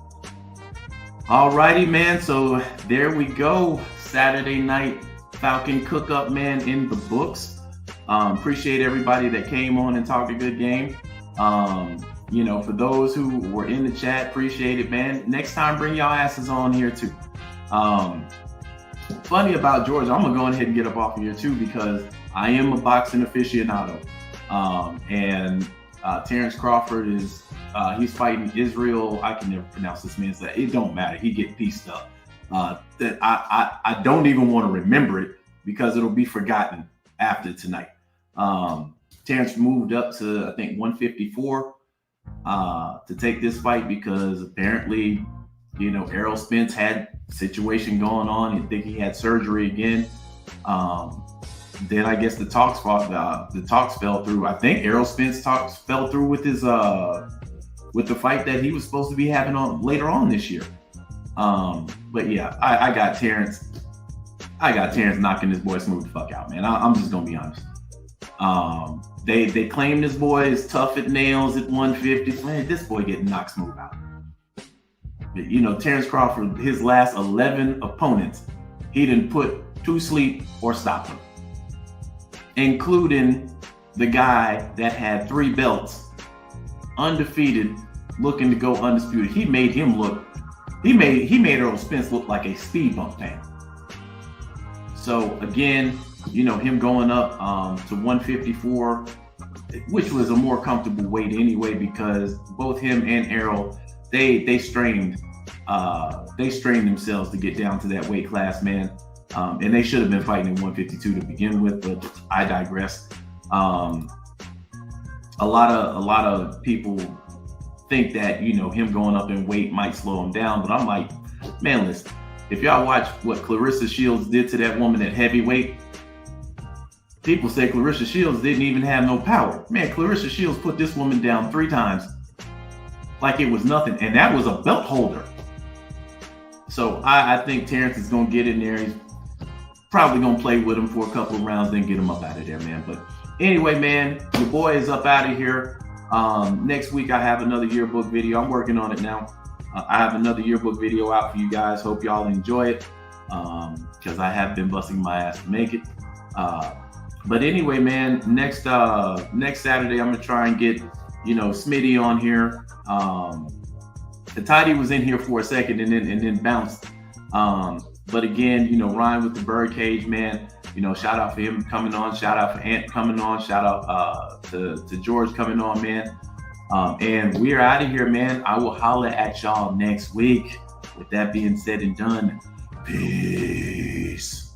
All righty, man. So there we go. Saturday night Falcon cook-up, man, in the books. Appreciate everybody that came on and talked a good game. For those who were in the chat, appreciate it, man. Next time, bring y'all asses on here too. Funny about George, I'm gonna go ahead and get up off of here too, because I am a boxing aficionado. And Terrence Crawford is he's fighting Israel. I can never pronounce this man's name. It don't matter. He get pieced up. That I don't even want to remember it, because it'll be forgotten after tonight. Terrence moved up to, I think, 154 to take this fight, because apparently, Errol Spence had a situation going on. I think he had surgery again. Then I guess the talks fell through. I think Errol Spence talks fell through with his with the fight that he was supposed to be having on later on this year. But yeah, I got Terrence. I got Terrence knocking this boy Smooth the fuck out, man. I'm just gonna be honest. They claim this boy is tough at nails at 150. Man, this boy getting knocked Smooth out. But, you know, Terrence Crawford, his last 11 opponents, he didn't put to sleep or stop him, including the guy that had 3 belts, undefeated, looking to go undisputed. He made him look. He made Earl Spence look like a speed bump fan. So again, you know, him going up to 154, which was a more comfortable weight anyway, because both him and Errol, they strained themselves to get down to that weight class, man. And they should have been fighting at 152 to begin with, but I digress. A lot of people think that, you know, him going up in weight might slow him down, but I'm like, man, listen, if y'all watch what Clarissa Shields did to that woman at heavyweight, people say Clarissa Shields didn't even have no power. Man, Clarissa Shields put this woman down 3 times like it was nothing, and that was a belt holder. So I think Terrence is going to get in there. He's probably going to play with him for a couple of rounds, then get him up out of there, man. But anyway, man, your boy is up out of here. Next week, I have another yearbook video. I'm working on it now. I have another yearbook video out for you guys. Hope y'all enjoy it, because I have been busting my ass to make it. But anyway, man, next Saturday, I'm going to try and get, you know, Smitty on here. The Tidy was in here for a second and then bounced. But again, you know, Ryan with the Birdcage, man, you know, shout out for him coming on. Shout out for Ant coming on. Shout out to George coming on, man. And we are out of here, man. I will holler at y'all next week. With that being said and done, peace.